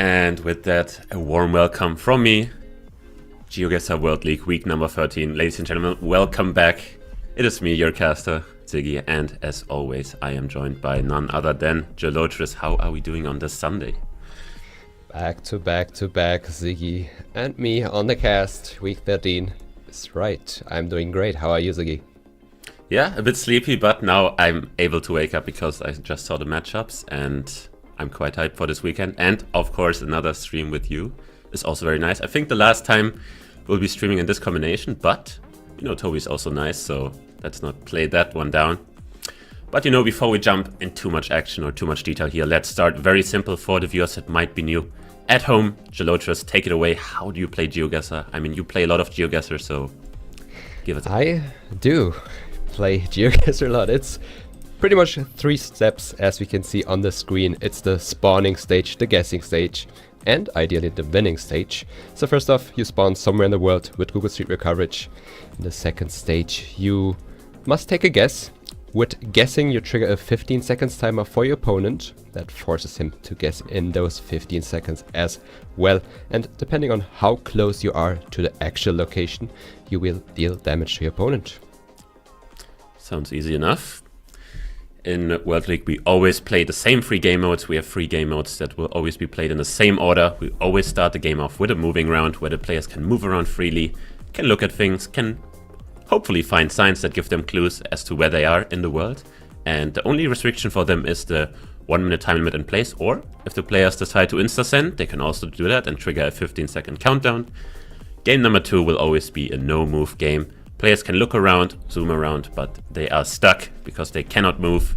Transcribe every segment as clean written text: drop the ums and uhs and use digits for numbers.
And with that, a warm welcome from me. GeoGuessr World League, week number 13. Ladies and gentlemen, welcome back. It is me, your caster, Ziggy, and as always, I am joined by none other than GeoGuessr. How are we doing on this Sunday? Back to back, Ziggy and me on the cast, week 13. That's right, I'm doing great. How are you, Ziggy? Yeah, a bit sleepy, but now I'm able to wake up because I just saw the matchups and I'm quite hyped for this weekend. And of course, another stream with you is also very nice. I think the last time we'll be streaming in this combination, but you know, Toby's also nice, so let's not play that one down. But you know, before we jump in too much action or too much detail here, let's start very simple for the viewers that might be new. At home, GeoGuessr, take it away. How do you play GeoGuessr? I mean, you play a lot of GeoGuessr, so give it a I do play GeoGuessr a lot. It's pretty much 3 steps, as we can see on the screen. It's the spawning stage, the guessing stage, and ideally the winning stage. So first off, you spawn somewhere in the world with Google Street View coverage. In the second stage, you must take a guess. With guessing, you trigger a 15 seconds timer for your opponent. That forces him to guess in those 15 seconds as well. And depending on how close you are to the actual location, you will deal damage to your opponent. Sounds easy enough. In World League, we always play the same 3 game modes. We have 3 game modes that will always be played in the same order. We always start the game off with a moving round where the players can move around freely, can look at things, can hopefully find signs that give them clues as to where they are in the world. And the only restriction for them is the 1-minute time limit in place, or if the players decide to insta-send, they can also do that and trigger a 15-second countdown. Game number 2 will always be a no-move game. Players can look around, zoom around, but they are stuck because they cannot move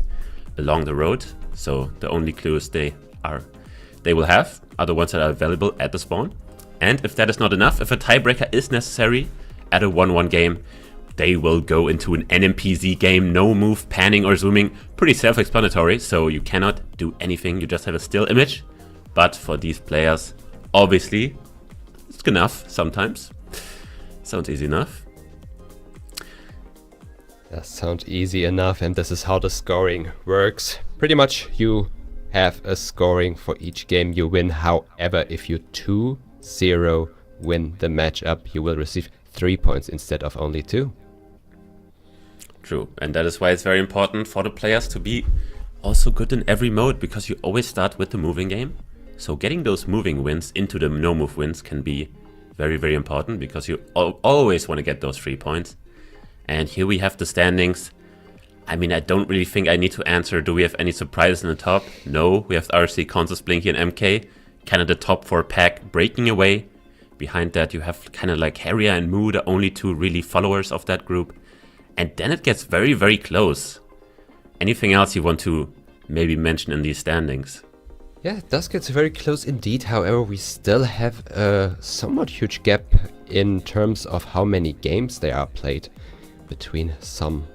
along the road. So the only clues they will have are the ones that are available at the spawn. And if that is not enough, if a tiebreaker is necessary at a 1-1 game, they will go into an NMPZ game, no move, panning or zooming. Pretty self-explanatory, so you cannot do anything, you just have a still image. But for these players, obviously, it's enough sometimes. Sounds easy enough. That sounds easy enough, and this is how the scoring works. Pretty much you have a scoring for each game you win. However, if you 2-0 win the matchup, you will receive 3 points instead of only 2. True, and that is why it's very important for the players to be also good in every mode, because you always start with the moving game. So getting those moving wins into the no-move wins can be very, very important, because you always want to get those 3 points. And here we have the standings. I mean, I don't really think I need to answer, do we have any surprises in the top? No, we have RC, Consus, Blinky, and MK. Kind of the top 4 pack breaking away. Behind that you have kind of like Harrier and Moo, the only 2 really followers of that group. And then it gets very, very close. Anything else you want to maybe mention in these standings? Yeah, it does get very close indeed. However, we still have a somewhat huge gap in terms of how many games there are played between some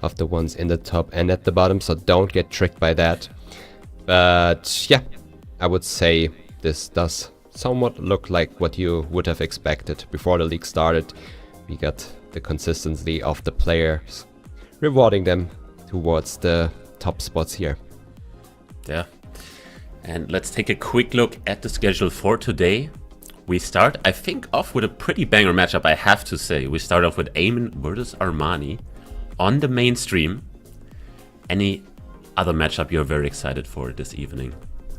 of the ones in the top and at the bottom, so don't get tricked by that. But yeah, I would say this does somewhat look like what you would have expected before the league started. We got the consistency of the players, rewarding them towards the top spots here. Yeah, and let's take a quick look at the schedule for today. We start, I think, off with a pretty banger matchup, I have to say. We start off with Eamonn versus Armani on the main stream. Any other matchup you're very excited for this evening?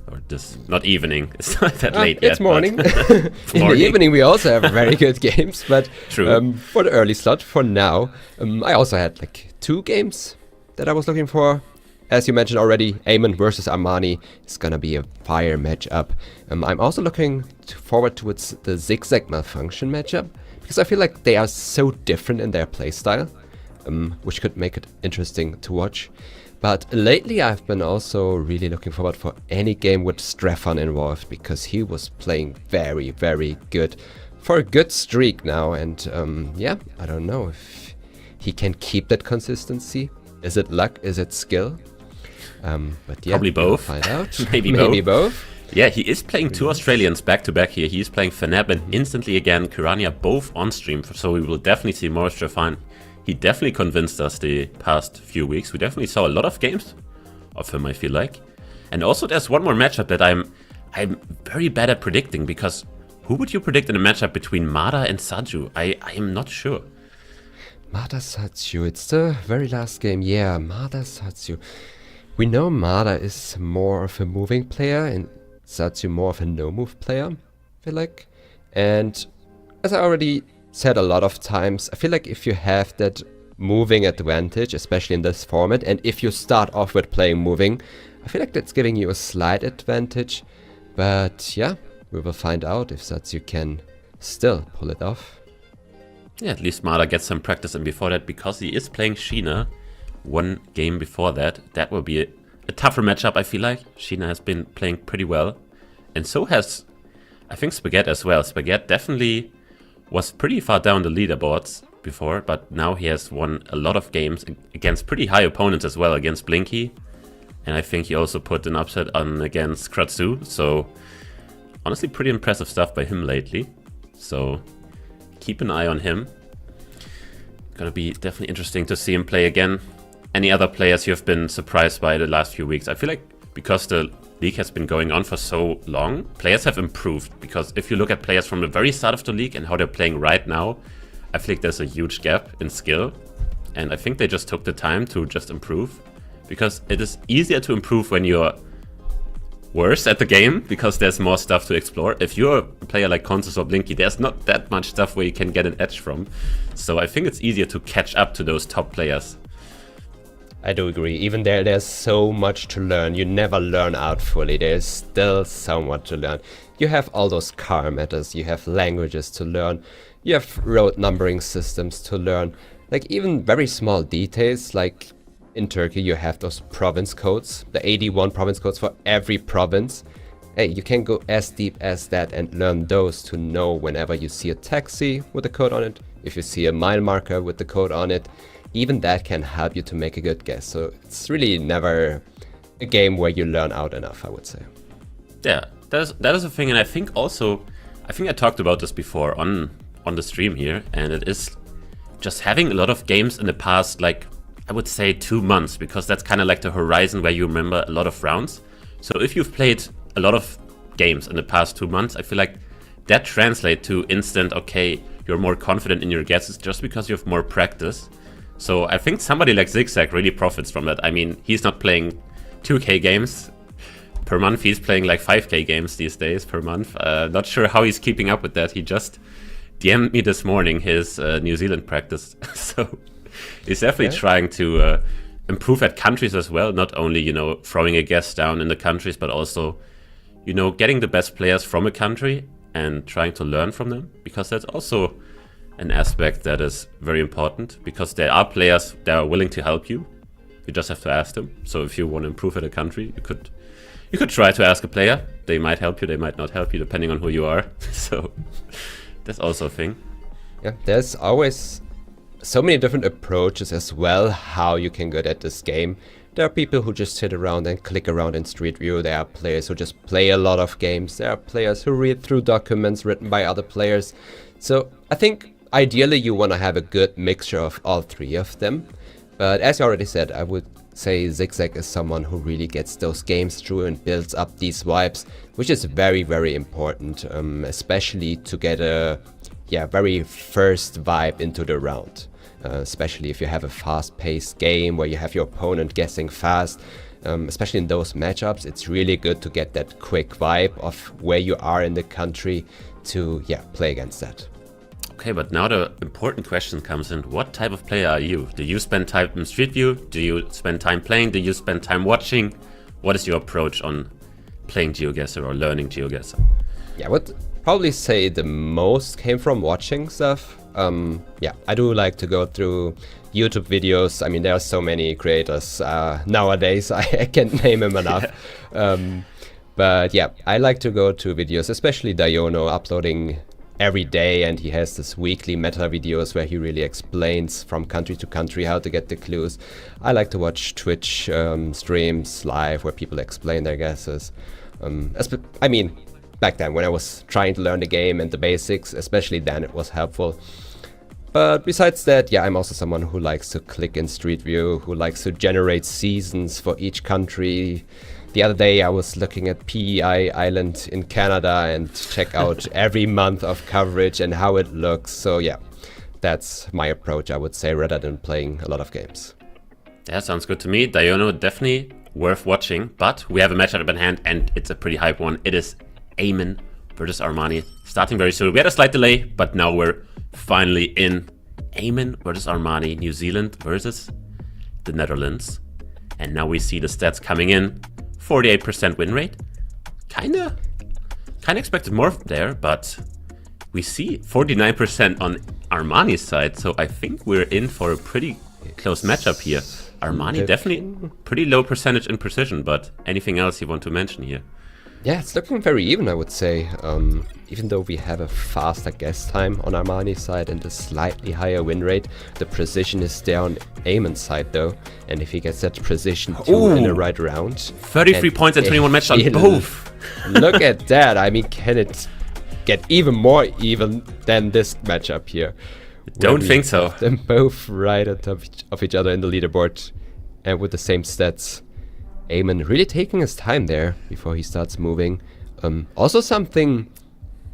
Or this, not evening, it's not that late yet. It's morning. In the evening we also have very good games, but for the early slot, for now, I also had like 2 games that I was looking for. As you mentioned already, Eamonn versus Armani is gonna be a fire matchup. I'm also looking forward towards the Zigzag Malfunction matchup, because I feel like they are so different in their playstyle, which could make it interesting to watch. But lately I've been also really looking forward for any game with Strefan involved, because he was playing very, very good for a good streak now. And yeah, I don't know if he can keep that consistency. Is it luck? Is it skill? But yeah, probably both. We'll find out. Maybe both. Yeah, he is playing 2 Australians back to back here. He is playing Feneb and instantly again Kirania, both on stream. So we will definitely see more Strefan. He definitely convinced us the past few weeks. We definitely saw a lot of games of him, I feel like. And also there's one more matchup that I'm I'm very bad at predicting, because who would you predict in a matchup between Mada and Saju? I am not sure. Mada Saju, it's the very last game. Yeah, Mada Saju. We know Mada is more of a moving player and Saju more of a no-move player, I feel like. And as I already said a lot of times, I feel like if you have that moving advantage, especially in this format, and if you start off with playing moving, I feel like that's giving you a slight advantage. But yeah, we will find out if Saju can still pull it off. Yeah, at least Mada gets some practice in before that, because he is playing Sheena one game before that. That will be a tougher matchup, I feel like. Sheena has been playing pretty well. And so has, I think, Spaghetti as well. Spaghetti definitely was pretty far down the leaderboards before, but now he has won a lot of games against pretty high opponents as well, against Blinky. And I think he also put an upset on against Kratzu. So honestly, pretty impressive stuff by him lately. So keep an eye on him. Gonna be definitely interesting to see him play again. Any other players you have been surprised by the last few weeks? I feel like because the league has been going on for so long, players have improved. Because if you look at players from the very start of the league and how they're playing right now, I feel like there's a huge gap in skill. And I think they just took the time to just improve. Because it is easier to improve when you're worse at the game, because there's more stuff to explore. If you're a player like Consus or Blinky, there's not that much stuff where you can get an edge from. So I think it's easier to catch up to those top players. I do agree. Even there's so much to learn. You never learn out fully. There's still so much to learn. You have all those car matters, you have languages to learn, you have road numbering systems to learn. Like even very small details, like in Turkey you have those province codes, the 81 province codes for every province. Hey, you can go as deep as that and learn those to know whenever you see a taxi with a code on it, if you see a mile marker with the code on it, even that can help you to make a good guess. So it's really never a game where you learn out enough, I would say. Yeah, that is a thing, and I think also, I think I talked about this before on the stream here, and it is just having a lot of games in the past, like I would say 2 months, because that's kind of like the horizon where you remember a lot of rounds. So if you've played a lot of games in the past 2 months, I feel like that translates to instant, okay, you're more confident in your guesses just because you have more practice. So I think somebody like Zigzag really profits from that. I mean, he's not playing 2K games per month, he's playing like 5K games these days per month. Not sure how he's keeping up with that. He just DM'd me this morning his New Zealand practice. So he's definitely trying to improve at countries as well. Not only, you know, throwing a guess down in the countries, but also, you know, getting the best players from a country and trying to learn from them. Because that's also an aspect that is very important, because there are players that are willing to help you. You just have to ask them. So if you want to improve at a country, you could try to ask a player. They might help you, they might not help you, depending on who you are. So that's also a thing. Yeah, there's always so many different approaches as well how you can get at this game. There are people who just sit around and click around in Street View. There are players who just play a lot of games. There are players who read through documents written by other players. So I think ideally you want to have a good mixture of all three of them. But as you already said, I would say Zigzag is someone who really gets those games through and builds up these vibes, which is very, very important, especially to get a very first vibe into the round. Especially if you have a fast-paced game where you have your opponent guessing fast. Especially in those matchups, it's really good to get that quick vibe of where you are in the country to play against that. Okay, but now the important question comes in. What type of player are you? Do you spend time in Street View? Do you spend time playing? Do you spend time watching? What is your approach on playing GeoGuessr or learning GeoGuessr? Yeah, I would probably say the most came from watching stuff. I do like to go through YouTube videos. I mean, there are so many creators nowadays, I can't name them enough. But yeah, I like to go to videos, especially Dayono uploading every day, and he has this weekly meta videos where he really explains from country to country how to get the clues. I like to watch Twitch streams live where people explain their guesses. I mean, back then when I was trying to learn the game and the basics, especially then it was helpful. But besides that, I'm also someone who likes to click in Street View, who likes to generate seasons for each country. the other day I was looking at PEI Island in Canada and check out every month of coverage and how it looks. So yeah, that's my approach, I would say, rather than playing a lot of games. Yeah, sounds good to me. Diono, definitely worth watching, but we have a matchup in hand and it's a pretty hype one. It is Eamonn versus Armani, starting very soon. We had a slight delay, but now we're finally in. Eamonn versus Armani, New Zealand versus the Netherlands. And now we see the stats coming in. 48% win rate. Kinda expected more there, but we see 49% on Armani's side, so I think we're in for a pretty close matchup here. Armani definitely pretty low percentage in precision, but anything else you want to mention here? Yeah, it's looking very even, I would say. Even though we have a faster guess time on Armani's side and a slightly higher win rate, the precision is there on Eamonn's side though. And if he gets that precision too in the right round... 33 points and 21 matches on both! Look at that! I mean, can it get even more even than this matchup here? Don't think so. Them both right on top of each other in the leaderboard and with the same stats. Eamonn really taking his time there before he starts moving. Also something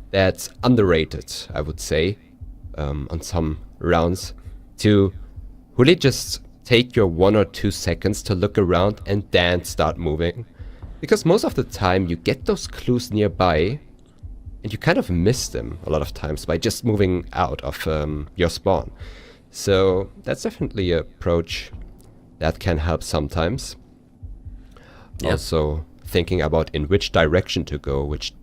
that's underrated, I would say, on some rounds, to really just take your 1 or 2 seconds to look around and then start moving. Because most of the time you get those clues nearby and you kind of miss them a lot of times by just moving out of your spawn. So that's definitely an approach that can help sometimes. Yep. Also thinking about in which direction to go, which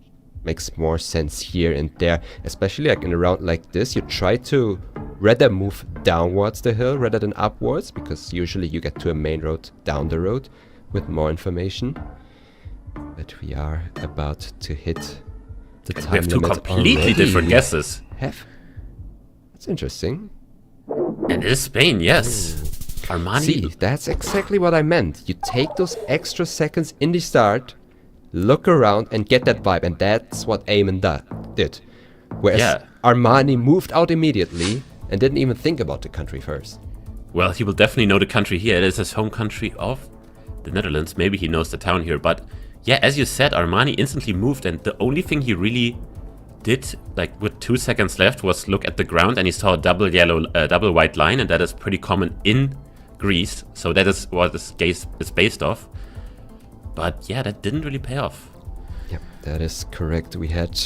makes more sense here and there, especially like in a round like this. You try to rather move downwards the hill rather than upwards, because usually you get to a main road down the road with more information. But we are about to hit the time limit. We have two completely different guesses. That's interesting. And it is Spain, yes. Armani. See, that's exactly what I meant. You take those extra seconds in the start, look around and get that vibe, and that's what Eamonn did. Whereas Armani moved out immediately and didn't even think about the country first. Well, he will definitely know the country here. It is his home country of the Netherlands. Maybe he knows the town here, but yeah, as you said, Armani instantly moved, and the only thing he really did, like with 2 seconds left, was look at the ground, and he saw a double white line, and that is pretty common in Greece, so that is what this case is based off. But yeah, that didn't really pay off. Yep, that is correct. We had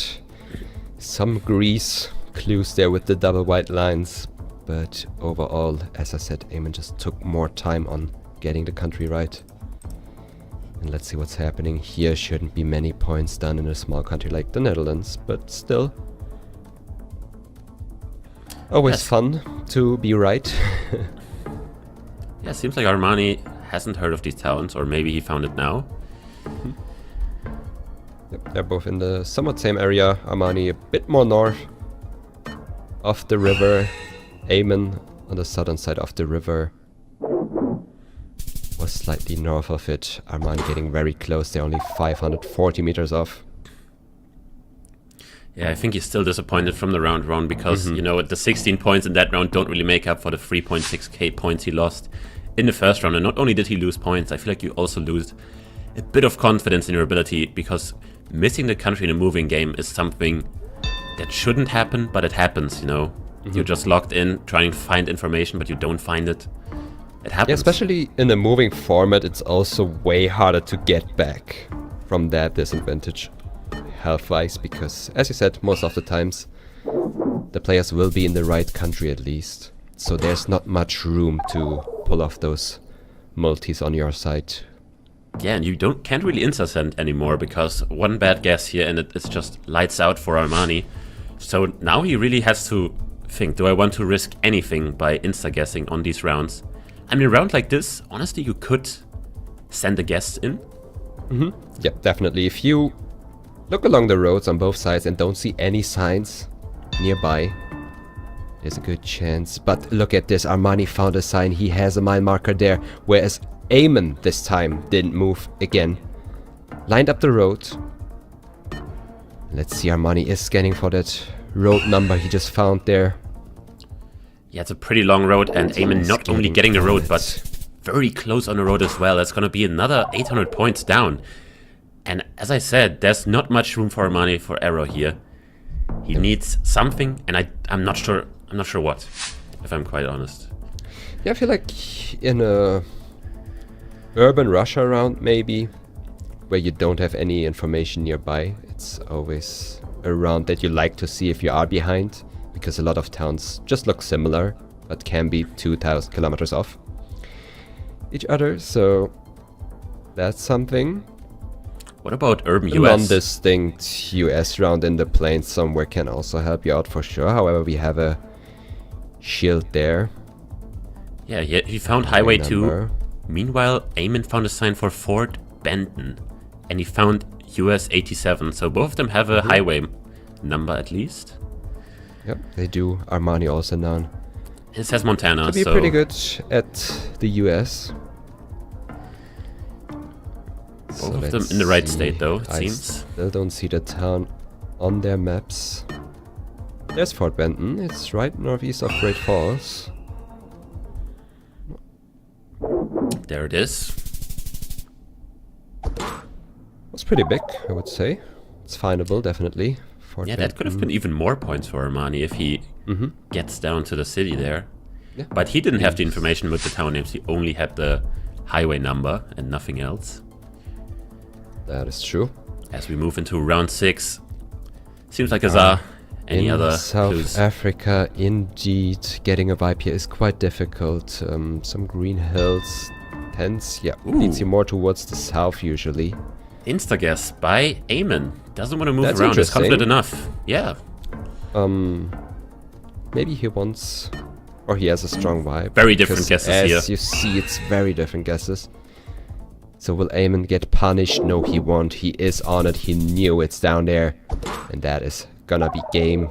some Greece clues there with the double white lines, but overall, as I said, Eamonn just took more time on getting the country right. And let's see what's happening here. Shouldn't be many points done in a small country like the Netherlands, but still. Always fun to be right. Yeah, seems like Armani hasn't heard of these towns, or maybe he found it now. Yep, they're both in the somewhat same area. Armani a bit more north of the river. Eamonn on the southern side of the river was slightly north of it. Armani getting very close. They're only 540 meters off. Yeah, I think he's still disappointed from the round one because, you know, the 16 points in that round don't really make up for the 3.6k points he lost in the first round. And not only did he lose points, I feel like you also lose a bit of confidence in your ability, because missing the country in a moving game is something that shouldn't happen, but it happens, you know. You're just locked in, trying to find information, but you don't find it. It happens. Yeah, especially in a moving format, it's also way harder to get back from that disadvantage health-wise, because, as you said, most of the times the players will be in the right country at least. So there's not much room to pull off those multis on your side. Yeah, and you can't really intercent anymore, because one bad guess here and it's just lights out for Armani. So now he really has to think, do I want to risk anything by insta-guessing on these rounds? I mean, a round like this, honestly, you could send a guess in. Yeah, definitely. If you look along the roads on both sides and don't see any signs nearby, there's a good chance. But look at this, Armani found a sign, he has a mile marker there, whereas Eamonn this time didn't move again. Lined up the road. Let's see, Armani is scanning for that road number he just found there. Yeah, it's a pretty long road, and Eamonn not only getting the road, but very close on the road as well. It's going to be another 800 points down. And as I said, there's not much room for Armani for error here. He needs something, and I'm not sure what, if I'm quite honest. Yeah, I feel like in a urban Russia round, maybe, where you don't have any information nearby, it's always a round that you like to see if you are behind, because a lot of towns just look similar, but can be 2,000 kilometers off each other, so that's something. What about urban US? Non-distinct US round in the plains somewhere can also help you out for sure. However, we have a shield there. Yeah, he found Highway 2. Meanwhile, Eamonn found a sign for Fort Benton. And he found US 87. So both of them have a highway number at least. Yep, they do. Armani also known. It says Montana, to be pretty good at the US. Both of them in the right state, though, it seems. Still don't see the town on their maps. There's Fort Benton. It's right northeast of Great Falls. There it is. It's pretty big, I would say. It's findable, definitely. Fort Benton. That could have been even more points for Armani if he gets down to the city there. Yeah. But he didn't have the information with the town names. He only had the highway number and nothing else. That is true. As we move into round 6, seems like Azar. Any other South clues? Africa, indeed, getting a vibe here is quite difficult. Some green hills, tents, leads you more towards the south usually. Insta-guess by Eamonn. Doesn't want to move around, is confident enough. Yeah. Maybe he wants, or he has a strong vibe. Very different guesses here. As you see, it's very different guesses. So will Eamonn get punished? No, he won't. He is on it. He knew it's down there. And that is gonna be game.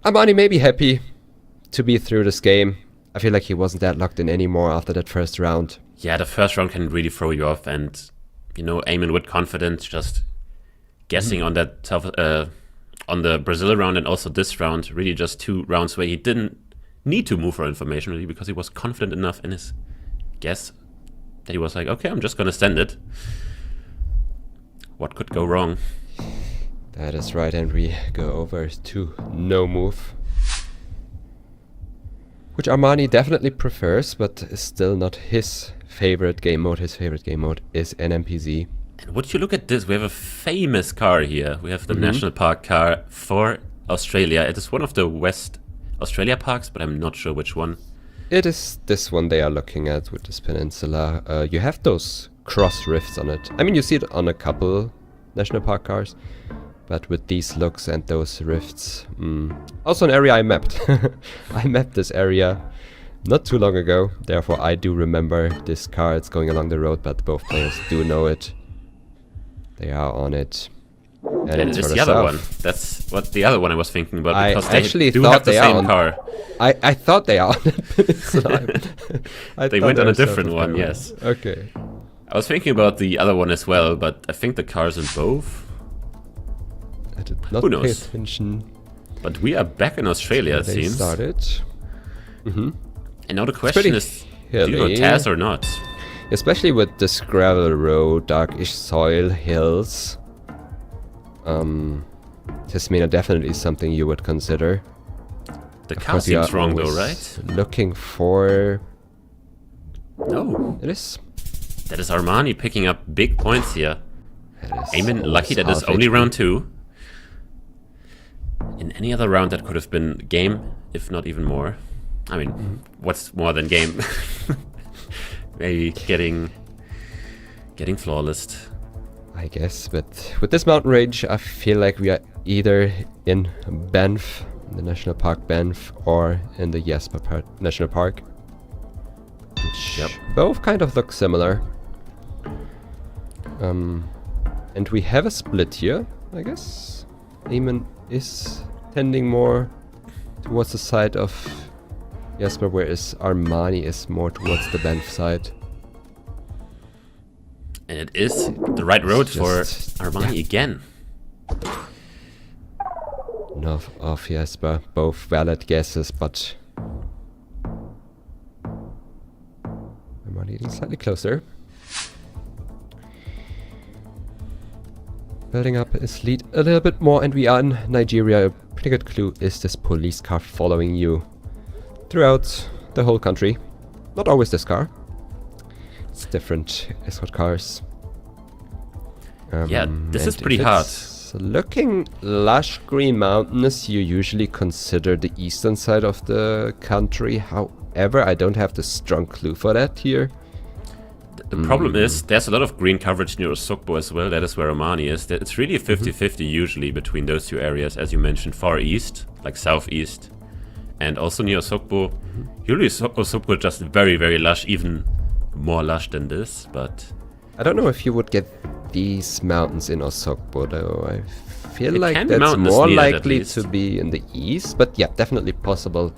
Armani may be happy to be through this game. I feel like he wasn't that locked in anymore after that first round. Yeah, the first round can really throw you off. And, you know, Eamonn with confidence, just guessing on that on the Brazil round and also this round. Really just 2 rounds where he didn't need to move for information, really, because he was confident enough in his guess that he was like, okay, I'm just gonna send it. What could go wrong? That is right, and we go over to no move. Which Armani definitely prefers, but is still not his favorite game mode. His favorite game mode is NMPZ. And would you look at this? We have a famous car here. We have the National Park car for Australia. It is one of the West Australia parks, but I'm not sure which one. It is this one they are looking at with this peninsula. You have those cross rifts on it. I mean, you see it on a couple national park cars, but with these looks and those rifts. Also an area I mapped. I mapped this area not too long ago, therefore I do remember this car. It's going along the road, but both players do know it. They are on it. And it is the other one. That's what the other one I was thinking about, because I actually do thought have the they same are car. I thought they are on it. They went on a different one, yes. Okay. I was thinking about the other one as well, but I think the car's in both. I did not Who pay knows? attention. But we are back in Australia, it They seems. started. And now the question is, do you go hilly. Taz or not? Especially with this gravel road, darkish soil, hills. Tasmania definitely is something you would consider. The Of car course, you seems are wrong though, always right? Looking for... No. It is. That is Armani picking up big points here. Eamonn lucky that is half only HP. round 2. In any other round that could have been game, if not even more. I mean, what's more than game? Maybe getting flawless. I guess, but with this mountain range, I feel like we are either in Banff, the National Park Banff, or in the Jasper National Park. Which both kind of look similar. And we have a split here, I guess. Eamonn is tending more towards the side of Jasper, whereas Armani is more towards the Banff side. And it is the right road for Just- Armani again. North of Jasper, both valid guesses, but slightly closer. Building up his lead a little bit more, and we are in Nigeria. A pretty good clue is this police car following you throughout the whole country. Not always this car. It's different escort cars. Yeah, this is pretty hard. Looking lush green mountainous, you usually consider the eastern side of the country. However, I don't have the strong clue for that here. The problem is, there's a lot of green coverage near Osogbo as well. That is where Armani is. It's really a 50-50 usually between those two areas, as you mentioned, far east, like southeast, and also near Osogbo. Usually Osogbo is just very, very lush, even more lush than this, but... I don't know if you would get these mountains in Osogbo, though. I feel like that's more likely to be in the east, but yeah, definitely possible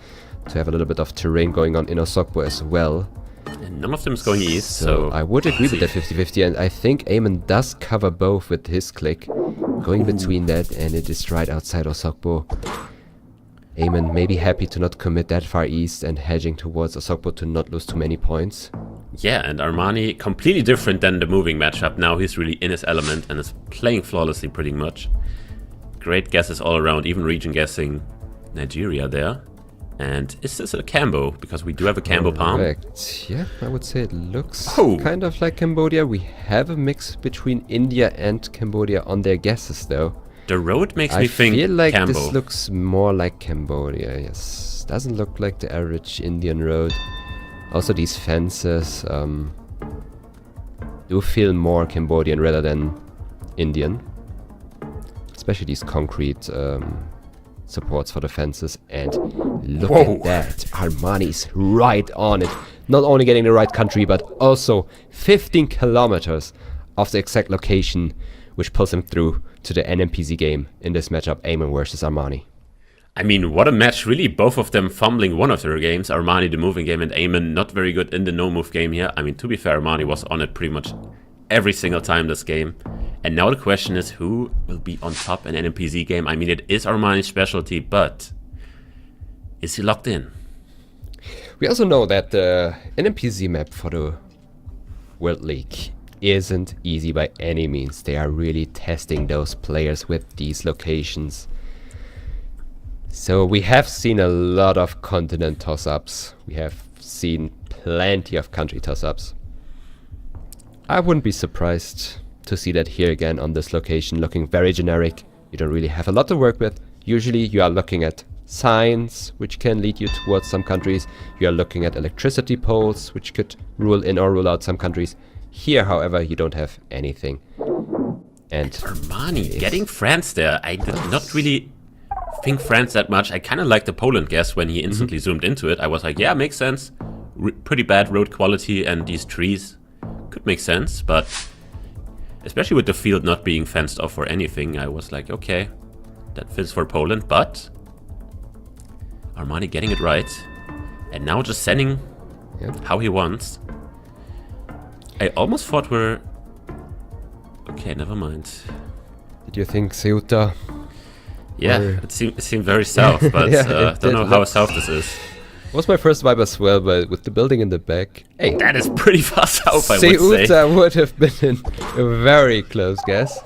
to have a little bit of terrain going on in Osogbo as well. And none of them is going east, so... I would agree with that 50-50, and I think Eamonn does cover both with his click. Going between that, and it is right outside Osogbo. Eamonn may be happy to not commit that far east and hedging towards Osogbo to not lose too many points. Yeah, and Armani, completely different than the moving matchup. Now he's really in his element and is playing flawlessly pretty much. Great guesses all around, even region guessing Nigeria there. And is this a Cambo? Because we do have a Cambo palm. Correct. Yeah, I would say it looks kind of like Cambodia. We have a mix between India and Cambodia on their guesses, though. The road makes me think Cambo. I feel like this looks more like Cambodia, yes. Doesn't look like the average Indian road. Also, these fences do feel more Cambodian rather than Indian. Especially these concrete supports for the fences. And look at that. Armani's right on it. Not only getting the right country, but also 15 kilometers of the exact location, which pulls him through to the NMPZ game in this matchup, Eamonn versus Armani. I mean, what a match, really. Both of them fumbling one of their games. Armani, the moving game, and Eamonn not very good in the no-move game here. I mean, to be fair, Armani was on it pretty much every single time this game. And now the question is, who will be on top in an NMPZ game? I mean, it is Armani's specialty, but is he locked in? We also know that the NMPZ map for the World League isn't easy by any means. They are really testing those players with these locations. So we have seen a lot of continent toss-ups. We have seen plenty of country toss-ups. I wouldn't be surprised to see that here again on this location, looking very generic. You don't really have a lot to work with. Usually you are looking at signs, which can lead you towards some countries. You are looking at electricity poles, which could rule in or rule out some countries. Here, however, you don't have anything. And Armani getting France there. I did not really think France that much. I kind of liked the Poland guess when he instantly zoomed into it. I was like, yeah, makes sense. Pretty bad road quality and these trees could make sense, but especially with the field not being fenced off or anything, I was like, okay, that fits for Poland, but Armani getting it right and now just sending how he wants. I almost thought we're... Okay, never mind. Did you think Ceuta? Yeah, it seemed very south, but don't know how south this is. Was my first vibe as well, but with the building in the back. Hey, that is pretty far south, I would say. Ceuta would have been a very close guess.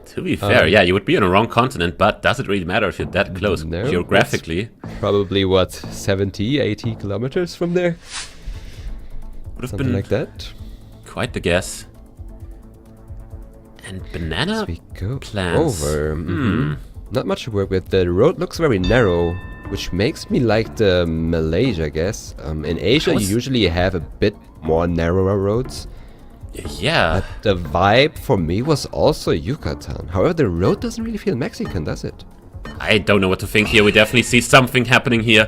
To be fair, yeah, you would be on a wrong continent, but does it really matter if you're that close geographically? Probably, what, 70, 80 kilometers from there? Would have Something been like that. Quite the guess. And banana As we go plants. Over. Not much to work with. The road looks very narrow, which makes me like the Malaysia guess. In Asia, you usually have a bit more narrower roads. Yeah. But the vibe for me was also Yucatan. However, the road doesn't really feel Mexican, does it? I don't know what to think here. We definitely see something happening here.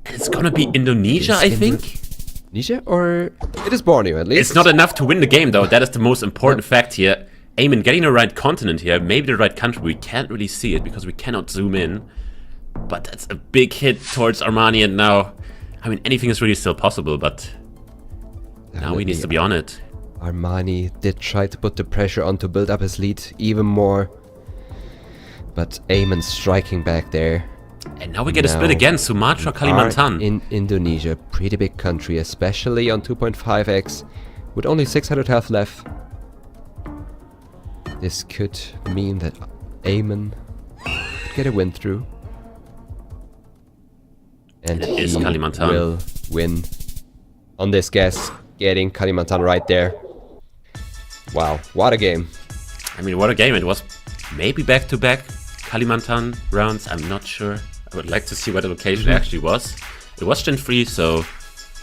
It's gonna be Indonesia, I think. Indonesia? Or it is Borneo, at least. It's not enough to win the game, though. That is the most important fact here. Eamonn getting the right continent here, maybe the right country. We can't really see it because we cannot zoom in. But that's a big hit towards Armani, and now, I mean, anything is really still possible, but now he needs to be on it. Armani did try to put the pressure on to build up his lead even more. But Eamonn striking back there. And now we get a split again, Sumatra, Kalimantan. In Indonesia, pretty big country, especially on 2.5x, with only 600 health left. This could mean that Eamonn could get a win through. And he will win on this guess, getting Kalimantan right there. Wow, what a game. I mean, what a game. It was maybe back-to-back Kalimantan rounds, I'm not sure. I would like to see what the location actually was. It was Gen 3, so...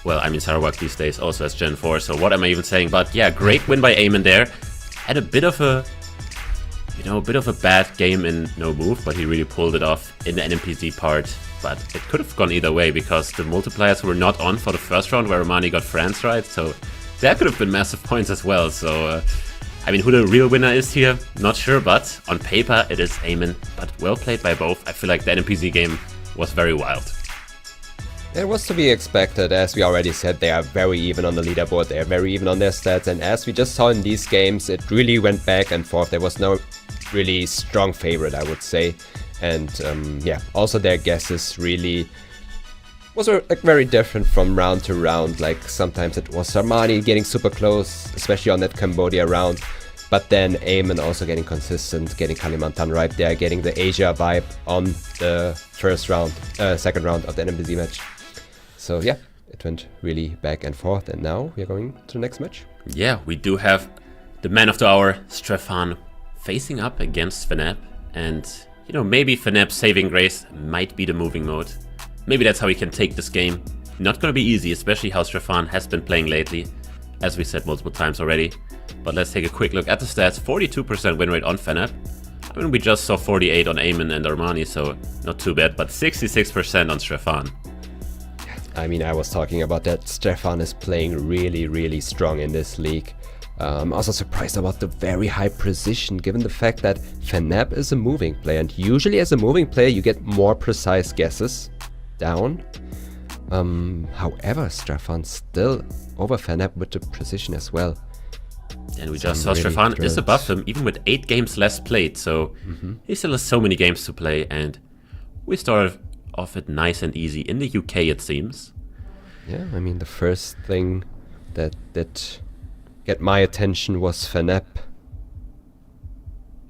Well, I mean, Sarawak these days also has Gen 4, so what am I even saying? But yeah, great win by Eamonn there. Had a bit of a... You know, a bit of a bad game in no move, but he really pulled it off in the NMPZ part. But it could have gone either way, because the multipliers were not on for the first round, where Armani got France right, so that could have been massive points as well. So, I mean, who the real winner is here, not sure, but on paper it is Eamonn. But well played by both. I feel like the NMPZ game was very wild. It was to be expected, as we already said, they are very even on the leaderboard, they are very even on their stats, and as we just saw in these games, it really went back and forth. There was no really strong favorite, I would say. And yeah, also their guesses really was like very different from round to round. Like sometimes it was Armani getting super close, especially on that Cambodia round. But then Eamonn also getting consistent, getting Kalimantan right there, getting the Asia vibe on the second round of the NMPZ match. So yeah, it went really back and forth, and now we are going to the next match. Yeah, we do have the man of the hour, Strefan, facing up against Feneb, and you know, maybe Feneb's saving grace might be the moving mode. Maybe that's how he can take this game. Not gonna be easy, especially how Strefan has been playing lately, as we said multiple times already. But let's take a quick look at the stats. 42% win rate on Feneb. I mean, we just saw 48 on Eamonn and Armani, so not too bad, but 66% on Strefan. I mean, I was talking about that. Strefan is playing really, really strong in this league. I'm also surprised about the very high precision, given the fact that Feneb is a moving player, and usually as a moving player you get more precise guesses down. However, Strefan still over Feneb with the precision as well. And we just saw Strefan is above him, even with 8 games less played, so he still has so many games to play, and we started off it nice and easy in the UK, it seems. Yeah, I mean, the first thing that get my attention was Feneb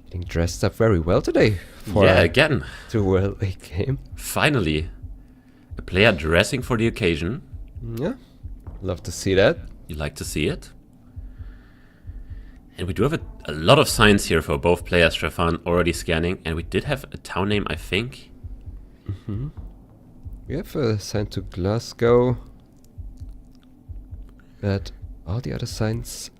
getting dressed up very well today for again, the World League game. Finally, a player dressing for the occasion. Yeah, love to see that. You like to see it. And we do have a lot of signs here for both players. Strefan already scanning, and we did have a town name, I think. We have a sign to Glasgow, but all the other signs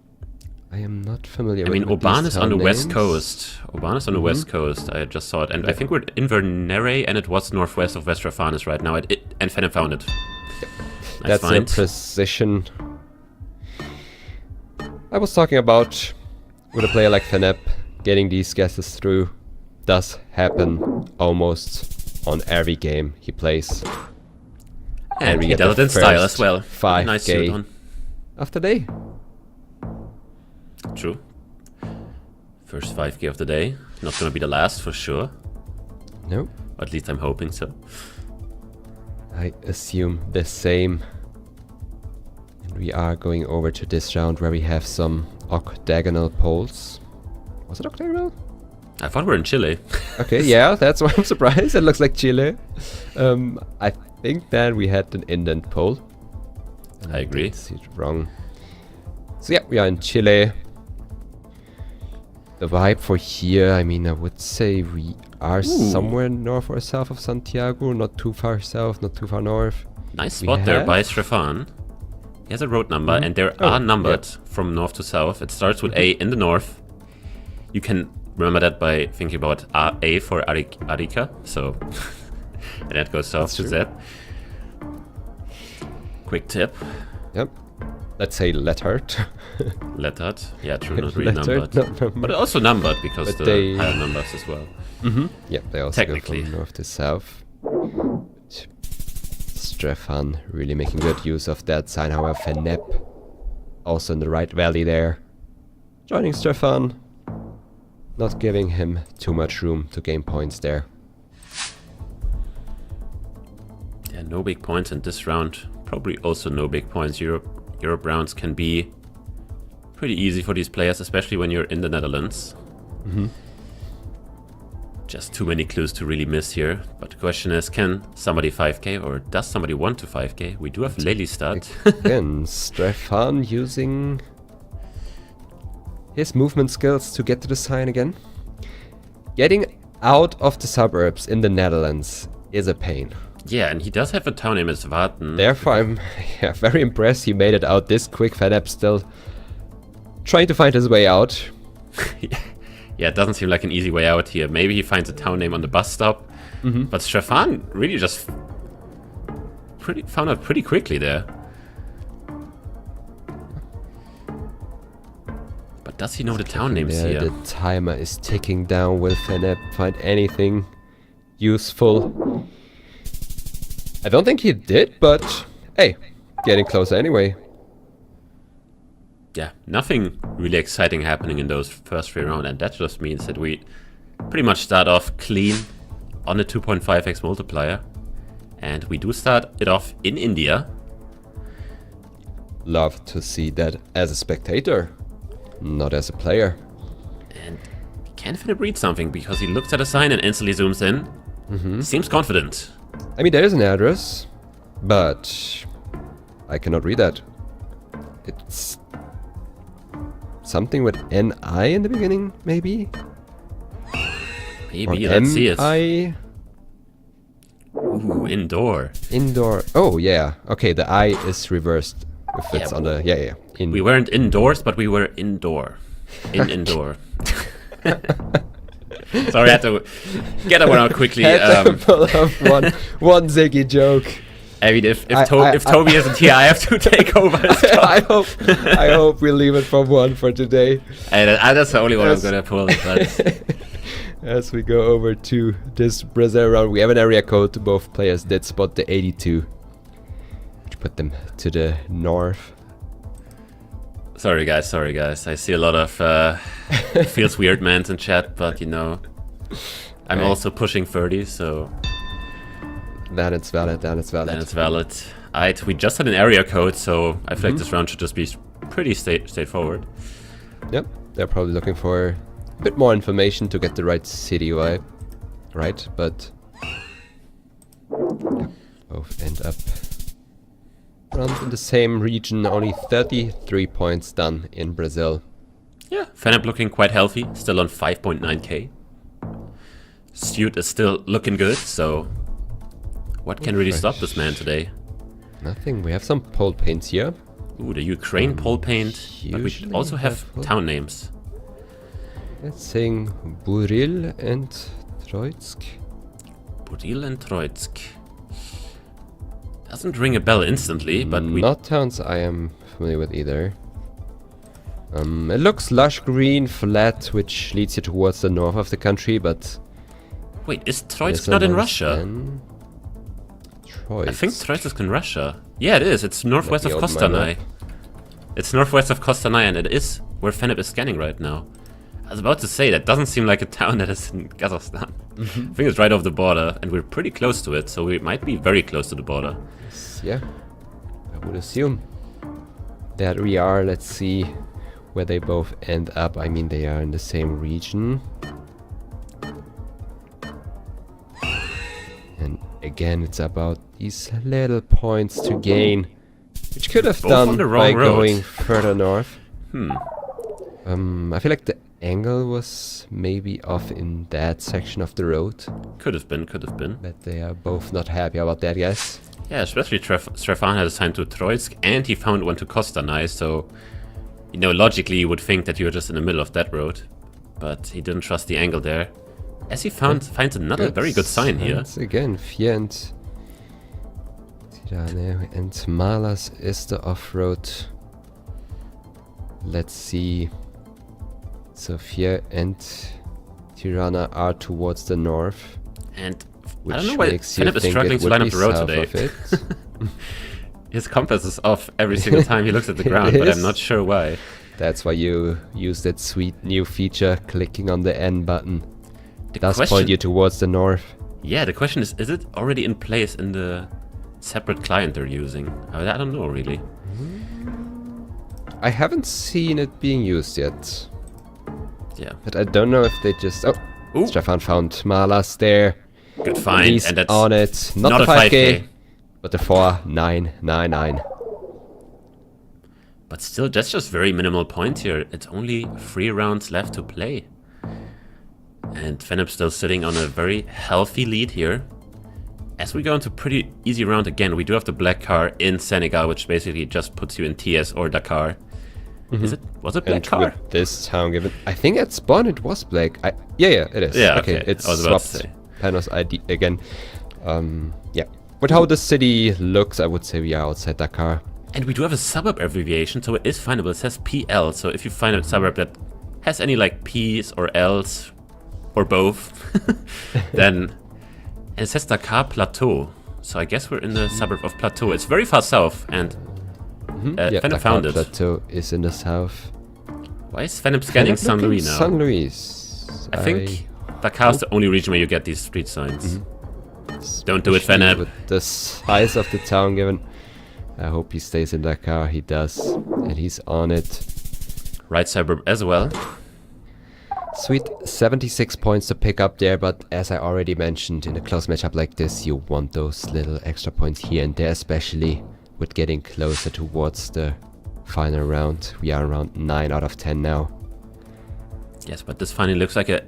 I am not familiar with. I mean, Oban is on the west coast. Oban is on the west coast. I just saw it, and I think we're in Inverness, and it was northwest of West Strafanis right now. And Feneb found it. Yep. That's a precision I was talking about. With a player like Feneb, getting these guesses through does happen almost on every game he plays. And he does it in style as well. 5K nice suit on. Of the day. True. First 5K of the day. Not gonna be the last for sure. No. Or at least I'm hoping so. I assume the same. And we are going over to this round where we have some octagonal poles. Was it octagonal? I thought we were in Chile. Okay, yeah, that's why I'm surprised. It looks like Chile. I think that we had an indent pole. I agree. I see it wrong. So yeah, we are in Chile. The vibe for here, I mean, I would say we are somewhere north or south of Santiago. Not too far south, not too far north. Nice spot there by Strefan. He has a road number, and they are numbered from north to south. It starts with A in the north. You can remember that by thinking about A for Arica, so and that goes south to Z. Quick tip. Yep. Let's say lettered. Lettered. Yeah, true, not really numbered. But also numbered because but the higher numbers as well. Yeah, they also go from north to south. Strefan really making good use of that sign. However, Feneb also in the right valley there. Joining Strefan. Not giving him too much room to gain points there. no big points in this round. Probably also no big points. Europe rounds can be pretty easy for these players, especially when you're in the Netherlands. Just too many clues to really miss here. But the question is, can somebody 5k or does somebody want to 5k? We do have Lelystad. Again, Strefan using his movement skills to get to the sign again. Getting out of the suburbs in the Netherlands is a pain. Yeah, and he does have a town name as Warten. Therefore, I'm very impressed he made it out this quick. Feneb still trying to find his way out. Yeah, it doesn't seem like an easy way out here. Maybe he finds a town name on the bus stop. But Strefan really just found out pretty quickly there. But does he know the town names here? The timer is ticking down. Will Feneb find anything useful? I don't think he did, but hey, getting closer anyway. Yeah, nothing really exciting happening in those first 3 rounds, and that just means that we pretty much start off clean on the 2.5x multiplier. And we do start it off in India. Love to see that as a spectator, not as a player. And can Feneb read something, because he looks at a sign and instantly zooms in. Seems confident. I mean, there is an address, but I cannot read that. It's something with NI in the beginning, maybe? Maybe, let's see it. I. Ooh, indoor. Indoor. Oh, yeah. Okay, the I is reversed. If it's on the... Yeah. We weren't indoors, but we were indoor. Indoor. Sorry, I had to get that one out quickly. Had to pull off one Ziggy joke. I mean, if Toby isn't here, I have to take over his job. I hope we leave it for one for today. That's the only one I'm gonna pull. But as we go over to this Brazil round, we have an area code. Both players did spot the 82, which put them to the north. Sorry guys. I see a lot of feels weird mans in chat, but you know, I'm also pushing 30, so. Then it's valid. Alright, we just had an area code, so I feel like this round should just be pretty straightforward. Yep, they're probably looking for a bit more information to get the right city vibe, right? But both end up around in the same region. Only 33 points done in Brazil. Yeah, Feneb looking quite healthy, still on 5.9k. Stute is still looking good, so what can really stop this man today? Nothing. We have some pole paints here. Ooh, the Ukraine pole paint. But we should also have town names. Let's sing Buril and Troitsk. Buril and Troitsk. Doesn't ring a bell instantly, but we... Not towns I am familiar with either. It looks lush green, flat, which leads you towards the north of the country, but... Wait, is Troitsk not in Russia? Troitsk. I think Troitsk is in Russia. Yeah, it is. It's northwest of Kostanay. It's northwest of Kostanay, and it is where Feneb is scanning right now. I was about to say, that doesn't seem like a town that is in Kazakhstan. I think it's right off the border, and we're pretty close to it, so we might be very close to the border. Yeah, I would assume that we are. Let's see where they both end up. I mean, they are in the same region. And again, it's about these little points to gain, which could have done by going further north. I feel like the angle was maybe off in that section of the road. Could have been. But they are both not happy about that, yes. Yeah, especially Strefan had assigned to Troitsk, and he found one to Kostanay, so, you know, logically you would think that you were just in the middle of that road. But he didn't trust the angle there. As he finds another very good sign here. Once again, Fient, Tirane and Malas is the off-road. Let's see. Sofia and Tirana are towards the north. And I don't know why Feneb is struggling to line up the road today. His compass is off every single time he looks at the ground, but I'm not sure why. That's why you use that sweet new feature, clicking on the N button. It does point you towards the north. Yeah, the question is it already in place in the separate client they're using. I don't know, really. I haven't seen it being used yet. Yeah. But I don't know if they just... Oh, Ooh. Strefan found Malas there. Good find. He's and that's on it. Not the 5k, but the 4999. But still, that's just very minimal point here. It's only 3 rounds left to play. And Feneb still sitting on a very healthy lead here. As we go into pretty easy round again, we do have the black car in Senegal, which basically just puts you in TS or Dakar. Was it black and car? With this town given, I think at spawn it was black. Yeah, it is. Yeah, okay. It's swapped. To Panos ID again. Yeah. But how the city looks, I would say we are outside Dakar. And we do have a suburb abbreviation, so it is findable. It says PL, so if you find a suburb that has any like P's or L's or both, then it says Dakar Plateau. So I guess we're in the suburb of Plateau. It's very far south, and Feneb found it. Plateau is in the south. Why is Feneb scanning San Louis now? San Luis. I think Dakar is the only region where you get these street signs. Don't do it, Feneb. With the size of the town given. I hope he stays in Dakar. He does. And he's on it. Right suburb as well. Sweet 76 points to pick up there, but as I already mentioned, in a close matchup like this, you want those little extra points here and there, especially with getting closer towards the final round. We are around 9 out of 10 now. Yes, but this finally looks like a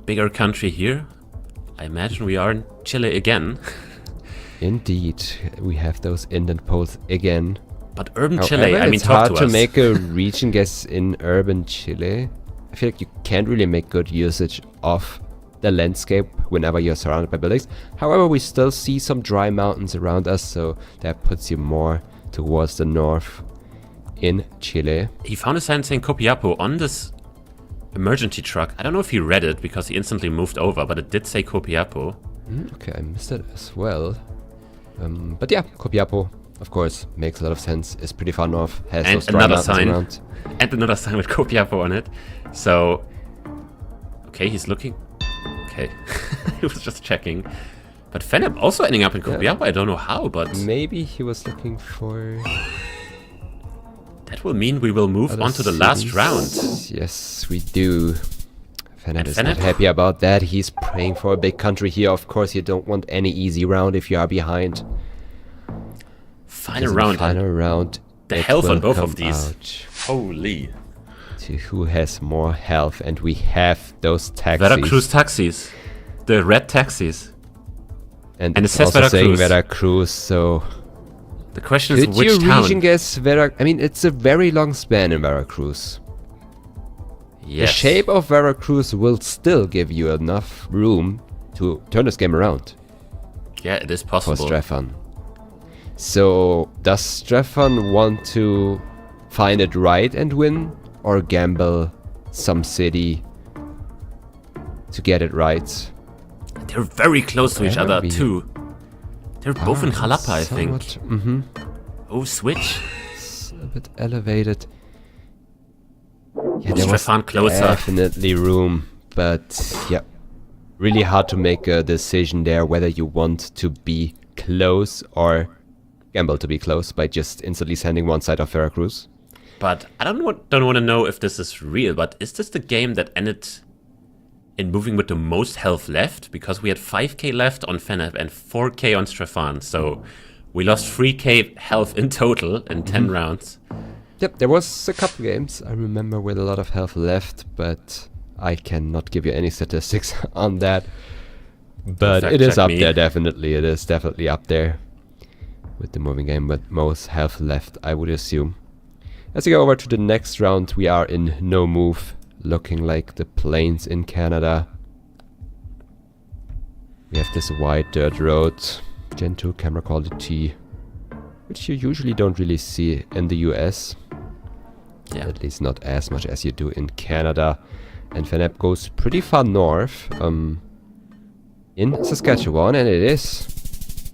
bigger country here. I imagine we are in Chile again. Indeed, we have those indent poles again. But urban However, Chile, I mean, it's talk hard to to us. make a region guess in urban Chile. I feel like you can't really make good usage of the landscape whenever you're surrounded by buildings. However, we still see some dry mountains around us, so that puts you more towards the north in Chile. He found a sign saying Copiapo on this emergency truck. I don't know if he read it because he instantly moved over, but it did say Copiapo. Okay, I missed it as well. But yeah, Copiapo, of course, makes a lot of sense. It's pretty far north. Has And those dry another mountains sign. around. And another sign with Copiapo on it. So, okay, he's looking. Okay, he was just checking. But Feneb also ending up in Copiapo. I don't know how, but maybe he was looking for... that will mean we will move on to the last round. Yes, we do. Feneb is Feneb? not happy about that. He's praying for a big country here. Of course, you don't want any easy round if you are behind. Final round. Final round. The it health will on both come of these. out Holy. to who has more health, and we have those taxis. Veracruz taxis. The red taxis. And it it's says also saying Veracruz. Veracruz, so... The question is Could which you town? region guess Veracruz? I mean, it's a very long span in Veracruz. Yes. The shape of Veracruz will still give you enough room to turn this game around Yeah, it is for possible. Strefan. So, does Strefan want to find it right and win, or gamble some city to get it right? They're very close to each Where are other we? too. They're both in Jalapa, I think. Mm-hmm. Oh, switch. It's a bit elevated. Yeah, Oh, there was Strefan closer. definitely room, but yeah, really hard to make a decision there whether you want to be close or gamble to be close by just instantly sending one side of Veracruz. But I don't want to know if this is real, but is this the game that ended in moving with the most health left? Because we had 5k left on Feneb and 4k on Strefan, so we lost 3k health in total in 10 rounds. Yep, there was a couple games I remember with a lot of health left, but I cannot give you any statistics on that. But it is up there, definitely. It is definitely up there with the moving game with most health left, I would assume. As we go over to the next round, we are in no move, looking like the plains in Canada. We have this wide dirt road, Gen 2 camera quality, which you usually don't really see in the US. Yeah. At least not as much as you do in Canada. And Feneb goes pretty far north in Saskatchewan, and it is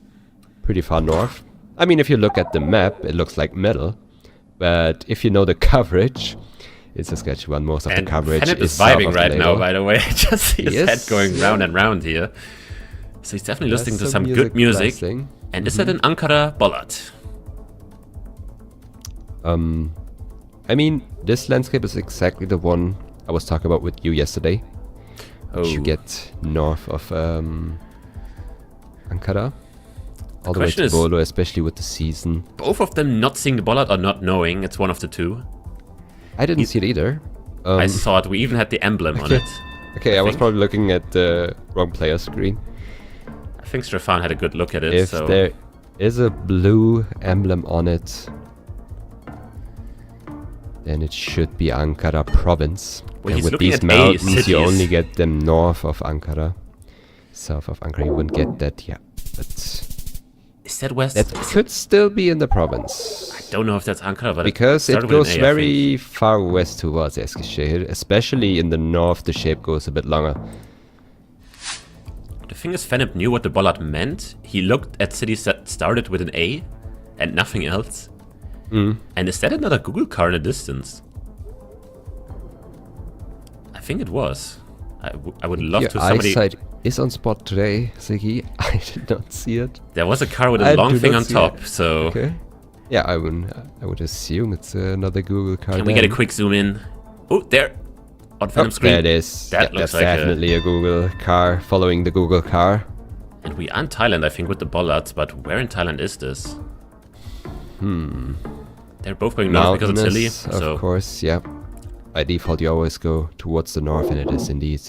pretty far north. I mean, if you look at the map, it looks like middle. But if you know the coverage, in Saskatchewan, most of the coverage Feneb is vibing south of right the now, label. by the way. I just see his head going round and round here. So he's definitely listening to some good music. And is that an Ankara bollard? I mean, this landscape is exactly the one I was talking about with you yesterday. You get north of Ankara. All the way to Bolo, especially with the season. Both of them not seeing the bollard or not knowing. It's one of the two. I didn't see it either. I saw it. We even had the emblem on it. Okay, I was probably looking at the wrong player screen. I think Strefan had a good look at it. If there is a blue emblem on it, then it should be Ankara province. Well, and with these mountains, you only get them north of Ankara. South of Ankara, you wouldn't get that, yeah. But is that west? That could still be in the province. I don't know if that's Ankara, but because it goes very far west towards Eskişehir, especially in the north. The shape goes a bit longer. The thing is, Feneb knew what the bollard meant. He looked at cities that started with an A and nothing else. And is that another Google car in the distance? I think it was. I would love to somebody... Your eyesight is on spot today, Ziggy. I did not see it. There was a car with a long thing on top, so... Okay. Yeah, I would assume it's another Google car. Can we get a quick zoom in? Oh, there! On Feneb's screen. There it is. That looks like definitely a Google car following the Google car. And we are in Thailand, I think, with the bollards, but where in Thailand is this? They're both going north because it's hilly. Of course, yeah. By default, you always go towards the north, and it is indeed.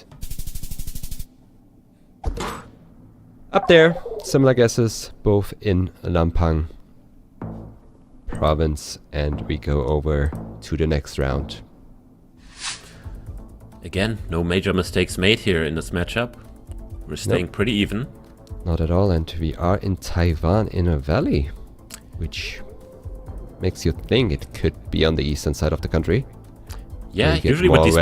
Up there, similar guesses, both in Lampang province, and we go over to the next round. Again, no major mistakes made here in this matchup. We're staying pretty even. Not at all, and we are in Taiwan in a valley, which makes you think it could be on the eastern side of the country. Yeah, usually with these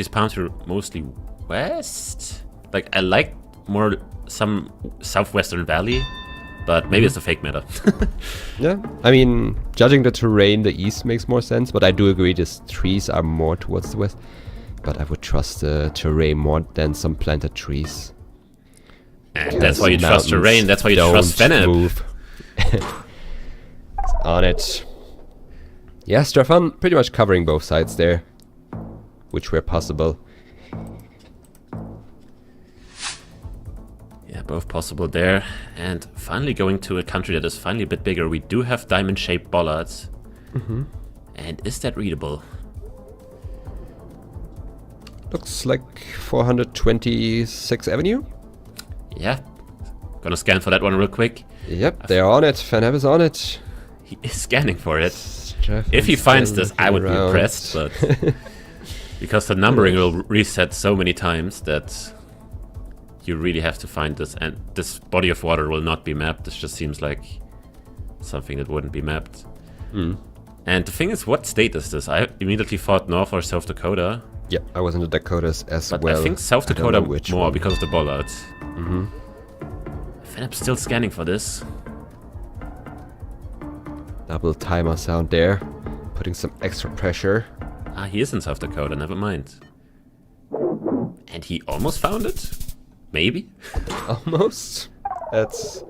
palms, you're mostly west. Like, I like more some southwestern valley, but maybe it's a fake meta. Yeah, I mean, judging the terrain, the east makes more sense, but I do agree these trees are more towards the west. But I would trust the terrain more than some planted trees. And that's why you trust terrain, that's why you trust Feneb. On it. Yeah, Strefan pretty much covering both sides there, which were possible. Yeah, both possible there. And finally going to a country that is finally a bit bigger. We do have diamond-shaped bollards. And is that readable? Looks like 426th Avenue. Yeah. Gonna scan for that one real quick. Yep, they're on it. Feneb is on it. He is scanning for it. If he finds this, I would be impressed, but because the numbering will reset so many times that you really have to find this, and this body of water will not be mapped. This just seems like something that wouldn't be mapped. And the thing is, what state is this? I immediately thought North or South Dakota. Yeah, I was in the Dakotas as well. But I think South Dakota more because of the bollards. Feneb's still scanning for this. Double timer sound there, putting some extra pressure. Ah, he is in South Dakota, never mind. And he almost found it? Maybe? Almost. That's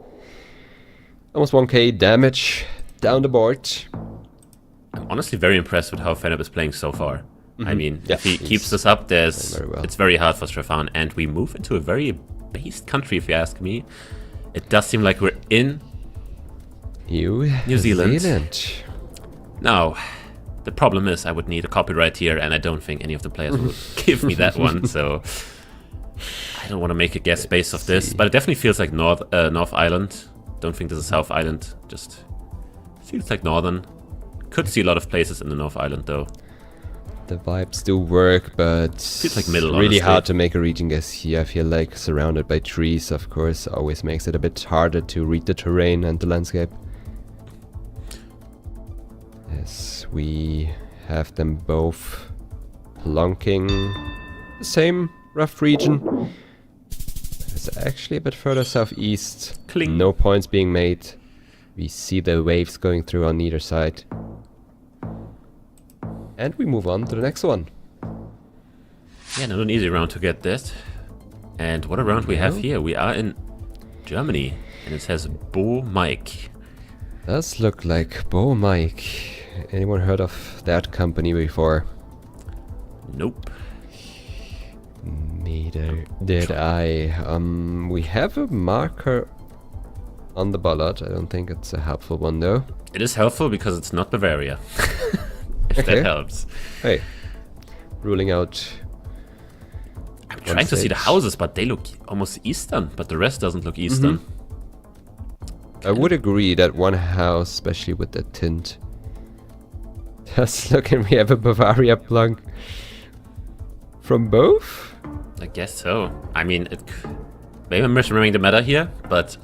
almost 1k damage down the board. I'm honestly very impressed with how Feneb is playing so far. I mean, yeah, if he keeps this up, it's very hard for Strefan. And we move into a very based country, if you ask me. It does seem like we're in New Zealand. Now, the problem is I would need a copyright here, and I don't think any of the players would give me that one, so I don't want to make a guess based off this, but it definitely feels like North Island. Don't think this is South Island, just feels like Northern. Could see a lot of places in the North Island, though. The vibes do work, but feels like middle, really hard to make a region guess here. I feel like surrounded by trees, of course, always makes it a bit harder to read the terrain and the landscape. Yes, we have them both plonking the same rough region. It's actually a bit further southeast. Cling. No points being made. We see the waves going through on either side. And we move on to the next one. Yeah, not an easy round to get this. And what a round we have here. We are in Germany, and it says Bo Mike. Does look like Bo Mike. Anyone heard of that company before? Nope. Neither did I. We have a marker on the ballot. I don't think it's a helpful one though. It is helpful because it's not Bavaria. If that helps. Hey, ruling out. I'm trying to see the houses, but they look almost Eastern, but the rest doesn't look Eastern. I would agree that one house, especially with the tint, does look, and we have a Bavaria plunk from both? I guess so. I mean, maybe I'm misremembering the meta here, but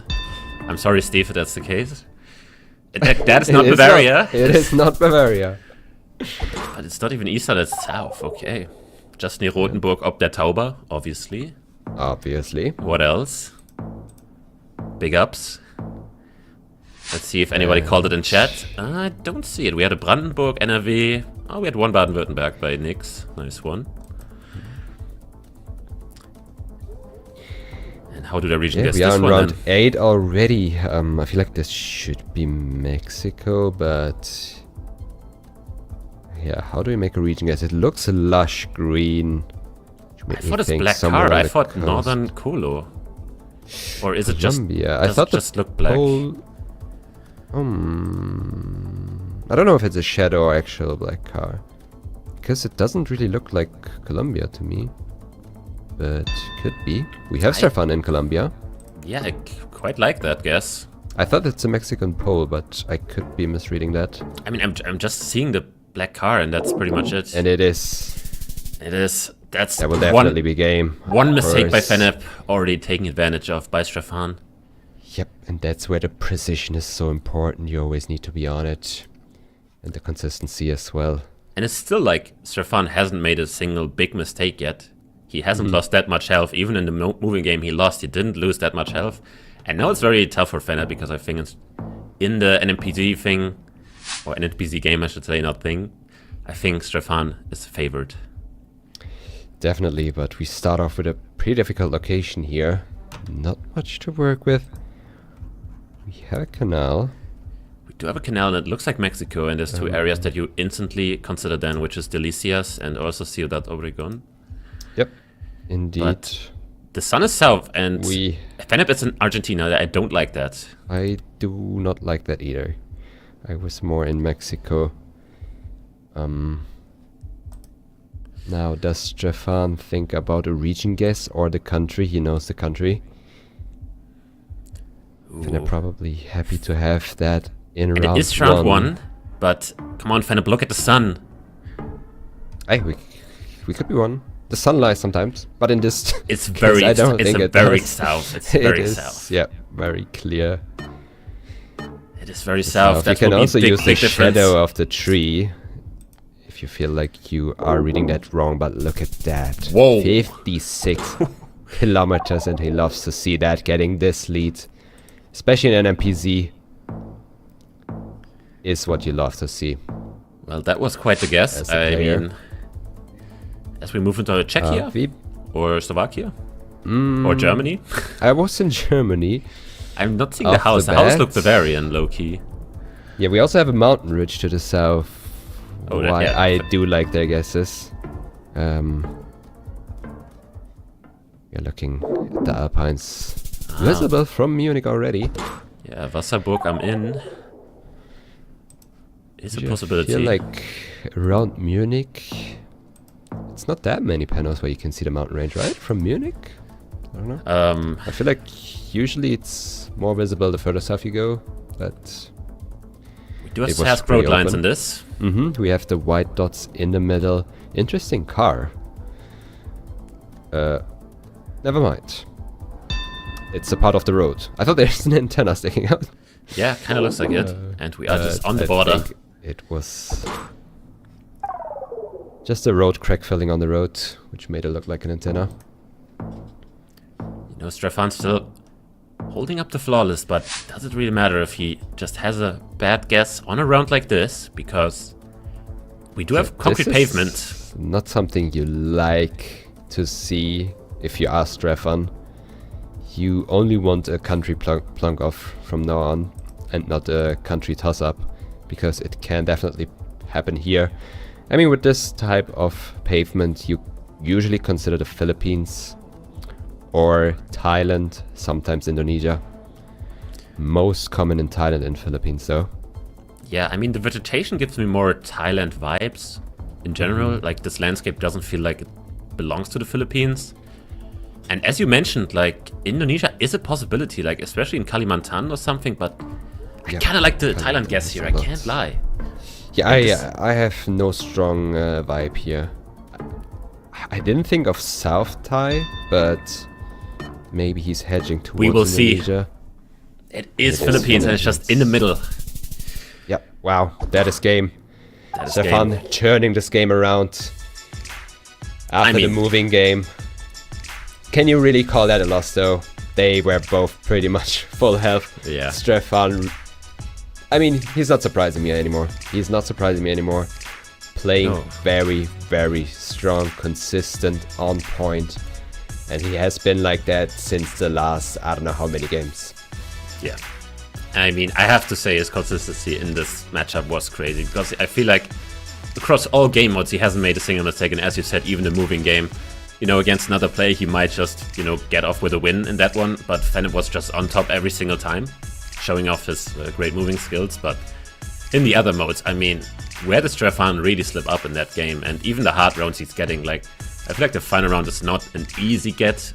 I'm sorry, Steve, if that's the case. That is not Bavaria. It is not Bavaria. But it's not even Eastern, it's South, okay. Just near Rothenburg ob der Tauber, obviously. Obviously. What else? Big ups. Let's see if anybody called it in chat. I don't see it. We had a Brandenburg, NRW. Oh, we had one Baden-Württemberg by Nix. Nice one. And how do I region guess we this are in one round then? 8 already. I feel like this should be Mexico, but... yeah, how do we make a region guess? It looks lush green. I thought it's Black Car. I thought Northern Colo. Or is it just... I thought just look black? I don't know if it's a shadow or actual black car. Because it doesn't really look like Colombia to me. But could be. We have Strefan in Colombia. Yeah, I quite like that guess. I thought it's a Mexican pole, but I could be misreading that. I mean, I'm just seeing the black car, and that's pretty much it. And it is. It is. That will definitely be game. One mistake by Feneb, already taken advantage of by Strefan. Yep, and that's where the precision is so important. You always need to be on it. And the consistency as well. And it's still like Strefan hasn't made a single big mistake yet. He hasn't lost that much health. Even in the moving game he lost, he didn't lose that much health. And now it's very tough for Feneb because I think it's in the NMPG thing, or NMPG game I should say, not thing, I think Strefan is favored. Definitely, but we start off with a pretty difficult location here. Not much to work with. We have a canal. We do have a canal, and it looks like Mexico, and there's two areas that you instantly consider then, which is Delicias and also Ciudad Obregón. Yep, indeed. But the sun is south, and Feneb is in Argentina. I don't like that. I do not like that either. I was more in Mexico. Now, does Strefan think about a region guess or the country? He knows the country. Feneb probably happy to have that in round 1. It is round 1, but come on, Feneb, look at the sun. Hey, we could be one. The sun lies sometimes, but in this it's very, I don't think it very does. South. It's very south. Yeah, very clear. It is very south. You can also use the shadow of the tree if you feel like you are reading that wrong. But look at that. Whoa. 56 kilometers, and he loves to see that getting this lead, especially in an MPZ, is what you love to see. Well, that was quite the guess. I mean, as we move into Czechia or Slovakia or Germany. I was in Germany. I'm not seeing the house. The house looked Bavarian, low-key. Yeah, we also have a mountain ridge to the south. Oh, I do like their guesses. You're looking at the Alpines. Visible from Munich already. Yeah, Wasserburg am Inn is a possibility. I feel like around Munich, it's not that many panels where you can see the mountain range, right? From Munich? I don't know. I feel like usually it's more visible the further south you go, but... We do have task road lines in this. We have the white dots in the middle. Interesting car. Never mind. It's a part of the road. I thought there's an antenna sticking out. Yeah, kind of looks like it. And we are just on the border. I think it was just a road crack filling on the road, which made it look like an antenna. You know, Strefan's still holding up the flawless, but does it really matter if he just has a bad guess on a round like this? Because we do have concrete pavement. Not something you like to see if you ask Strefan, you only want a country plunk off from now on and not a country toss up, because it can definitely happen here. I mean, with this type of pavement, you usually consider the Philippines or Thailand, sometimes Indonesia. Most common in Thailand and Philippines though. Yeah, I mean, the vegetation gives me more Thailand vibes in general. Like, this landscape doesn't feel like it belongs to the Philippines. And as you mentioned, like, Indonesia is a possibility, like, especially in Kalimantan or something, but I kind of like the Thailand guess here, I can't lie. Yeah, I have no strong vibe here. I didn't think of South Thai, but maybe he's hedging towards we will Indonesia. See. It is Philippines, and it's just in the middle. Yeah, wow, that is game. Strefan turning this game around after the moving game. Can you really call that a loss though? They were both pretty much full health. Yeah. Strefan, I mean, he's not surprising me anymore. He's not surprising me anymore. Playing very, very strong, consistent, on point. And he has been like that since the last, I don't know how many games. Yeah. I mean, I have to say his consistency in this matchup was crazy, because I feel like across all game modes he hasn't made a single mistake, and as you said, even the moving game, you know, against another player he might just, you know, get off with a win in that one, but Feneb was just on top every single time, showing off his great moving skills. But in the other modes, I mean, where does Strefan really slip up in that game? And even the hard rounds he's getting, like, I feel like the final round is not an easy get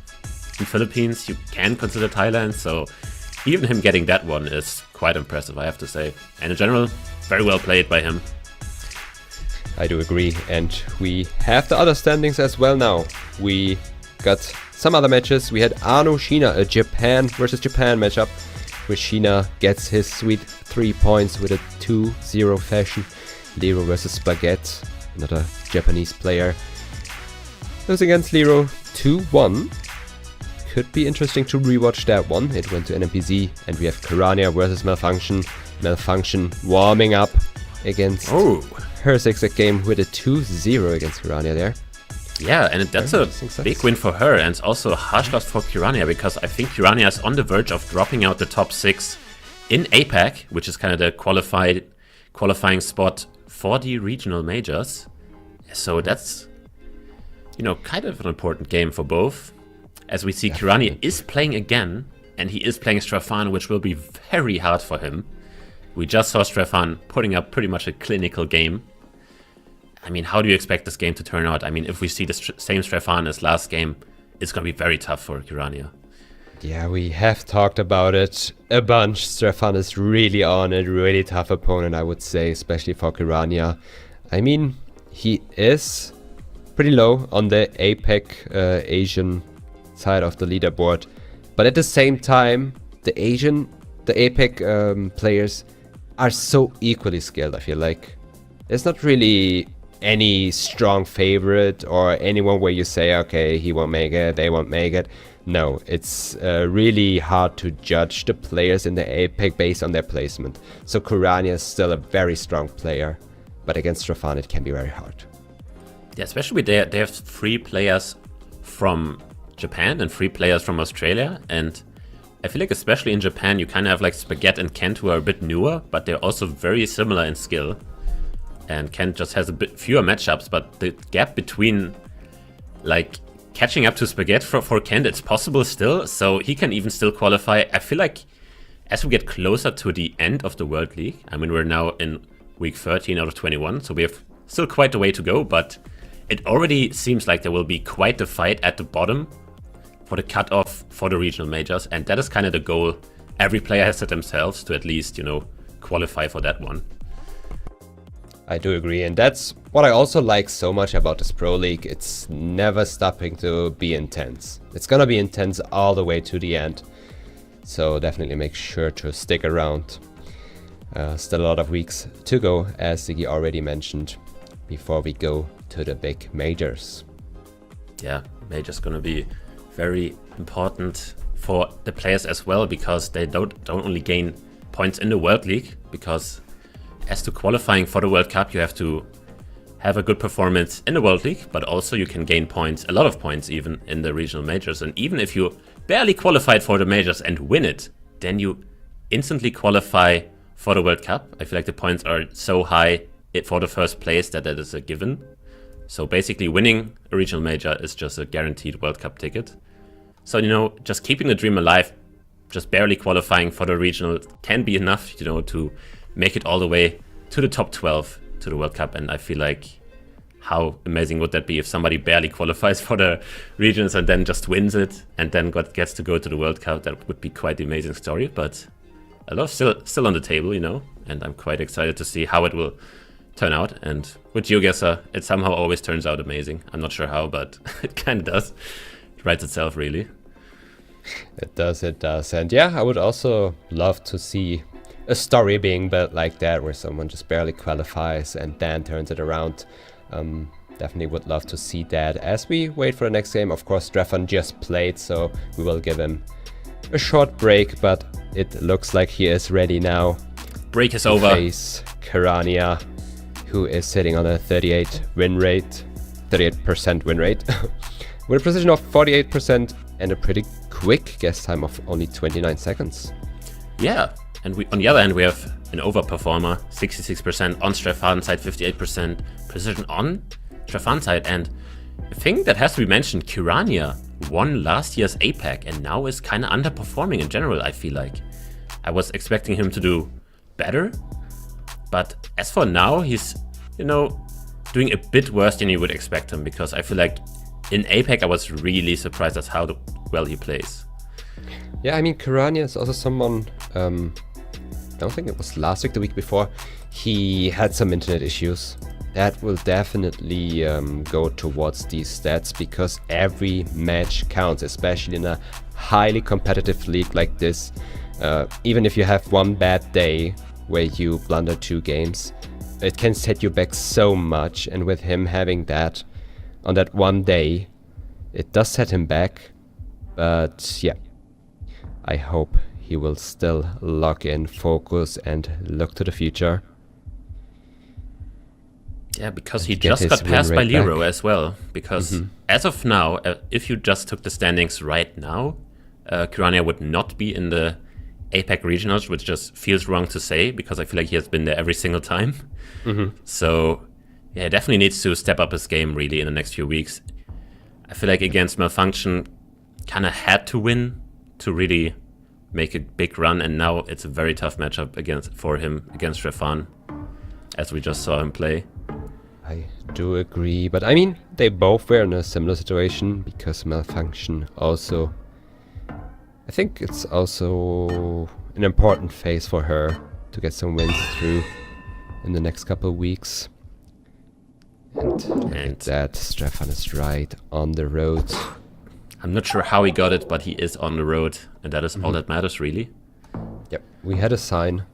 in Philippines. You can consider Thailand, so even him getting that one is quite impressive, I have to say. And in general, very well played by him. I do agree, and we have the other standings as well now. We got some other matches. We had Arno Sheena, a Japan versus Japan matchup, where Sheena gets his sweet 3 points with a 2-0 fashion. Lero versus Spaghetti, another Japanese player. Goes against Lero 2-1. Could be interesting to rewatch that one. It went to NMPZ, and we have Kirania versus Malfunction. Malfunction warming up against her Zigzag game with a 2-0 against Kirania there. Yeah, and that's a big win for her, and it's also a harsh loss for Kirania, because I think Kirania is on the verge of dropping out the top 6 in APAC, which is kind of the qualifying spot for the regional majors. So that's, you know, kind of an important game for both. As we see, Kirania is playing again, and he is playing Strefan, which will be very hard for him. We just saw Strefan putting up pretty much a clinical game. I mean, how do you expect this game to turn out? I mean, if we see the same Strefan as last game, it's going to be very tough for Kirania. Yeah, we have talked about it a bunch. Strefan is really on a really tough opponent, I would say, especially for Kirania. I mean, he is pretty low on the APAC Asian side of the leaderboard. But at the same time, the APAC players are so equally skilled, I feel like. There's not really any strong favorite or anyone where you say, okay, he won't make it, they won't make it. No, it's really hard to judge the players in the APAC based on their placement. So Kirania is still a very strong player, but against Strefan it can be very hard. Yeah, especially they have 3 players from Japan and 3 players from Australia, and I feel like especially in Japan you kind of have like Spaghetti and Kent, who are a bit newer, but they're also very similar in skill. And Kent just has a bit fewer matchups, but the gap between like catching up to Spaghetti for Kent, it's possible still, so he can even still qualify. I feel like as we get closer to the end of the World League, I mean, we're now in week 13 out of 21, so we have still quite a way to go, but it already seems like there will be quite the fight at the bottom for the cutoff for the regional majors, and that is kind of the goal every player has set themselves, to at least, you know, qualify for that one. I do agree, and that's what I also like so much about this Pro League. It's never stopping to be intense. It's gonna be intense all the way to the end, so definitely make sure to stick around. Still a lot of weeks to go, as Ziggy already mentioned, before we go to the big majors. Yeah, majors gonna be very important for the players as well, because they don't only gain points in the World League, because as to qualifying for the World Cup, you have to have a good performance in the World League, but also you can gain points, a lot of points even, in the regional majors. And even if you barely qualified for the majors and win it, then you instantly qualify for the World Cup. I feel like the points are so high for the first place that is a given. So basically winning a regional major is just a guaranteed World Cup ticket. So, you know, just keeping the dream alive, just barely qualifying for the regional can be enough, you know, to make it all the way to the top 12 to the World Cup. And I feel like how amazing would that be if somebody barely qualifies for the regions and then just wins it and then gets to go to the World Cup. That would be quite the amazing story, but a lot still on the table, you know, and I'm quite excited to see how it will turn out. And with GeoGuessr, it somehow always turns out amazing. I'm not sure how, but it kind of does. It writes itself, really. It does. And yeah, I would also love to see a story being built like that, where someone just barely qualifies and then turns it around. Definitely would love to see that. As we wait for the next game, of course, Strefan just played, so we will give him a short break, but it looks like he is ready now. Break is over. Face Kirania, who is sitting on a 38% win rate, with a precision of 48% and a pretty quick guess time of only 29 seconds. Yeah, and on the other hand, we have an overperformer, 66% on Strefan side, 58% precision on Strefan side. And the thing that has to be mentioned, Kirania won last year's APAC and now is kind of underperforming in general, I feel like. I was expecting him to do better, but as for now, he's, you know, doing a bit worse than you would expect him, because I feel like in APAC I was really surprised at how well he plays. Yeah, I mean, Kirania is also someone, I don't think it was last week, the week before, he had some internet issues. That will definitely go towards these stats, because every match counts, especially in a highly competitive league like this. Even if you have one bad day where you blunder 2 games, it can set you back so much, and with him having that on that one day, it does set him back. But yeah, I hope he will still lock in, focus, and look to the future. Yeah, because he just got passed by Lero as well. Because as of now, if you just took the standings right now, Kirania would not be in the APAC regionals, which just feels wrong to say, because I feel like he has been there every single time. So yeah, he definitely needs to step up his game really in the next few weeks. I feel like against Malfunction, kind of had to win to really make a big run, and now it's a very tough matchup for him against Strefan, as we just saw him play. I do agree, but I mean, they both were in a similar situation, because Malfunction also, I think it's also an important phase for her to get some wins through in the next couple of weeks. And that, Strefan is right on the road. I'm not sure how he got it, but he is on the road, and that is all that matters, really. Yep, we had a sign,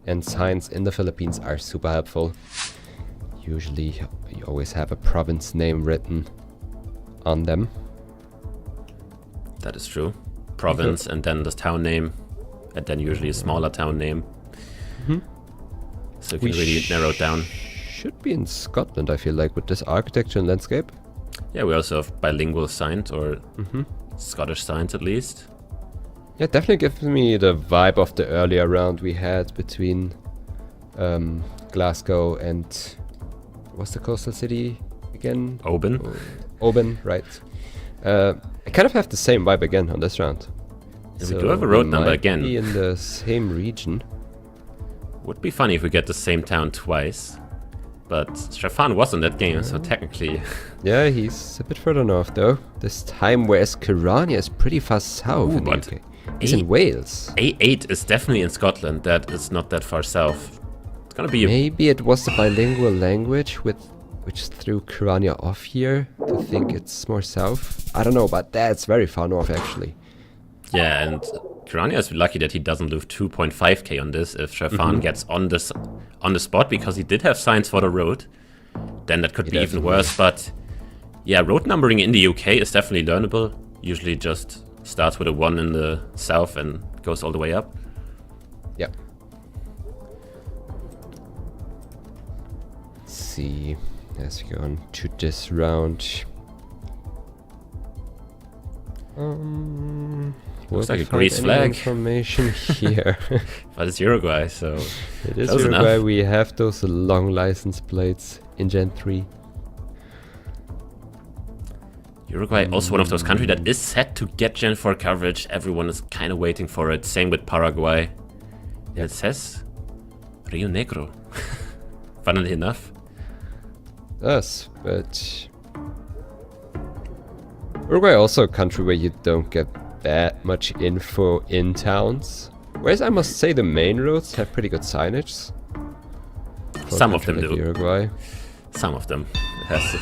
and signs in the Philippines are super helpful. Usually, you always have a province name written on them. That is true. Province, and then the town name, and then usually a smaller town name. So you can really narrow it down. Should be in Scotland, I feel like, with this architecture and landscape. Yeah, we also have bilingual signs, or Scottish signs at least. Yeah, it definitely gives me the vibe of the earlier round we had between Glasgow and what's the coastal city again? Oban. Oban, right. I kind of have the same vibe again on this round. Yeah, so we do have a road number again. Be in the same region. Would be funny if we get the same town twice. But Strefan was in that game, so technically... Yeah, he's a bit further north though, this time, whereas Kirania is pretty far south in the UK. He's in Wales. A8 is definitely in Scotland, that is not that far south. It's gonna be Maybe it was the bilingual language which threw Kirania off here, to think it's more south. I don't know, but that's very far north actually. Yeah, and Kirania is lucky that he doesn't lose 2.5k on this if Strefan gets on the spot, because he did have signs for the road. Then that could be even worse, but yeah, road numbering in the UK is definitely learnable. Usually just starts with a 1 in the south and goes all the way up. Yeah. Let's see. As we go on to this round. Looks like a Greece flag. Information here. But it's Uruguay, so it is Uruguay. Enough. We have those long license plates in Gen 3. Uruguay, also one of those countries that is set to get Gen 4 coverage. Everyone is kind of waiting for it. Same with Paraguay. Yep. It says Rio Negro. Funnily enough. Yes, but Uruguay also a country where you don't get that much info in towns. Whereas I must say the main roads have pretty good signage. Some of them like do. Uruguay. Some of them. It has to.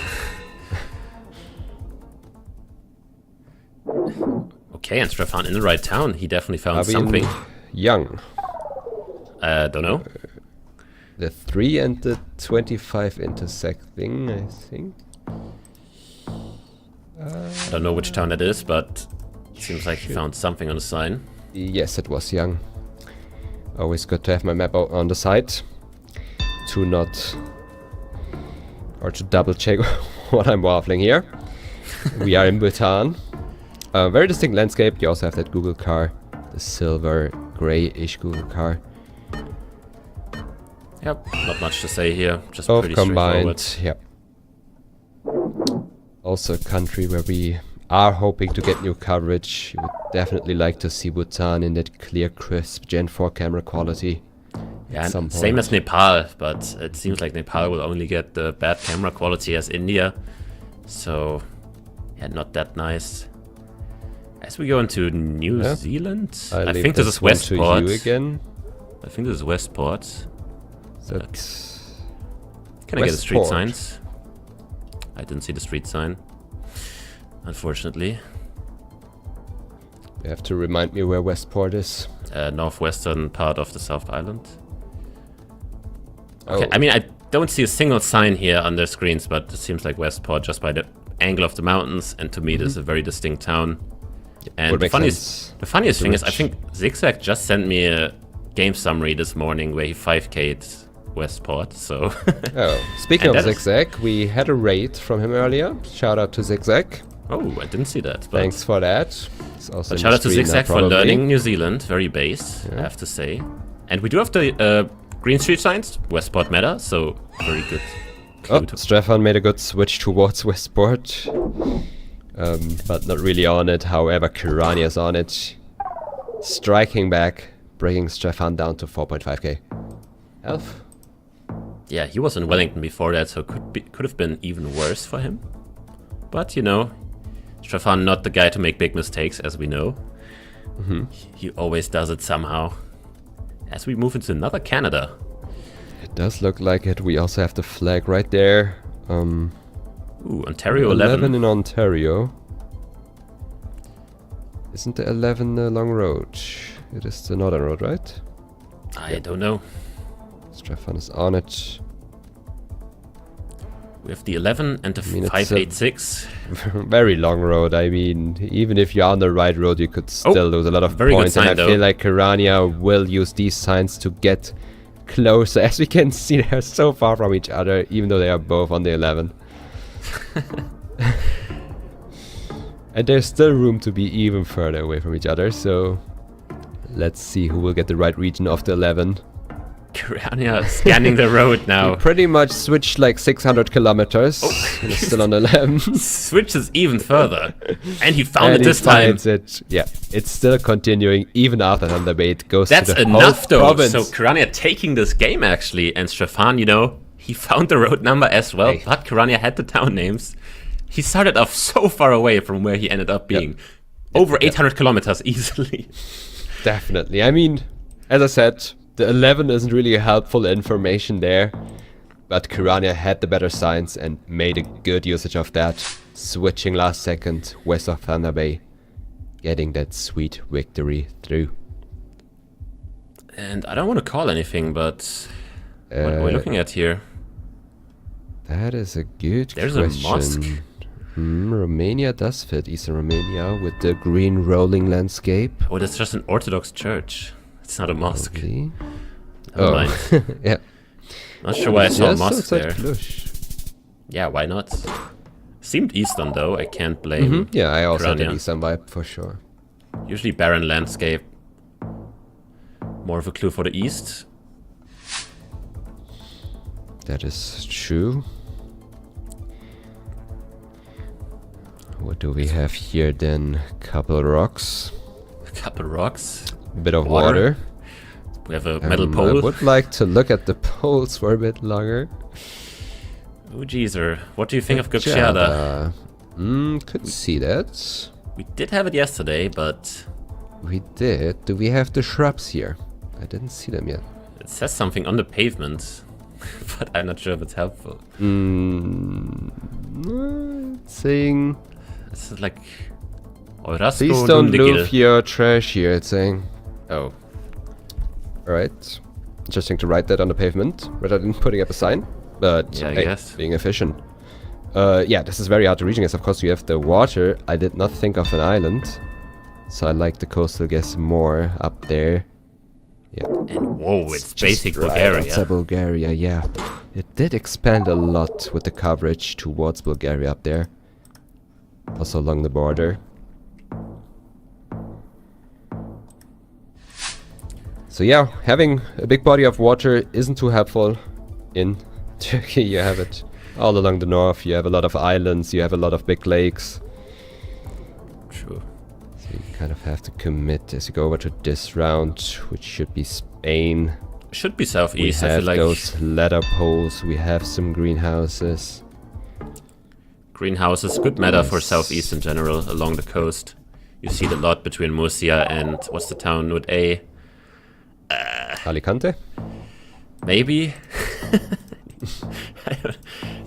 Okay, and Strefan in the right town. He definitely found something. Young. Don't know. The 3 and the 25 intersecting, I think. I don't know which town that is, but it seems like he found something on the sign. Yes, it was Young. Always good to have my map out on the side. To not... or to double check what I'm waffling here. We are in Bhutan. A very distinct landscape. You also have that Google car. The silver, grey-ish Google car. Yep, not much to say here. Just both pretty combined, straightforward. Yep. Also a country where we are hoping to get new coverage. You would definitely like to see Bhutan in that clear, crisp Gen 4 camera quality. Yeah, same as Nepal, but it seems like Nepal will only get the bad camera quality as India. So, yeah, not that nice. As we go into New Zealand, I think this is Westport. Again. I think this is Westport. Can I get the street signs? I didn't see the street sign, unfortunately. You have to remind me where Westport is. Northwestern part of the South Island. Okay, I mean, I don't see a single sign here on the screens, but it seems like Westport just by the angle of the mountains, and to me this is a very distinct town. And the funniest thing is, I think Zigzag just sent me a game summary this morning where he 5K'd Westport, so... Speaking of Zigzag, we had a raid from him earlier. Shout out to Zigzag. Oh, I didn't see that. Thanks for that. But shout out to Zigzag for learning New Zealand, very base, I have to say. And we do have the green street signs, Westport Mada, so very good. Strefan made a good switch towards Westport. But not really on it. However, Kirania is on it. Striking back, bringing Strefan down to 4.5k. Elf? Yeah, he was in Wellington before that, so could have been even worse for him. But, you know, Strefan not the guy to make big mistakes, as we know. He always does it somehow. As we move into another Canada. It does look like it. We also have the flag right there. Ooh, Ontario 11 in Ontario. Isn't the 11 the long road? It is the northern road, right? I don't know. Strefan is on it. We have the 11 and the 586. Very long road. I mean, even if you're on the right road, you could still lose a lot of points. Sign, and I feel like Kirania will use these signs to get closer. As we can see, they're so far from each other, even though they are both on the 11. And there's still room to be even further away from each other, so let's see who will get the right region of the 11. Kirania scanning the road now. He pretty much switched like 600 kilometers. And he's still on the 11. Switches even further. And he found it this time. Yeah, it's still continuing even after Thunder Bay. It goes That's to the enough whole though. province. So Kirania taking this game actually. And Strefan, you know, he found the road number as well. Hey. But Kirania had the town names. He started off so far away from where he ended up being. Over 800 kilometers easily. Definitely. I mean, as I said, the 11 isn't really helpful information there, but Kirania had the better signs and made a good usage of that, switching last second west of Thunder Bay, getting that sweet victory through. And I don't want to call anything, but what are we looking at here? That is a good question. There's a mosque. Romania does fit, Eastern Romania, with the green rolling landscape. Oh, that's just an Orthodox church. It's not a mosque. Probably. Never mind. Yeah. Not sure why I saw a mosque there. Yeah, why not? Seemed Eastern though, I can't blame. Yeah, I also had Kirania. an Eastern vibe for sure. Usually barren landscape. More of a clue for the East. That is true. What do we have here then? Couple rocks. A couple rocks. A bit of water. We have a metal pole. I would like to look at the poles for a bit longer. Oh, Geezer. What do you think of Gökçeada? Could see that. We did have it yesterday, but... We did. Do we have the shrubs here? I didn't see them yet. It says something on the pavement, but I'm not sure if it's helpful. Saying... This is like... Eurasco Please don't Lundegil. leave your trash here, it's saying. Oh. Alright. Interesting to write that on the pavement, rather than putting up a sign. But, Yeah, I hey, guess. being efficient. Yeah, this is very hard to reaching, as of course you have the water. I did not think of an island. So I like the coastal guess more up there. Yeah. And whoa, it's just basic right Bulgaria. outside Bulgaria, yeah. It did expand a lot with the coverage towards Bulgaria up there. Also along the border. So yeah, having a big body of water isn't too helpful. In Turkey you have it all along the north, you have a lot of islands, you have a lot of big lakes. True. So you kind of have to commit as you go over to this round, which should be Spain. Should be We southeast, I have feel like. those ladder poles, we have some greenhouses. Greenhouses, good meta for Yes. southeast in general, along the coast. You see it a lot between Murcia and, what's the town with A? Alicante? Maybe?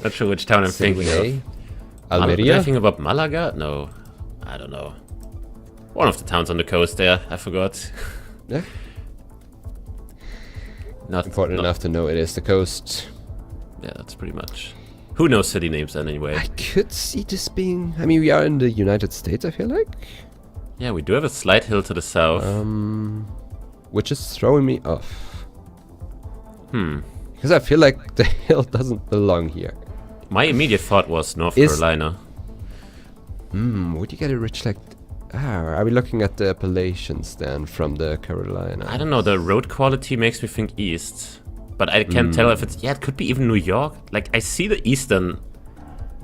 Not sure which town I'm thinking of. Did I Almeria? think about Malaga? No, I don't know. One of the towns on the coast there, I forgot. Yeah, Not important enough to know it is the coast. Yeah, that's pretty much. Who knows city names then anyway? I could see this being... I mean, we are in the United States, I feel like. Yeah, we do have a slight hill to the south. Which is throwing me off. Because I feel like the hill doesn't belong here. My immediate thought was North Carolina. Would you get a rich like... are we looking at the Appalachians then from the Carolina? I don't know, the road quality makes me think east. But I can't tell if it's... Yeah, it could be even New York. Like, I see the eastern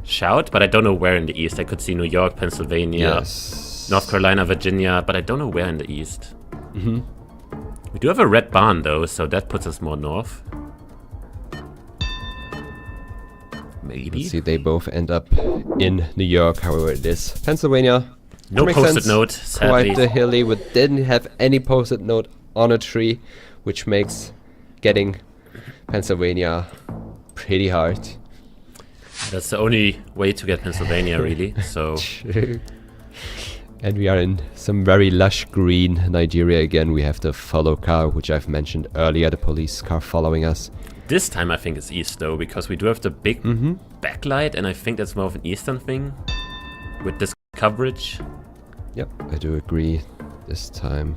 shout, but I don't know where in the east. I could see New York, Pennsylvania, Yes. North Carolina, Virginia, but I don't know where in the east. We do have a red barn, though, so that puts us more north. Maybe. See, they both end up in New York, however it is. Pennsylvania. No makes post-it sense. note, sadly. Quite the hilly. We didn't have any post-it note on a tree, which makes getting Pennsylvania pretty hard. That's the only way to get Pennsylvania, really. So True. And we are in some very lush green Nigeria again. We have the follow car, which I've mentioned earlier, the police car following us. this time I think it's east, though, because we do have the big backlight, and I think that's more of an eastern thing with this coverage. Yep, I do agree this time.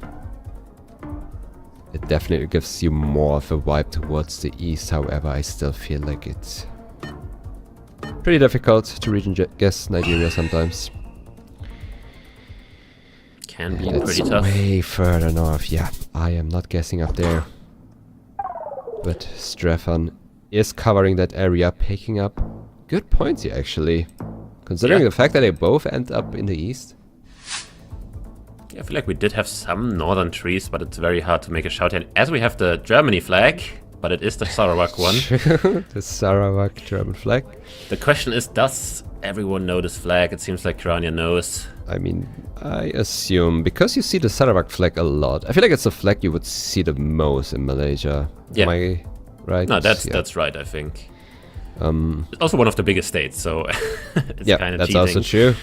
It definitely gives you more of a vibe towards the east, however, I still feel like it's pretty difficult to region guess Nigeria sometimes. Can be And pretty it's tough. way further north, yeah. I am not guessing up there. But Strefan is covering that area, picking up good points here, actually. Considering the fact that they both end up in the east. Yeah, I feel like we did have some northern trees, but it's very hard to make a shout. And as we have the Germany flag, but it is the Sarawak one. The Sarawak German flag. The question is, does everyone know this flag? It seems like Kirania knows. I mean, I assume, because you see the Sarawak flag a lot, I feel like it's the flag you would see the most in Malaysia. Yeah. Am I right? No, that's Yeah. that's right, I think. It's also one of the biggest states, so it's Yeah, kind of that's cheating. also true.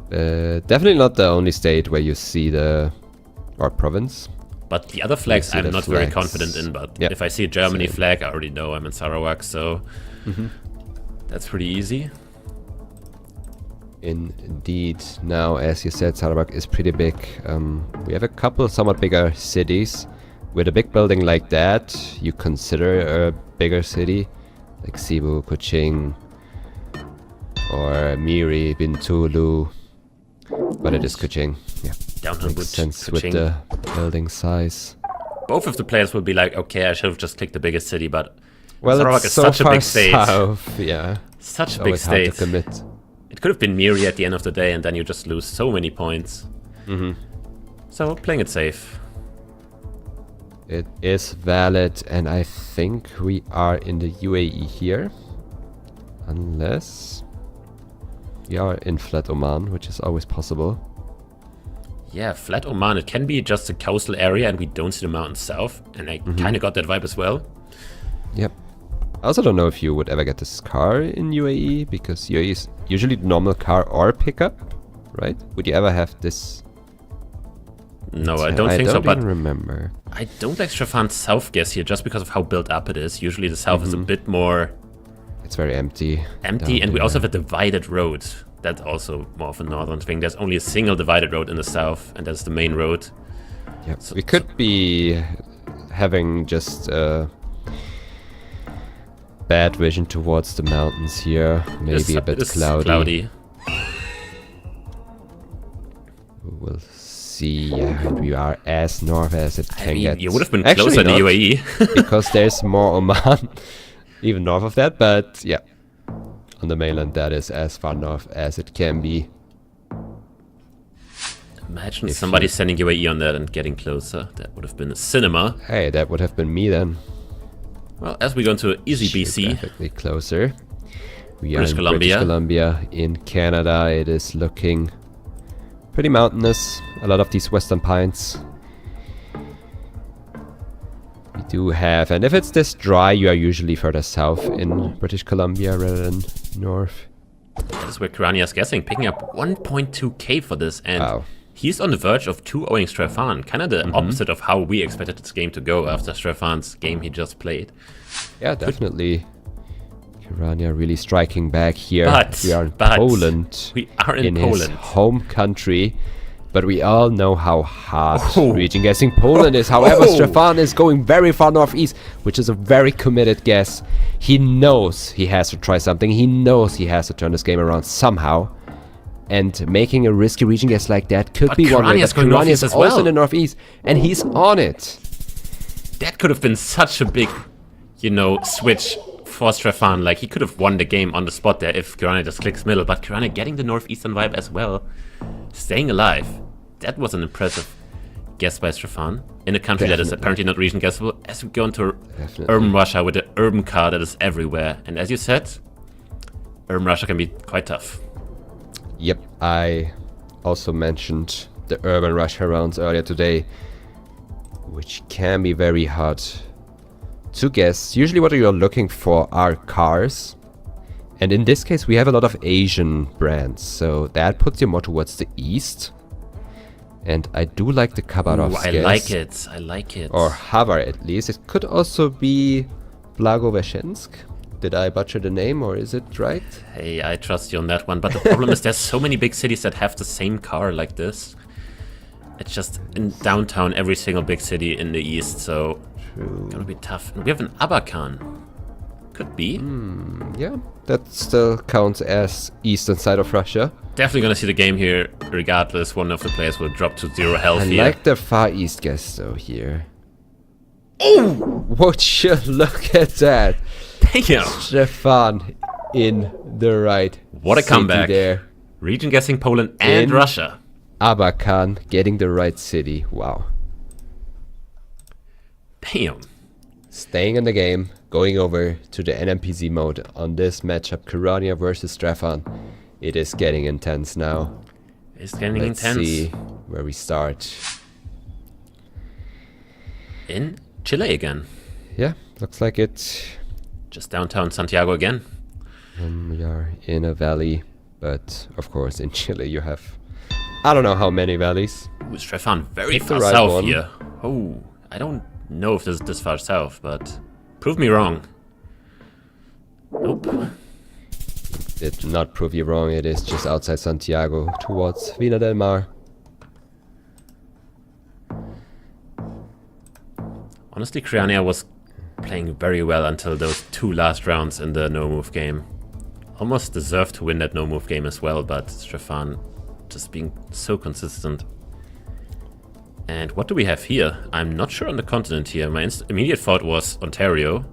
Definitely not the only state where you see or province. But the other flags see I'm the not very flags. confident in, but Yeah, if I see a Germany same. flag, I already know I'm in Sarawak, so that's pretty easy. Indeed, now, as you said, Sarawak is pretty big. We have a couple somewhat bigger cities. With a big building like that, you consider a bigger city. like Cebu, Kuching, or Miri, Bintulu. But it is Kuching. Yeah, Downtown makes sense Kuching. with the building size. Both of the players will be like, okay, I should have just clicked the biggest city, but well, Sarawak it's is so such a far big state. South, yeah. Such a It's big always hard state. to commit. It could have been Miri at the end of the day, and then you just lose so many points. So playing it safe. It is valid, and I think we are in the UAE here. Unless we are in flat Oman, which is always possible. Yeah, flat Oman, it can be just a coastal area and we don't see the mountains south. And I kind of got that vibe as well. Yep. I also don't know if you would ever get this car in UAE, because UAE is usually the normal car or pickup, right? Would you ever have this? No, I don't think so, but even remember. I don't like Strefan's south guess here just because of how built up it is. Usually the south is a bit more It's very empty. empty, and we also have a divided road. That's also more of a northern thing. There's only a single divided road in the south, and that's the main road. Yep. So we could be having just bad vision towards the mountains here. Maybe a bit cloudy. We'll see. Yeah, we are as north as it can get. You would have been closer to UAE. because there's more Oman, even north of that. But yeah, on the mainland, that is as far north as it can be. Imagine somebody sending UAE on that and getting closer. That would have been a cinema. Hey, that would have been me then. Well, as we go into easy BC. Geographically closer. We British are in Columbia. British Columbia. In Canada, it is looking pretty mountainous. A lot of these western pines. We do have, and if it's this dry, you are usually further south in British Columbia rather than north. That is where Kirania is guessing, picking up 1.2k for this, and Wow. he's on the verge of 2-0ing Strefan. Kind of the opposite of how we expected this game to go after Strefan's game he just played. Yeah, definitely. Kirania really striking back here. But we are in Poland. We are in Poland. His home country. But we all know how hard region guessing Poland is. However, Strefan is going very far northeast, which is a very committed guess. He knows he has to try something. He knows he has to turn this game around somehow. And making a risky region guess like that could be one way. But Kirania is also in the northeast, and he's on it. That could have been such a big, switch for Strefan. Like, he could have won the game on the spot there if Kirania just clicks middle. But Kirania getting the northeastern vibe as well. Staying alive. That was an impressive guess by Strefan. In a country that is apparently not region guessable. As we go into urban Russia with the urban car that is everywhere. And as you said, urban Russia can be quite tough. Yep, I also mentioned the urban Russia rounds earlier today, which can be very hard to guess. Usually what you're looking for are cars. And in this case, we have a lot of Asian brands, so that puts you more towards the east. And I do like the Khabarovsk. I like it. I like it. Or Havar, at least. It could also be Blagoveshensk. Did I butcher the name, or is it right? Hey, I trust you on that one. But the problem is there's so many big cities that have the same car like this. It's just in downtown, every single big city in the east, so it's gonna be tough. We have an Abakan. Could be. Yeah, that still counts as eastern side of Russia. Definitely gonna see the game here, regardless. One of the players will drop to 0 health I here. like the far east guess though here. Oh! Would you look at that? Damn! Strefan in the right. What a comeback. There. Region guessing Poland and Russia. Abakan getting the right city. Wow. Damn. Staying in the game, going over to the NMPZ mode on this matchup, Kirania versus Strefan. It is getting intense now. It's getting intense. Let's see where we start. In Chile again. Yeah, looks like it. Just downtown Santiago again. We are in a valley, but of course in Chile you have, I don't know how many valleys. Ooh, Strefan very Pick the far right south one. here. Oh, I don't know if this is this far south, but prove me wrong. Nope. Did not prove you wrong, it is just outside Santiago towards Vina del Mar. Honestly, Kirania was playing very well until those 2 last rounds in the no-move game. Almost deserved to win that no-move game as well, but Strefan just being so consistent. And what do we have here? I'm not sure on the continent here. My immediate thought was Ontario.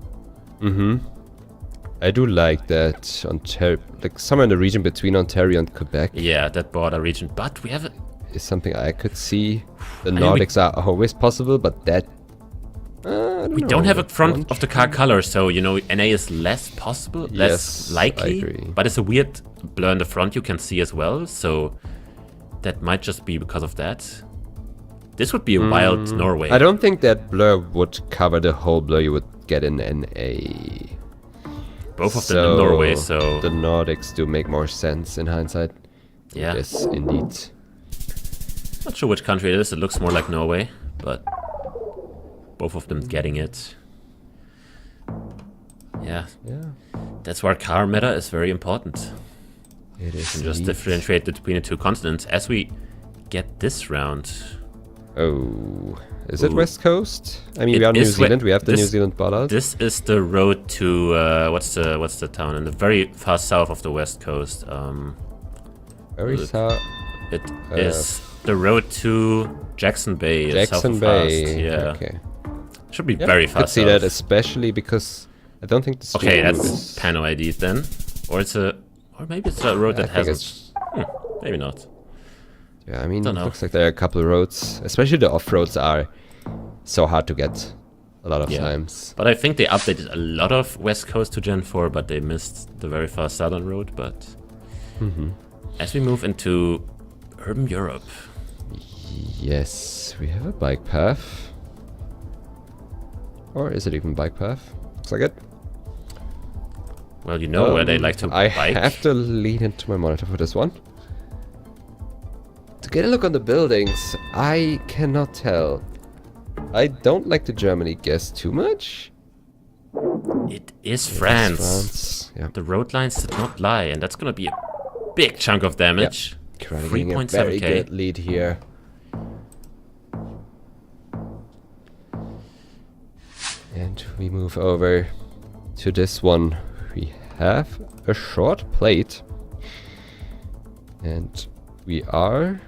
I do like that Ontario, like somewhere in the region between Ontario and Quebec. Yeah, that border region. But we have a... is something I could see. The Nordics are always possible, but that... we don't have a front of the car color, so, you know, NA is less possible, less likely. I agree. But it's a weird blur in the front you can see as well, so that might just be because of that. This would be a wild Norway. I don't think that blur would cover the whole blur you would get in NA. Both of them in Norway, so... the Nordics do make more sense in hindsight. Yeah. Yes, indeed. Not sure which country it is. It looks more like Norway, but both of them getting it. Yeah. That's where car meta is very important. It is. And just differentiate between the 2 continents as we get this round. Oh, is it West Coast? I mean, we are New Zealand. We have the New Zealand border. This is the road to what's the town in the very far south of the West Coast. Very south. It is the road to Jackson Bay. Jackson Bay. Yeah. Okay. Should be very far. I could see that, especially because I don't think the okay, that's Pano ID then, or maybe it's a road that hasn't. Maybe not. Yeah, I mean, it looks like there are a couple of roads, especially the off-roads are so hard to get a lot of times. But I think they updated a lot of West Coast to Gen 4, but they missed the very far southern road. But as we move into urban Europe. Yes, we have a bike path. Or is it even bike path? Looks like it. Well, you know where they like to bike. I have to lean into my monitor for this one. To get a look on the buildings, I cannot tell. I don't like the Germany guess too much. It is France. Yeah. The road lines did not lie, and that's going to be a big chunk of damage. 3.7k. Very good lead here. And we move over to this one. We have a short plate. And we are...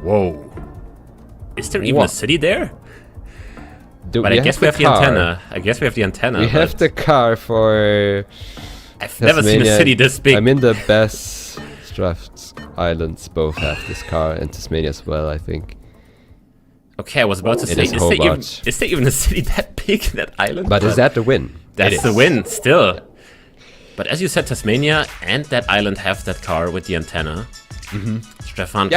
Whoa. Is there even a city there? But I guess we have the antenna. We have the car for... I've never seen a city this big. I mean, the best Straft Islands both have this car, and Tasmania as well, I think. Okay, I was about to say, is there even a city that big, that island? But is that the win? That's the win, still. Yeah. But as you said, Tasmania and that island have that car with the antenna. Strefan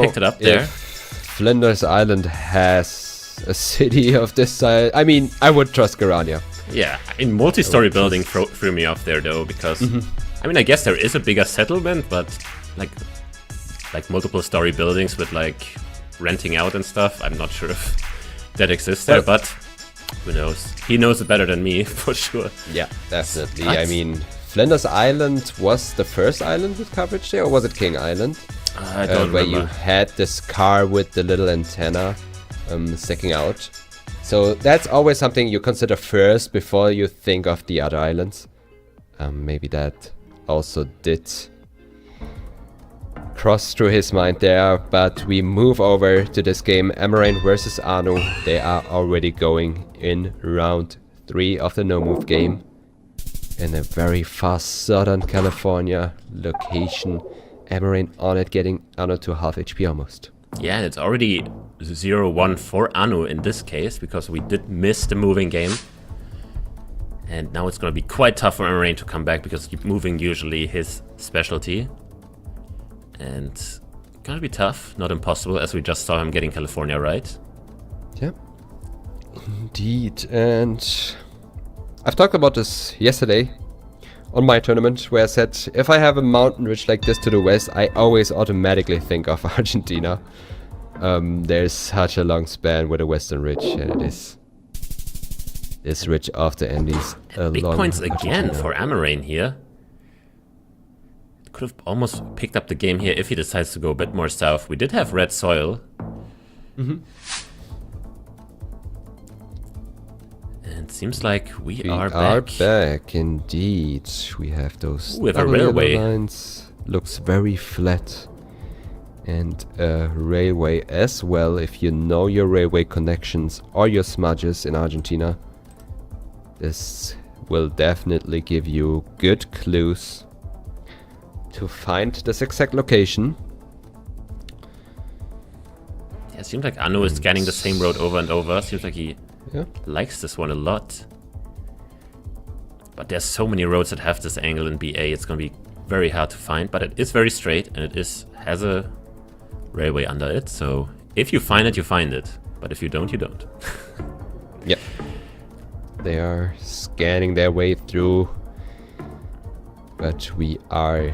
picked it up there. Flinders Island has a city of this size. I mean, I would trust Kirania. Yeah, in multi-story building threw me off there though, because I mean, I guess there is a bigger settlement, but like multiple story buildings with like renting out and stuff. I'm not sure if that exists there, but who knows? He knows it better than me for sure. Yeah, definitely. I mean, Flinders Island was the first island with coverage there, or was it King Island? I don't where remember. You had this car with the little antenna sticking out. So that's always something you consider first before you think of the other islands. Maybe that also did cross through his mind there, but we move over to this game, Emarain versus Anu. They are already going in round 3 of the no-move game in a very far Southern California location. Emarain on it, getting Anu to half HP almost. Yeah, and it's already 0-1 for Anu in this case, because we did miss the moving game. And now it's going to be quite tough for Emarain to come back, because moving usually his specialty. And gonna be tough, not impossible, as we just saw him getting California right. Yep. Indeed, and I've talked about this yesterday on my tournament, where I said if I have a mountain ridge like this to the west, I always automatically think of Argentina. There's such a long span with a western ridge, and it is this ridge of the Andes. Big points again for Amarin here. Could have almost picked up the game here if he decides to go a bit more south. We did have red soil. And And seems like we are back. Indeed. We have those with a railway lines. Looks very flat. And a railway as well. If you know your railway connections or your smudges in Argentina, this will definitely give you good clues to find this exact location. Yeah, it seems like Anu is scanning the same road over and over. Seems like he likes this one a lot. But there's so many roads that have this angle in BA, it's gonna be very hard to find. But it is very straight, and it has a railway under it. So if you find it, you find it. But if you don't, you don't. Yep. They are scanning their way through. But we are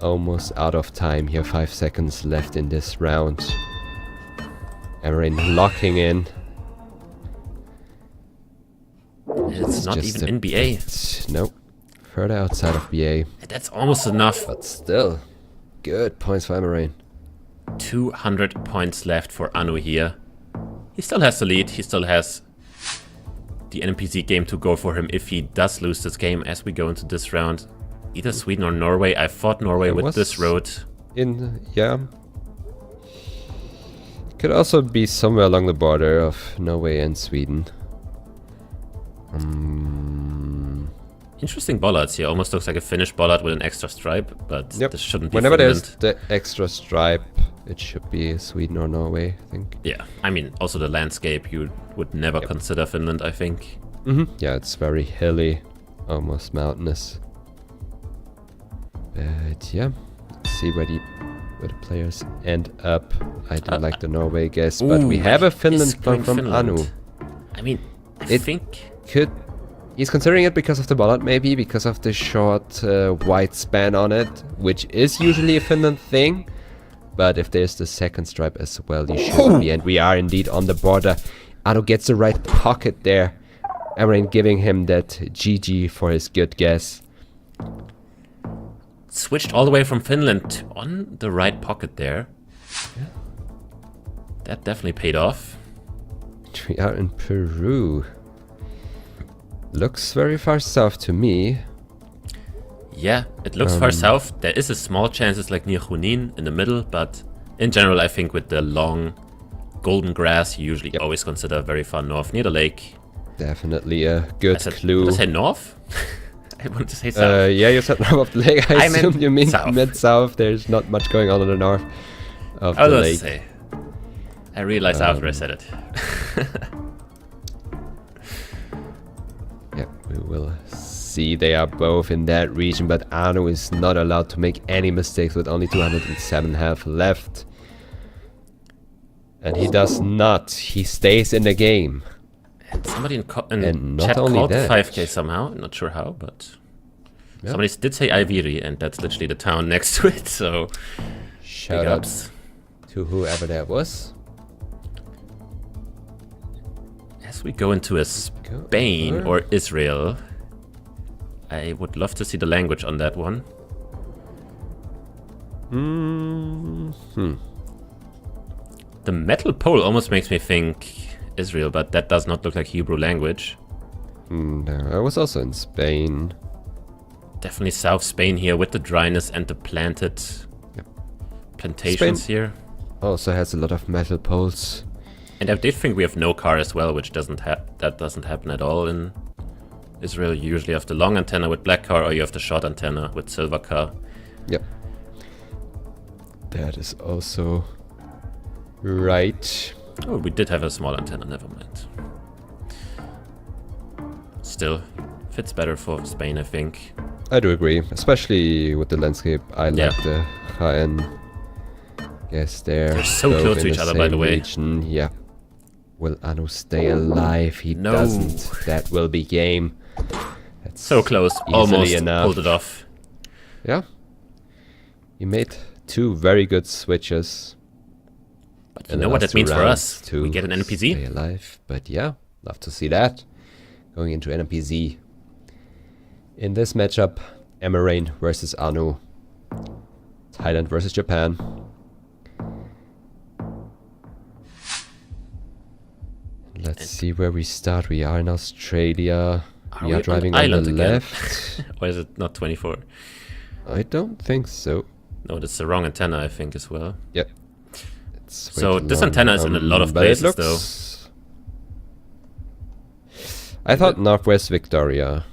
almost out of time here. 5 seconds left in this round. Amarin locking in. It's not even in BA. Nope. Further outside of BA. That's almost enough. But still, good points for Emarain. 200 points left for Anu here. He still has the lead. He still has the NPC game to go for him if he does lose this game as we go into this round. Either Sweden or Norway. I fought Norway with this road. Yeah. Could also be somewhere along the border of Norway and Sweden. Interesting bollards here. Almost looks like a Finnish bollard with an extra stripe, but this shouldn't be Whenever Finland. There's the extra stripe, it should be Sweden or Norway, I think. Yeah, I mean, also the landscape, you would never consider Finland, I think. Yeah, it's very hilly, almost mountainous. But yeah, let's see where the players end up. I don't like the Norway guess, but we have a Finland point from Anu. I mean, I think... He's considering it because of the bollard, maybe, because of the short white span on it, which is usually a Finland thing. But if there's the second stripe as well, you should be. And we are indeed on the border. Anu gets the right pocket there. Amarin giving him that GG for his good guess. Switched all the way from Finland on the right pocket there. Yeah. That definitely paid off. We are in Peru. Looks very far south to me. Yeah, it looks far south. There is a small chance it's like near Junin in the middle, but in general, I think with the long golden grass, you usually always consider very far north, near the lake. Definitely a good clue. Did I say north? I wanted to say south. Yeah, you said north of the lake. I assume you mean mid-south. There's not much going on in the north of the lake. Say. I realized after I said it. Yeah, we will see. They are both in that region, but Anu is not allowed to make any mistakes with only 207 health left. And he does not. He stays in the game. And somebody in chat called 5k somehow. I'm not sure how, but somebody did say Iviri, and that's literally the town next to it, so shout outs to whoever that was. As we go into a Spain or Israel, I would love to see the language on that one. The metal pole almost makes me think Israel, but that does not look like Hebrew language. No, I was also in Spain. Definitely South Spain here with the dryness and the planted plantations Spain here. Also has a lot of metal poles. And I did think we have no car as well, which doesn't happen at all in Israel. You usually have the long antenna with black car, or you have the short antenna with silver car. Yep. That is also right. Oh, we did have a small antenna, never mind. Still, fits better for Spain, I think. I do agree, especially with the landscape. I like the high-end guess there. They're so close to each other, by the way. Region. Yeah. Will Anu stay alive? He doesn't. That will be game. That's so close. Almost pulled it off. Yeah. He made two very good switches. But you know what that means for us? We get an NPC. Stay alive. But yeah, love to see that. Going into NPC. In this matchup, Emarain versus Anu. Thailand versus Japan. Let's see where we start. We are in Australia. We are driving on the again? left. Or is it not 24? I don't think so. No, that's the wrong antenna, I think, as well. Yep. So this antenna is in a lot of places, though. I thought Northwest Victoria.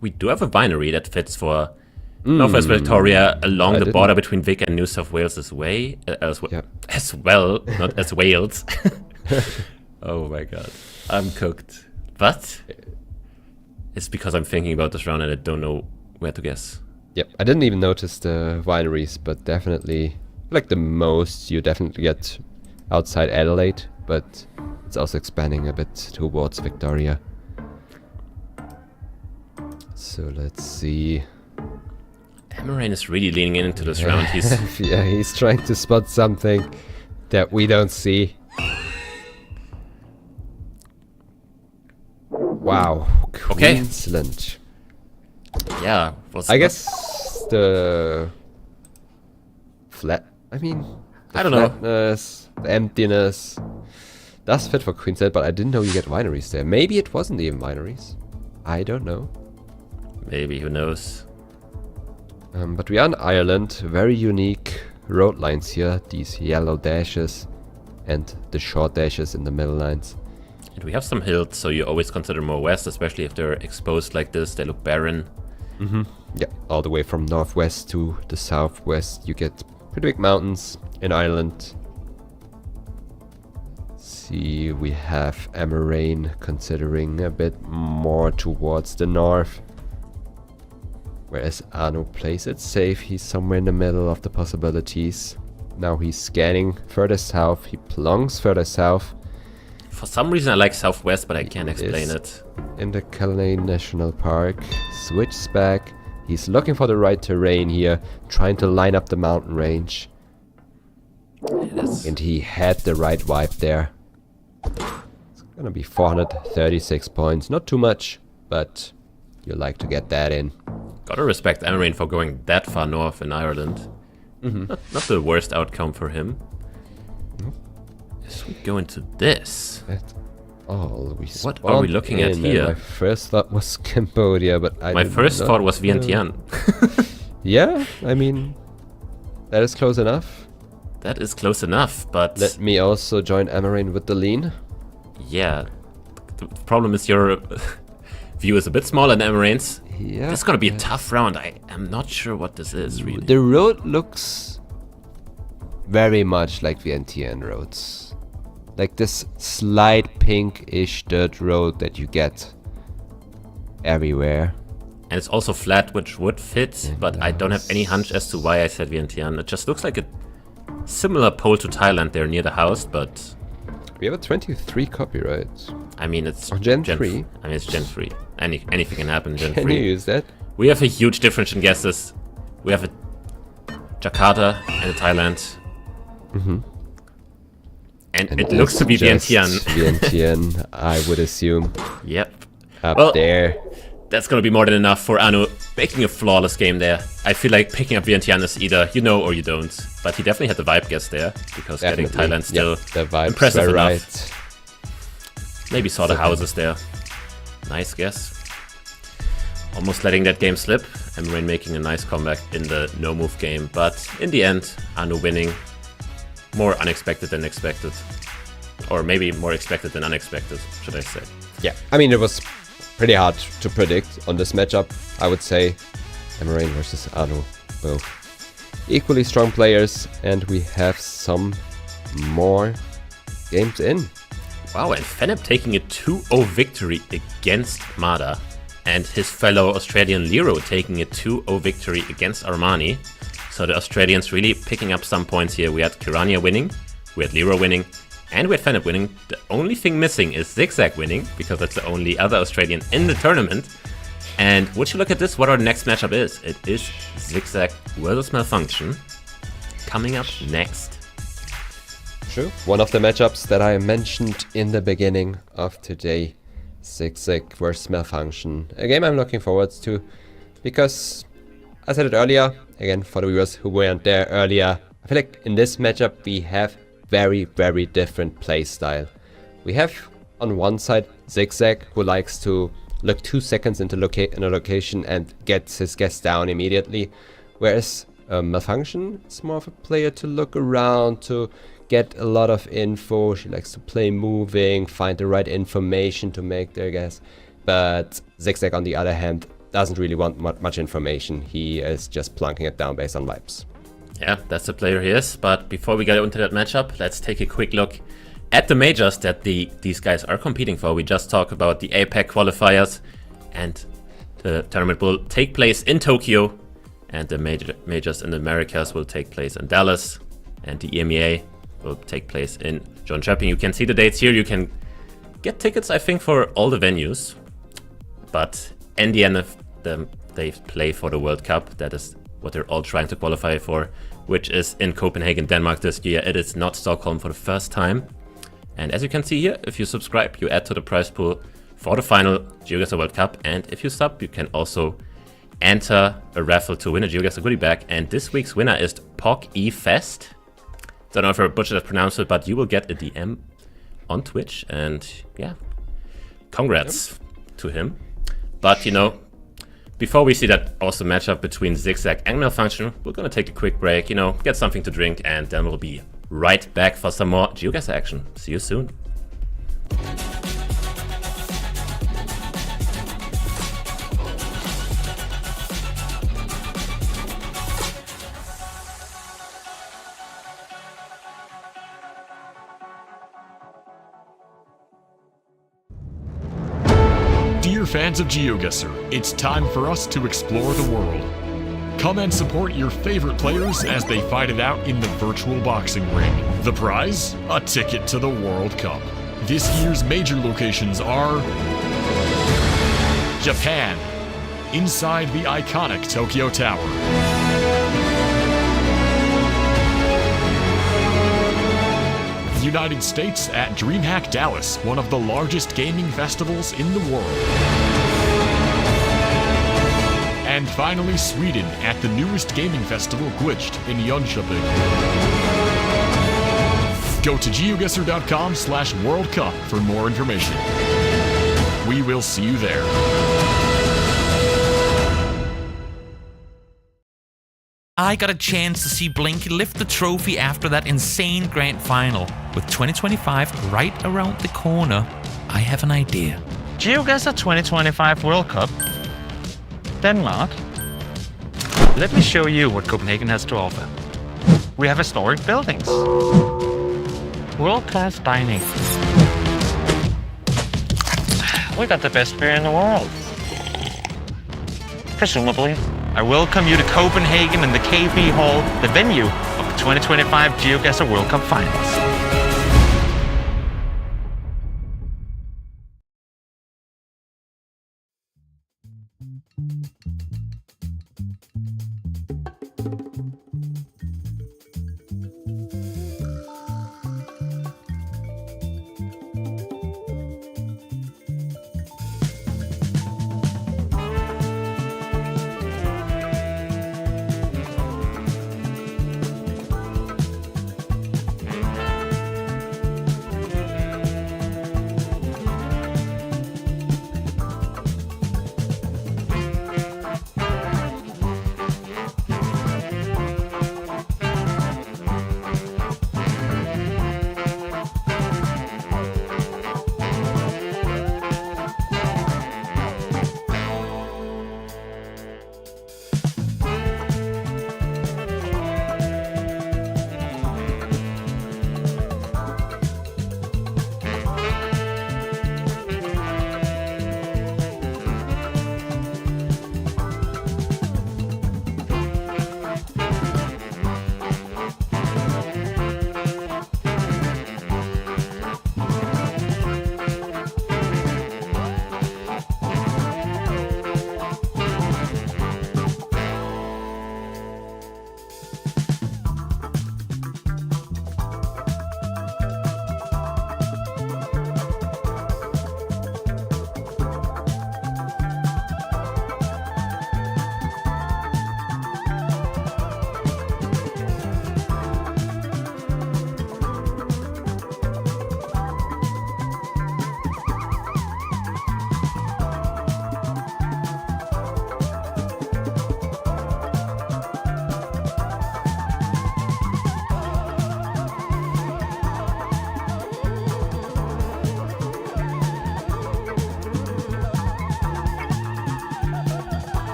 We do have a binary that fits for Northwest Victoria along the border between Vic and New South Wales as well, not as Wales. Oh my god, I'm cooked. But it's because I'm thinking about this round and I don't know where to guess. Yep, I didn't even notice the wineries, but definitely, like the most you definitely get outside Adelaide, but it's also expanding a bit towards Victoria. So let's see. Emarain is really leaning into this round. He's yeah, he's trying to spot something that we don't see. Wow. Okay. Queensland. Yeah. I guess the flat. I mean, I don't know. The emptiness does fit for Queensland, but I didn't know you get wineries there. Maybe it wasn't even wineries. I don't know. Maybe, who knows? But we are in Ireland. Very unique road lines here. These yellow dashes and the short dashes in the middle lines. And we have some hills, so you always consider more west, especially if they're exposed like this. They look barren. Yeah, all the way from northwest to the southwest, you get pretty big mountains in Ireland. See, we have Emarain considering a bit more towards the north. Whereas Arno plays it safe, he's somewhere in the middle of the possibilities. Now he's scanning further south, he plonks further south. For some reason I like southwest, but I can't explain it. In the Kirania National Park, switches back. He's looking for the right terrain here, trying to line up the mountain range. And he had the right vibe there. It's gonna be 436 points, not too much, but you like to get that in. Gotta respect Amarin for going that far north in Ireland. Not the worst outcome for him. As we go into this. That's all we What are we looking at here? My first thought was Cambodia, but my first thought was Vientiane. Yeah, I mean, that is close enough. That is close enough, but... Let me also join Amarin with the lean. Yeah. The problem is your view is a bit smaller than Emarain's. Yeah. It's gonna be a tough round. I am not sure what this is, really. The road looks very much like Vientiane roads. Like this slight pinkish dirt road that you get everywhere. And it's also flat, which would fit, but I don't have any hunch as to why I said Vientiane. It just looks like a similar pole to Thailand there near the house, but... We have a 23 copyright. I mean, it's Gen 3. I mean, it's Gen 3. Anything can happen in Gen 3. Can you use that? We have a huge difference in guesses. We have a Jakarta and a Thailand. And it looks to be Vientiane. Vientiane, I would assume. Yep. Up there. That's gonna be more than enough for Anu making a flawless game there. I feel like picking up Vientiane is either you know or you don't. But he definitely had the vibe guess there, because getting Thailand still impressive enough. Right. Maybe saw the houses there. Nice guess. Almost letting that game slip. Emarain making a nice comeback in the no-move game. But in the end, Anu winning. More unexpected than expected. Or maybe more expected than unexpected, should I say. Yeah, I mean, it was pretty hard to predict on this matchup, I would say. Emarain versus Anu, both equally strong players, and we have some more games in. Wow, and Feneb taking a 2-0 victory against Mada, and his fellow Australian Lero taking a 2-0 victory against Armani. So the Australians really picking up some points here. We had Kirania winning, we had Lero winning, and we had Feneb winning. The only thing missing is Zigzag winning, because that's the only other Australian in the tournament. And would you look at this, what our next matchup is? It is Zigzag versus Malfunction, coming up next. True. One of the matchups that I mentioned in the beginning of today. Zigzag versus Malfunction. A game I'm looking forward to, because I said it earlier, again for the viewers who weren't there earlier, I feel like in this matchup we have very, very different play style. We have on one side Zigzag, who likes to look 2 seconds into in a location and gets his guess down immediately, whereas Malfunction is more of a player to look around, to get a lot of info. She likes to play moving, find the right information to make their guess. But Zigzag, on the other hand, doesn't really want much information. He is just plunking it down based on vibes. Yeah, that's the player he is. But before we get into that matchup, let's take a quick look at the majors that these guys are competing for. We just talked about the APAC qualifiers, and the tournament will take place in Tokyo, and the majors in the Americas will take place in Dallas, and the EMEA will take place in Jönköping. You can see the dates here. You can get tickets, I think, for all the venues. But in the end, they play for the World Cup. That is what they're all trying to qualify for, which is in Copenhagen, Denmark this year. It is not Stockholm for the first time. And as you can see here, if you subscribe, you add to the prize pool for the final GeoGuessr World Cup. And if you sub, you can also enter a raffle to win a GeoGuessr goodie bag. And this week's winner is Pog E Fest. Don't know if I butchered that pronounced it, but you will get a DM on Twitch. And yeah, congrats to him. But you know, before we see that awesome matchup between Zigzag and Malfunction, we're gonna take a quick break, you know, get something to drink, and then we'll be right back for some more GeoGuessr action. See you soon. Dear fans of GeoGuessr, it's time for us to explore the world. Come and support your favorite players as they fight it out in the virtual boxing ring. The prize? A ticket to the World Cup. This year's major locations are Japan, inside the iconic Tokyo Tower. United States at DreamHack Dallas, one of the largest gaming festivals in the world. And finally, Sweden at the newest gaming festival, Glitched, in Jönköping. Go to geoguessr.com/World Cup for more information. We will see you there. I got a chance to see Blinky lift the trophy after that insane grand final. With 2025 right around the corner, I have an idea. GeoGuessr 2025 World Cup? Denmark? Let me show you what Copenhagen has to offer. We have historic buildings, world-class dining. We got the best beer in the world. Presumably. I welcome you to Copenhagen and the KB Hall, the venue of the 2025 GeoGuessr World Cup Finals.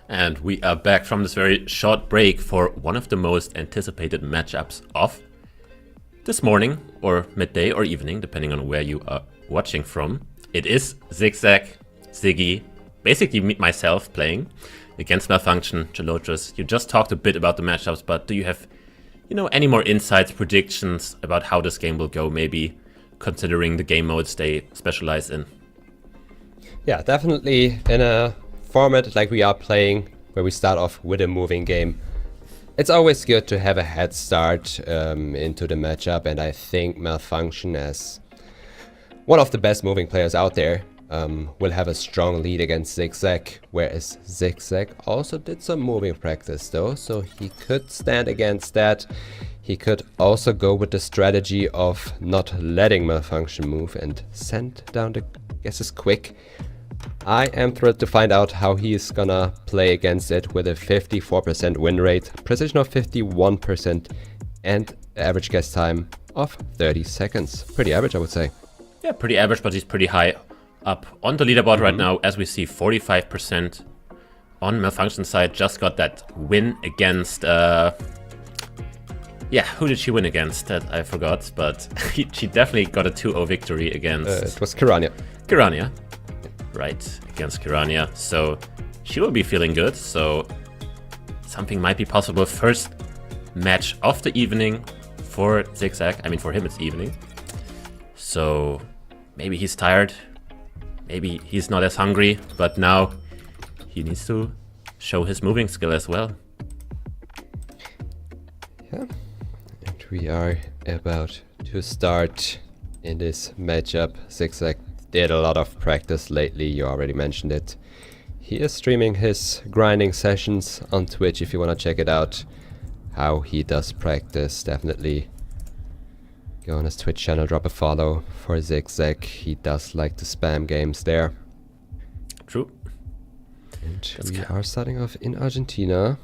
And we are back from this very short break for one of the most anticipated matchups of this morning, or midday, or evening, depending on where you are watching from. It is Zigzag, Ziggy, basically myself playing against Malfunction, Gelotris. You just talked a bit about the matchups, but do you have, any more insights, predictions about how this game will go, maybe considering the game modes they specialize in? Yeah, definitely in a format like we are playing, where we start off with a moving game. It's always good to have a head start into the matchup, and I think Malfunction, as one of the best moving players out there, will have a strong lead against Zigzag, whereas Zigzag also did some moving practice though, so he could stand against that. He could also go with the strategy of not letting Malfunction move and send down the guesses quick. I am thrilled to find out how he is gonna play against it with a 54% win rate, precision of 51%, and average guess time of 30 seconds. Pretty average, I would say. Yeah, pretty average, but he's pretty high up on the leaderboard right now. As we see, 45% on Malfunction's side. Just got that win against... who did she win against? That I forgot, but she definitely got a 2-0 victory against... it was Kirania. Kirania. Right, against Kirania. So she will be feeling good. So something might be possible. First match of the evening for Zigzag. I mean, for him it's evening. So maybe he's tired. Maybe he's not as hungry. But now he needs to show his moving skill as well. Yeah. And we are about to start in this matchup. Zigzag did a lot of practice lately, you already mentioned it. He is streaming his grinding sessions on Twitch if you want to check it out. How he does practice, definitely go on his Twitch channel, drop a follow for Zigzag. He does like to spam games there. True. And we are starting off in Argentina.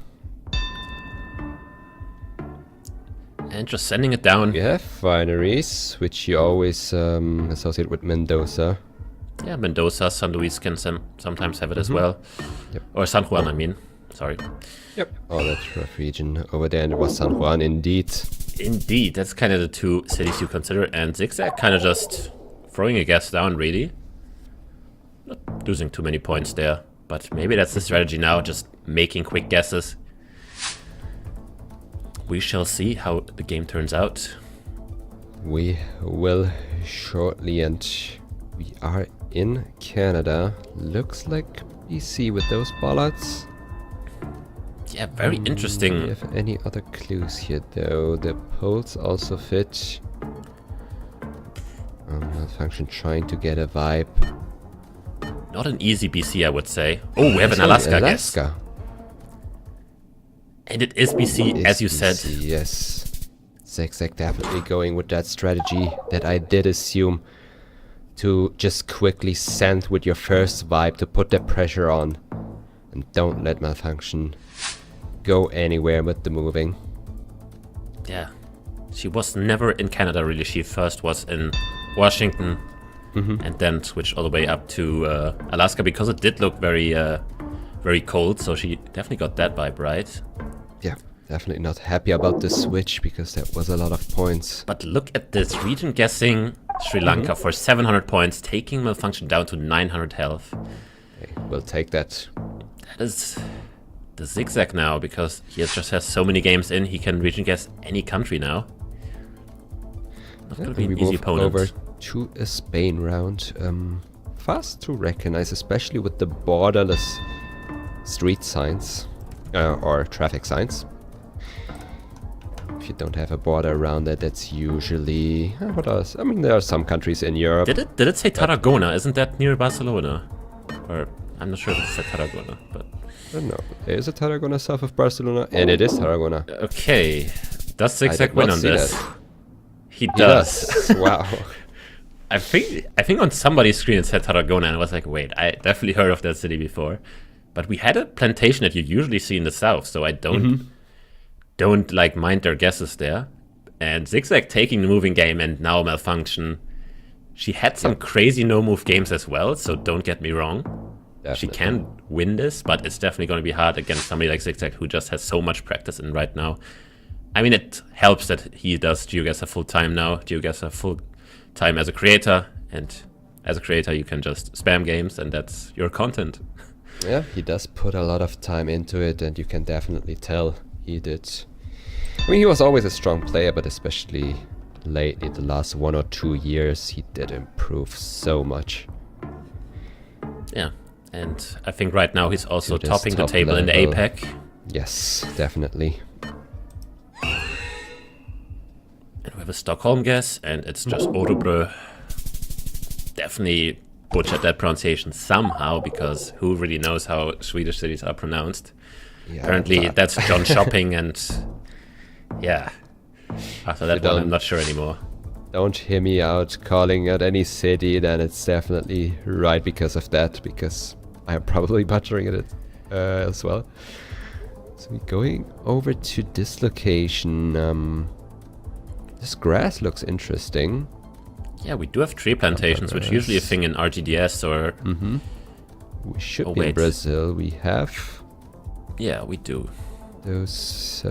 And just sending it down. We have fineries, which you always associate with Mendoza. Yeah, Mendoza, San Luis can sometimes have it as well. Yep. Or San Juan, I mean. Sorry. Yep. Oh, that rough region over there, and it was San Juan, indeed. Indeed, that's kind of the two cities you consider. And Zigzag kind of just throwing a guess down, really. Not losing too many points there. But maybe that's the strategy now, just making quick guesses. We shall see how the game turns out. We will shortly, and we are in Canada. Looks like BC with those bollards. Yeah, very interesting. Do we have any other clues here though? The poles also fit. Malfunction trying to get a vibe. Not an easy BC, I would say. Oh, we have an Alaska guess. And it is BC, as you said. Yes. Zigzag definitely going with that strategy that I did assume, to just quickly send with your first vibe to put the pressure on. And don't let Malfunction go anywhere with the moving. Yeah. She was never in Canada, really. She first was in Washington and then switched all the way up to Alaska, because it did look very, very cold. So she definitely got that vibe right. Yeah, definitely not happy about the switch, because that was a lot of points. But look at this, region guessing Sri Lanka for 700 points, taking Malfunction down to 900 health. Okay, we'll take that. That is the Zigzag now, because he just has so many games in, he can region guess any country now. Not going to be an easy opponent. Over to a Spain round. Fast to recognize, especially with the borderless street signs. Or traffic signs. If you don't have a border around it, that's usually... what else? I mean, there are some countries in Europe. Did it say Tarragona? Isn't that near Barcelona? Or, I'm not sure if it said Tarragona, but... I don't know. There is a Tarragona south of Barcelona, and it is Tarragona. Okay. Does Zigzag win on this? He does. Wow. I think on somebody's screen it said Tarragona, and I was like, wait, I definitely heard of that city before. But we had a plantation that you usually see in the south, so I don't like mind their guesses there. And Zigzag taking the moving game, and now Malfunction. She had some crazy no-move games as well, so don't get me wrong. she can win this, but it's definitely going to be hard against somebody like Zigzag, who just has so much practice in right now. I mean, it helps that he does GeoGuessr full-time now, GeoGuessr full-time as a creator, and as a creator you can just spam games and that's your content. Yeah, he does put a lot of time into it, and you can definitely tell he did. I mean, he was always a strong player, but especially lately, the last 1 or 2 years, he did improve so much. Yeah, and I think right now he's also topping the table level in the APAC. Yes, definitely. And we have a Stockholm guess, and it's just Örebro. Definitely butchered that pronunciation somehow, because who really knows how Swedish cities are pronounced? Yeah, apparently that's John Shopping, and yeah, after that one I'm not sure anymore. Don't hear me out calling out any city, then it's definitely right because of that, because I'm probably butchering it as well. So we're going over to this location. This grass looks interesting. Yeah, we do have tree plantations, which is usually a thing in RGDS or... We should be in Brazil. We have... Yeah, we do. Those...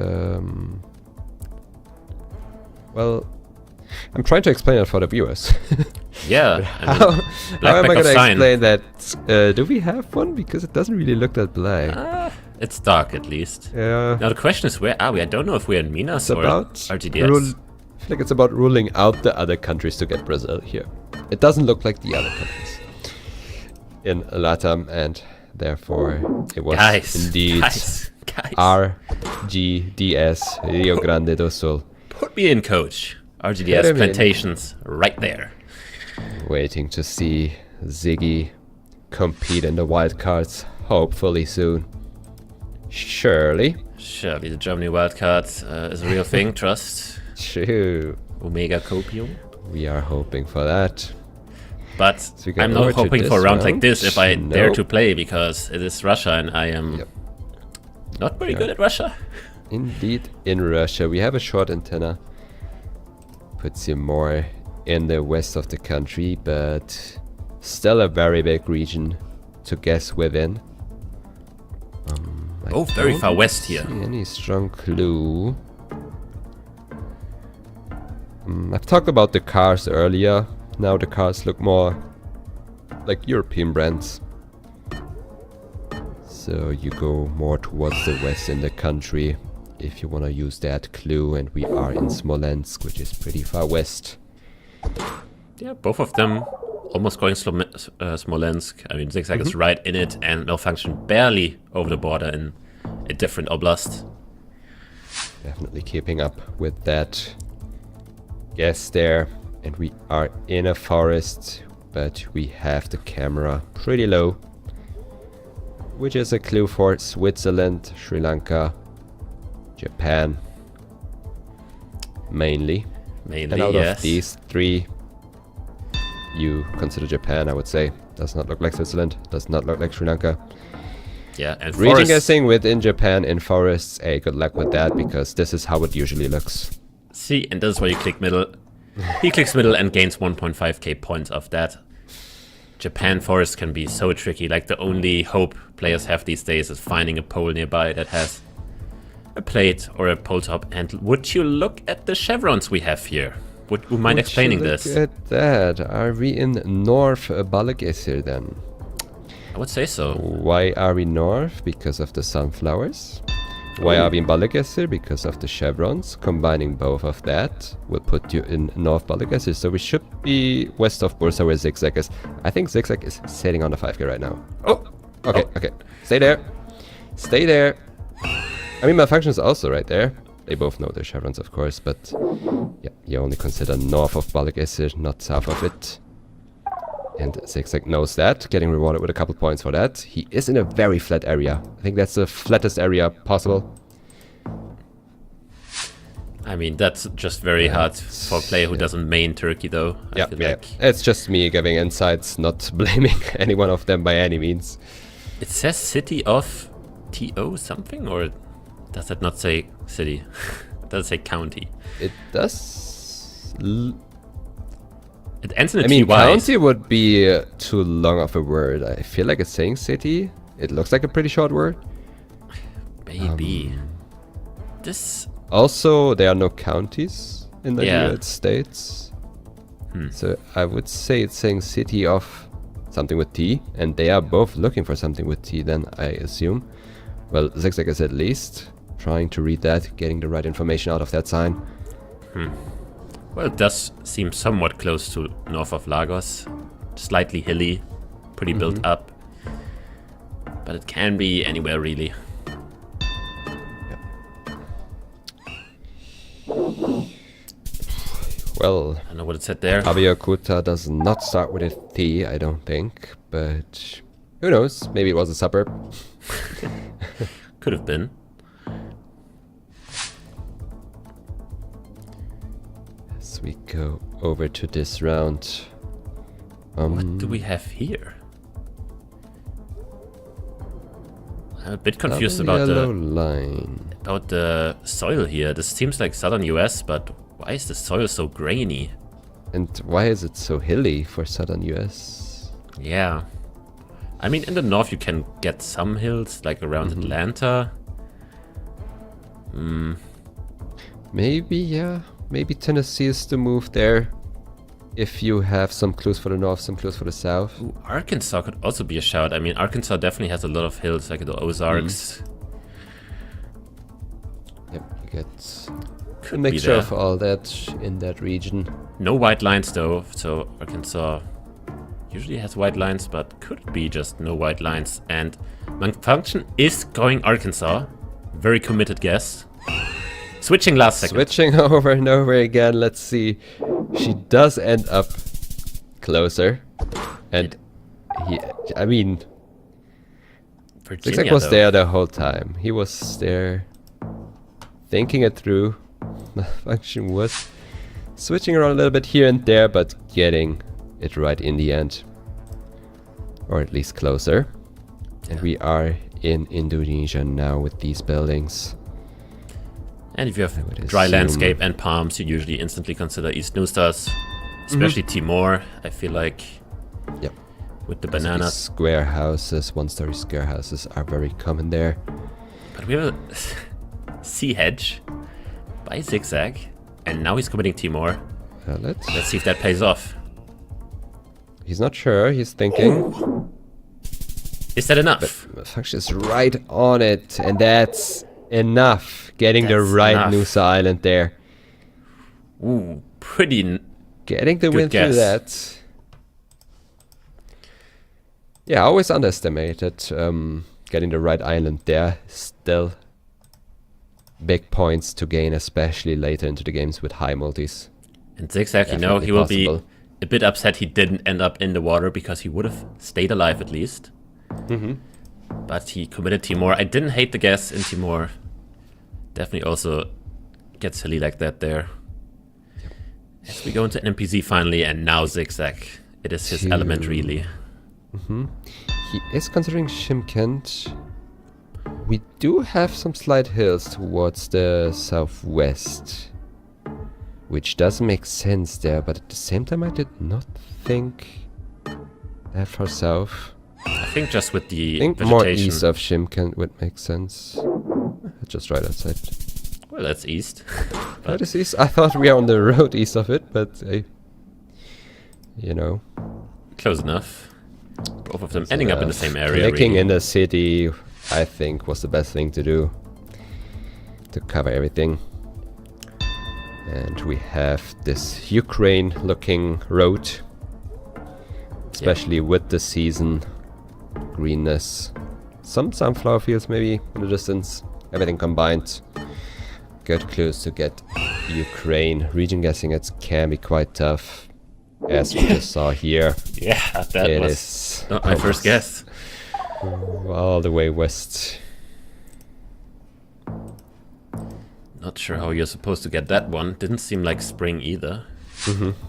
Well, I'm trying to explain it for the viewers. Yeah. How am I going to explain that? Do we have one? Because it doesn't really look that black. It's dark, at least. Yeah. Now the question is, where are we? I don't know if we're in Minas or RGDS. I feel like it's about ruling out the other countries to get Brazil here. It doesn't look like the other countries in LATAM, and therefore it was indeed RGDS, Rio Grande do Sul. Put me in, coach. RGDS plantations right there. Waiting to see Ziggy compete in the wildcards, hopefully soon. Surely the Germany wildcard is a real thing, trust. True. Omega Copium. We are hoping for that. But so I'm not hoping for a round like this if I dare to play, because it is Russia and I am not very good at Russia. Indeed, in Russia. We have a short antenna. Puts you more in the west of the country, but still a very big region to guess within. Very far west here. Any strong clue? I've talked about the cars earlier. Now the cars look more like European brands. So you go more towards the west in the country if you want to use that clue, and we are in Smolensk, which is pretty far west. Yeah, both of them almost going Smolensk. I mean, Zigzag is right in it, and Malfunction barely over the border in a different oblast. Definitely keeping up with that guess there. And we are in a forest, but we have the camera pretty low, which is a clue for Switzerland, Sri Lanka, Japan, mainly. And out of these three, you consider Japan, I would say. Does not look like Switzerland, does not look like Sri Lanka. Yeah, and region guessing within Japan in forests, good luck with that, because this is how it usually looks. See, and this is why you click middle. He clicks middle and gains 1.5k points off that. Japan forest can be so tricky. Like, the only hope players have these days is finding a pole nearby that has a plate or a pole top. And would you look at the chevrons we have here? Would you mind explaining this? Look at that. Are we in North Balıkesir then? I would say so. Why are we north? Because of the sunflowers. Why are we in Balıkesir? Because of the chevrons. Combining both of that will put you in North Balıkesir. So we should be west of Bursa, where Zigzag is. I think Zigzag is sitting on the 5k right now. Okay. Stay there. Stay there. I mean, Malfunction is also right there. They both know their chevrons, of course, but yeah, you only consider north of Balıkesir, not south of it. And Zigzag knows that, getting rewarded with a couple points for that. He is in a very flat area. I think that's the flattest area possible. I mean, that's just very hard for a player who doesn't main Turkey, though. I feel like. It's just me giving insights, not blaming any one of them by any means. It says city of TO something, or does that not say city? Does it say county? It does. It ends in a I mean, TY. county would be too long of a word. I feel like it's saying city. It looks like a pretty short word. Maybe. This... Also, there are no counties in the Yeah. United States. So I would say it's saying city of something with T. And they are both looking for something with T then, I assume. Well, Zigzag is at least trying to read that, getting the right information out of that sign. Well, it does seem somewhat close to north of Lagos. Slightly hilly, pretty built up. But it can be anywhere, really. Well, I don't know what it said there. Abeokuta does not start with a T, I don't think. But who knows? Maybe it was a suburb. Could have been. As we go over to this round. What do we have here? I'm a bit confused about yellow the line. soil here. This seems like southern US, but why is the soil so grainy? And why is it so hilly for southern US? Yeah. I mean, in the north you can get some hills, like around Atlanta. Maybe, yeah. Maybe Tennessee is the move there. If you have some clues for the north, some clues for the south. Ooh, Arkansas could also be a shout. I mean, Arkansas definitely has a lot of hills, like the Ozarks. Yep, you get a Could be mixture there. of all that in that region. No white lines though, so Arkansas usually has white lines, but could be just no white lines. And Malfunction is going Arkansas. Very committed guess. Switching last second. Switching over and over again. Let's see. She does end up closer. And I mean, Virginia, Zigzag was though. there the whole time. He was there thinking it through. Malfunction was switching around a little bit here and there, but getting it right in the end. Or at least closer. And we are in Indonesia now with these buildings. And if you would have dry assume- landscape and palms, you usually instantly consider East New Stars. Especially Timor, I feel like, Yep. with the These bananas. square houses, one-story square houses are very common there. But we have a sea hedge by Zigzag. And now he's committing Timor. Let's Let's see if that pays off. He's not sure. He's thinking. Is that enough? Malfunction is right on it, and that's enough. Getting the That's right enough. Nusa Island there. Ooh, pretty... Getting the Good win through guess. that. Yeah, I always underestimated getting the right island there. Still big points to gain, especially later into the games with high multis. And Zigzag, you know, Definitely he will be possible. a bit upset he didn't end up in the water because he would have stayed alive at least. But he committed Timor. I didn't hate the guess in Timor. Definitely also gets silly like that there. As we go into NPZ finally, and now Zigzag. It is his element, really. He is considering Shimkent. We do have some slight hills towards the southwest, which does make sense there, but at the same time I did not think that far south. I think just with the I think vegetation. more east of Shimkent would make sense. Just right outside. Well, that's east. That is east. I thought we are on the road east of it, but you know. Close enough. Both of them ending up in the same area. Clicking really. in the city, I think, was the best thing to do to cover everything. And we have this Ukraine-looking road, especially with the season, greenness, some sunflower fields maybe in the distance, everything combined. Good clues to get Ukraine. Region guessing it can be quite tough, as we just saw here. Yeah, that It was is not my first guess. all the way west. Not sure how you're supposed to get that one. Didn't seem like spring either.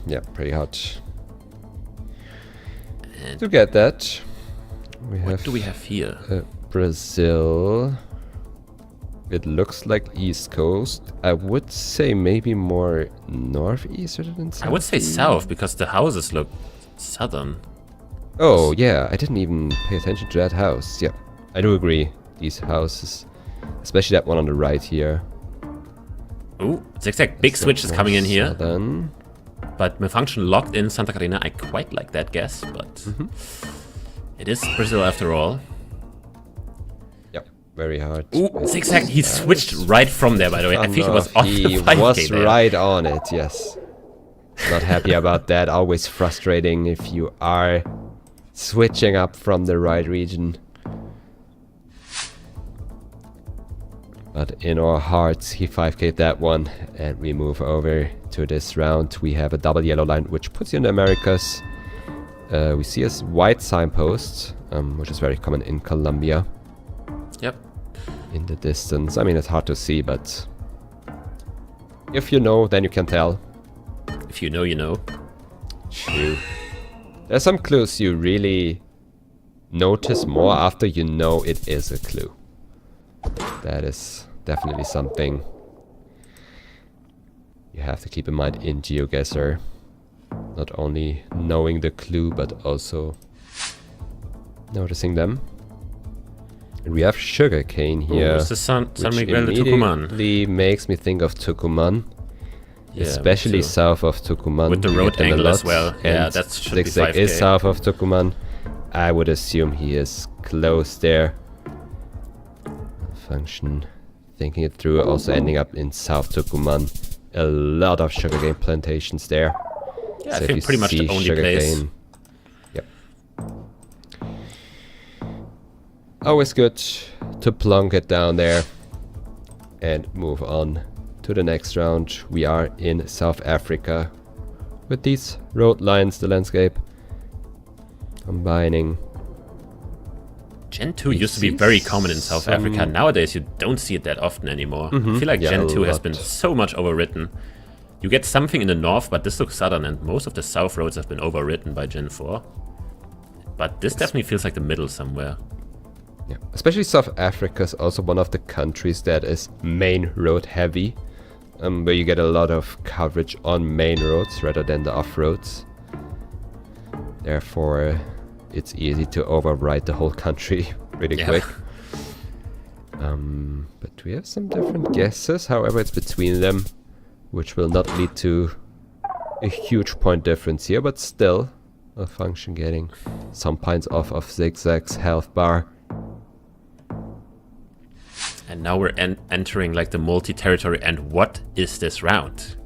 Yeah, pretty hot. And To get that, we what have do we have here? Brazil. It looks like East Coast. I would say maybe more northeast rather than south. I would say south because the houses look southern. Oh, yeah. I didn't even pay attention to that house. Yeah, I do agree. These houses, especially that one on the right here. Ooh, Zigzag, big switch is coming in here. Southern. But Malfunction locked in Santa Catarina. I quite like that guess, but it is Brazil after all. Yep, very hard. Ooh, Zigzag, he switched right from there, by the way. I think he was on the 5K He was there. right on it, yes. Not happy about that. Always frustrating if you are switching up from the right region. But in our hearts, he 5K'd that one, and we move over to this round. We have a double yellow line, which puts you in the Americas. We see a white signpost, which is very common in Colombia. Yep. In the distance. I mean, it's hard to see, but if you know, then you can tell. If you know, you know. True. There's some clues you really notice more after you know it is a clue. That is definitely something you have to keep in mind in GeoGuessr. Not only knowing the clue, but also noticing them. And we have sugarcane here, Ooh, this is San which Miguel de Tucumán. immediately makes me think of Tucumán. Yeah, Especially me too. south of Tucumán. With the You road get them a angle as lot, well. Yeah, and that should be Zigzag 5K. is south of Tucumán. I would assume he is close there. Function, thinking it through, also ending up in South Tucumán. A lot of sugarcane plantations there. Yeah, So I if think you pretty much the see only place. sugarcane- Yep. Always good to plunk it down there and move on to the next round. We are in South Africa with these road lines, the landscape combining. Gen 2 We used to be see very common in South some- Africa. Nowadays, you don't see it that often anymore. I feel like Yeah, Gen a 2 has lot. been so much overwritten. You get something in the north, but this looks southern, and most of the south roads have been overwritten by Gen 4. But this definitely feels like the middle somewhere. Yeah. Especially South Africa is also one of the countries that is main road heavy, where you get a lot of coverage on main roads rather than the off roads. Therefore, it's easy to override the whole country really Yeah. quick. But we have some different guesses, however it's between them, which will not lead to a huge point difference here, but still a function getting some points off of Zigzag's health bar. And now we're entering like the multi-territory, and what is this round?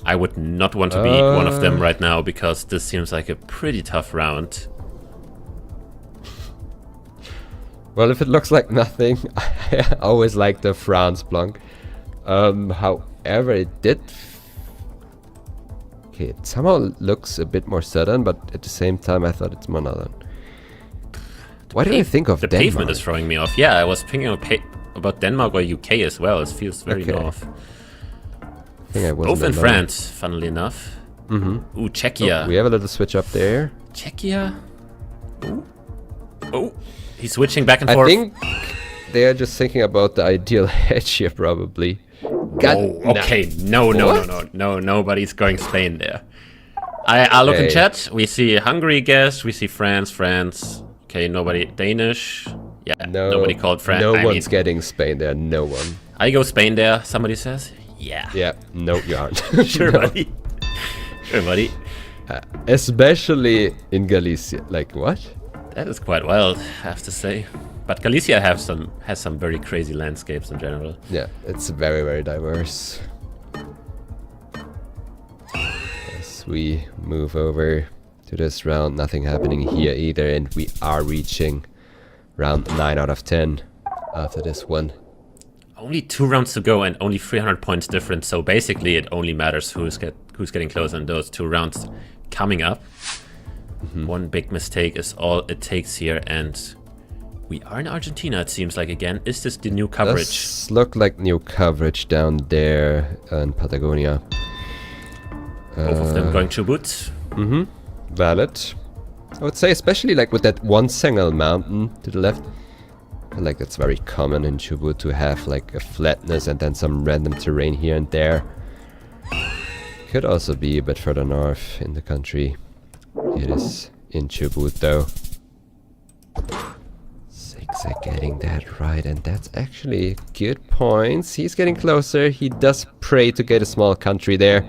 I would not want to be one of them right now, because this seems like a pretty tough round. Well, if it looks like nothing, I always like the France Blanc. However, it did... Okay, it somehow looks a bit more southern, but at the same time I thought it's more northern. Why did I think of The Denmark? pavement is throwing me off. Yeah, I was thinking about Denmark or UK as well. It feels very Okay. north. I think I wasn't Both in alone. France, funnily enough. Ooh, Czechia. Oh, we have a little switch up there. Czechia. Ooh. Oh, he's switching back and I forth. think they're just thinking about the ideal hedge here, probably. Oh, okay. No, nobody's going Spain there. I look in Okay. chat. We see Hungary guess. We see France. Okay, nobody. Danish. Yeah, nobody called France. No one's getting Spain there. No one. I go Spain there. Somebody says. Yeah. Yeah. No, you aren't. Sure, No. buddy. Sure, buddy. Especially in Galicia. Like what? That is quite wild, I have to say. But Galicia has some very crazy landscapes in general. Yeah, it's very, very diverse. As we move over to this round, nothing happening here either, and we are reaching round 9 out of 10 after this one. Only 2 rounds to go and only 300 points difference. So basically, it only matters who's getting closer in those 2 rounds coming up. One big mistake is all it takes here, and we are in Argentina. It seems like again. Is this the new coverage? Does look like new coverage down there in Patagonia. Both of them going to boot. Valid. I would say, especially like with that one single mountain to the left, I feel like that's very common in Chubut to have like a flatness and then some random terrain here and there. Could also be a bit further north in the country. It is in Chubut though. Zigzag getting that right, and that's actually good points. He's getting closer. He does pray to get a small country there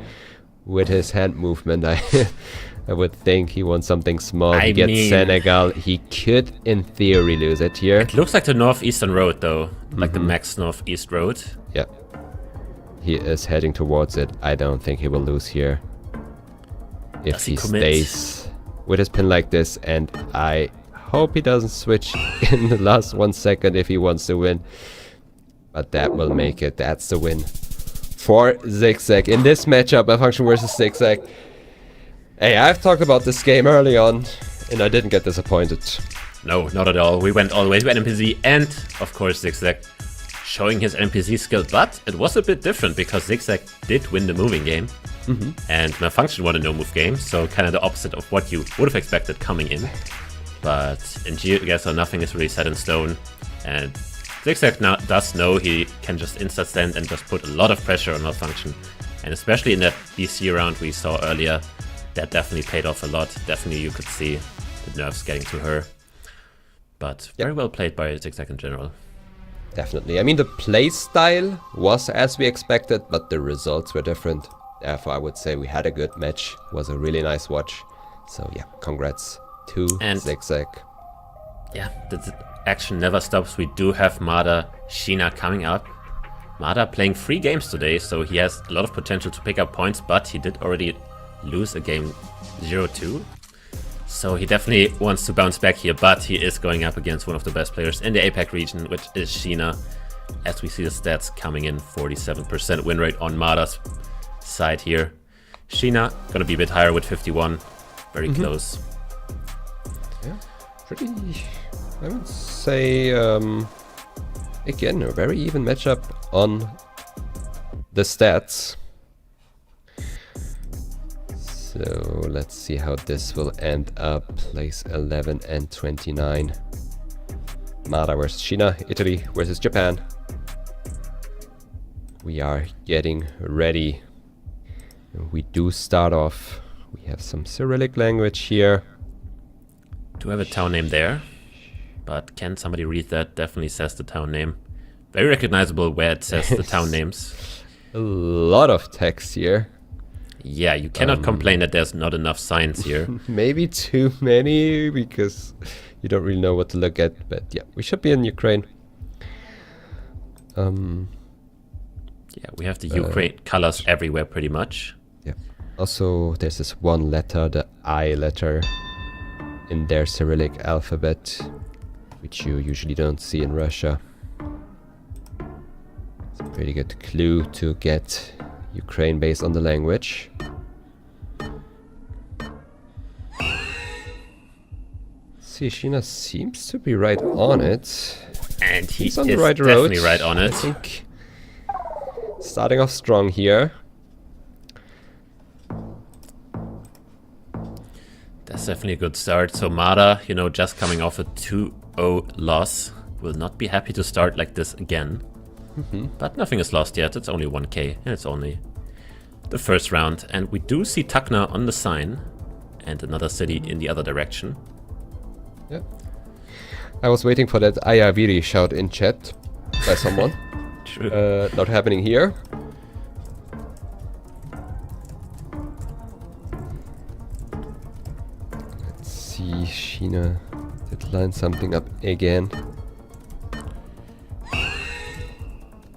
with his hand movement. I would think he wants something small. He gets Senegal. He could, in theory, lose it here. It looks like the northeastern road, though. Like the max northeast road. Yeah. He is heading towards it. I don't think he will lose here. If he stays with his pin like this, and I hope he doesn't switch in the last 1 second if he wants to win. But that will make it. That's the win for Zigzag in this matchup, Malfunction versus Zigzag. Hey, I've talked about this game early on, and I didn't get disappointed. No, not at all. We went all the way to NPC, and of course Zigzag showing his NPC skill, but it was a bit different because Zigzag did win the moving game, and Malfunction won a no-move game, so kind of the opposite of what you would have expected coming in. But in GeoGuessr, nothing is really set in stone, and Zigzag now does know he can just insta-stand and just put a lot of pressure on Malfunction, and especially in that BC round we saw earlier, that definitely paid off a lot. Definitely you could see the nerves getting to her. But very well played by Zigzag in general. Definitely. I mean, the play style was as we expected, but the results were different. Therefore, I would say we had a good match. It was a really nice watch. So yeah, congrats to Zigzag. Yeah, the action never stops. We do have Mada, Sheena coming up. Mada playing 3 games today, so he has a lot of potential to pick up points, but he did already lose a game 0-2. So he definitely wants to bounce back here, but he is going up against one of the best players in the APAC region, which is Sheena. As we see the stats coming in, 47% win rate on Mada's side here. Sheena gonna be a bit higher with 51, very close. Yeah, pretty, I would say, again, a very even matchup on the stats. So let's see how this will end up. Place 11 and 29. Mada versus Sheena. Italy versus Japan. We are getting ready. We do start off. We have some Cyrillic language here. Do have a town name there, but can somebody read that? Definitely says the town name. Very recognizable where it says the town names. A lot of text here. Yeah, you cannot complain that there's not enough signs here. Maybe too many, because you don't really know what to look at. But yeah, we should be in Ukraine. Yeah, we have the Ukraine colors everywhere pretty much. Yeah. Also, there's this one letter, the I letter, in their Cyrillic alphabet, which you usually don't see in Russia. It's a pretty good clue to get Ukraine based on the language. See, Sheena seems to be right on it. And he's on the right road. Definitely right on it. I think starting off strong here. That's definitely a good start. So Mada, you know, just coming off a 2-0 loss, will not be happy to start like this again. But nothing is lost yet. It's only 1k, and it's only the first round. And we do see Takna on the sign, and another city in the other direction. Yeah. I was waiting for that Ayaviri shout in chat by someone. True. Not happening here. Let's see, Sheena did line something up again.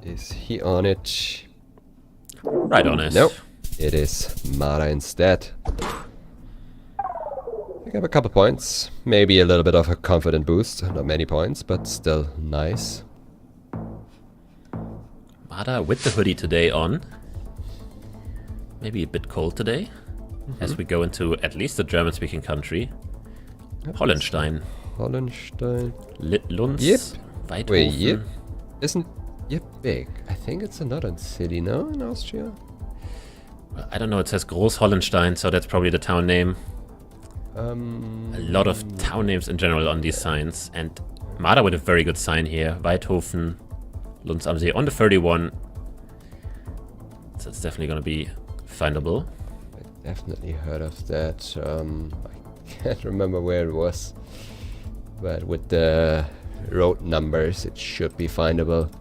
Is he on it? Right on it. Nope. It is Mada instead. Pick up a couple points. Maybe a little bit of a confident boost. Not many points, but still nice. Mada with the hoodie today on. Maybe a bit cold today. As we go into at least a German-speaking country. Yep. Hollenstein. Lunds. Yep. Weidhofen. Wait, yep. Isn't Yep big? I think it's another city, no? In Austria? Well, I don't know, it says Groß Hollenstein, so that's probably the town name. A lot of town names in general on these signs, and Mada with a very good sign here. Weidhofen, Lunds am See on the 31. So it's definitely going to be findable. I definitely heard of that. I can't remember where it was. But with the road numbers, it should be findable.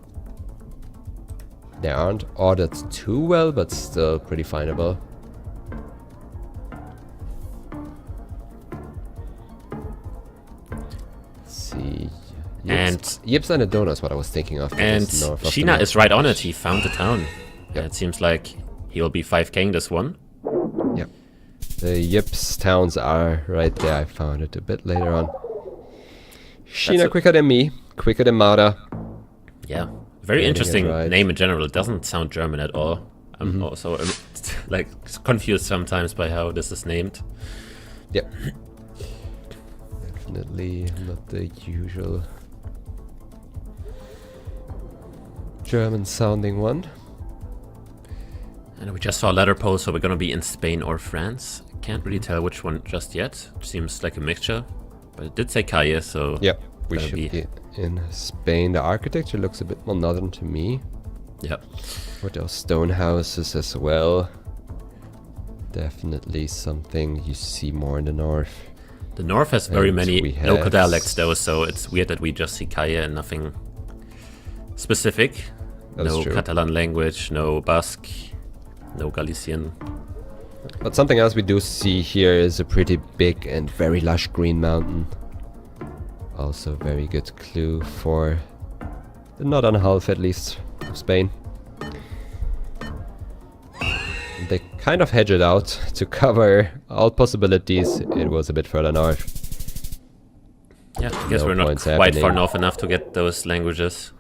They aren't ordered too well, but still pretty findable. Let's see. And Yips and Adona is what I was thinking of. And Sheena is right on it. He found the town. Yep. It seems like he will be 5K'ing this one. Yep. The Yips towns are right there. I found it a bit later on. Sheena quicker than me, quicker than Mada. Yeah, very interesting name in general. It doesn't sound German at all. I'm also like confused sometimes by how this is named. Yep. Definitely not the usual German sounding one. And we just saw a letter poll, so we're gonna be in Spain or France. Can't really tell which one just yet. Seems like a mixture. But it did say Calle, so... Yep, we should be in Spain. The architecture looks a bit more northern to me. Yep. With those stone houses as well. Definitely something you see more in the north. The north has very many local dialects though, so it's weird that we just see Calle and nothing specific. No Catalan language, no Basque, no Galician. But something else we do see here is a pretty big and very lush green mountain. Also a very good clue for the northern half, at least, of Spain. They kind of hedge it out to cover all possibilities. It was a bit further north. Yeah, I guess we're not quite far north enough to get those languages.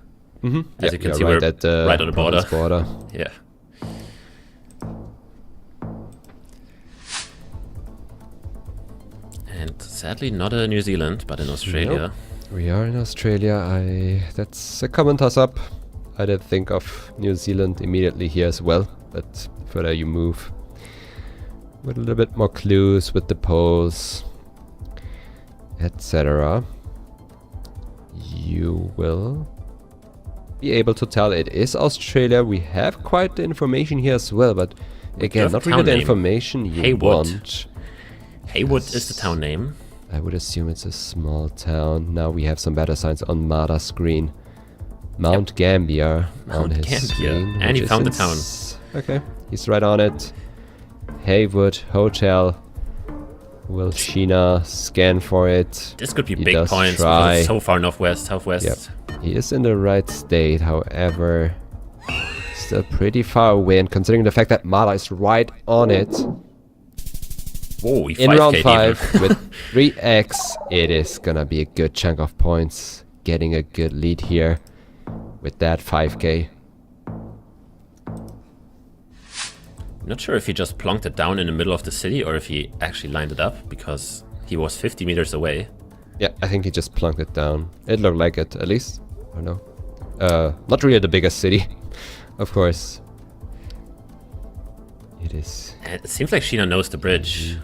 As you can see, right we're right on the border. Yeah. And sadly not in New Zealand, but in Australia. Nope. We are in Australia. That's a common toss-up. I did think of New Zealand immediately here as well, but further you move with a little bit more clues with the poles, etc., you will be able to tell it is Australia. We have quite the information here as well, but again, not really the information you want. Haywood is the town name. I would assume it's a small town. Now we have some better signs on Mada's screen. Mount Gambier on his screen. And he found the town. Okay, he's right on it. Haywood Hotel. Will Sheena scan for it? This could be big points because it's so far southwest. Yep. He is in the right state, however, still pretty far away. And considering the fact that Mada is right on it, whoa, in round 5 with 3x, it is gonna be a good chunk of points. Getting a good lead here with that 5k. Not sure if he just plonked it down in the middle of the city or if he actually lined it up, because he was 50 meters away. Yeah, I think he just plunked it down. It looked like it, at least. I don't know. Not really the biggest city, of course. It is. And it seems like Sheena knows the bridge.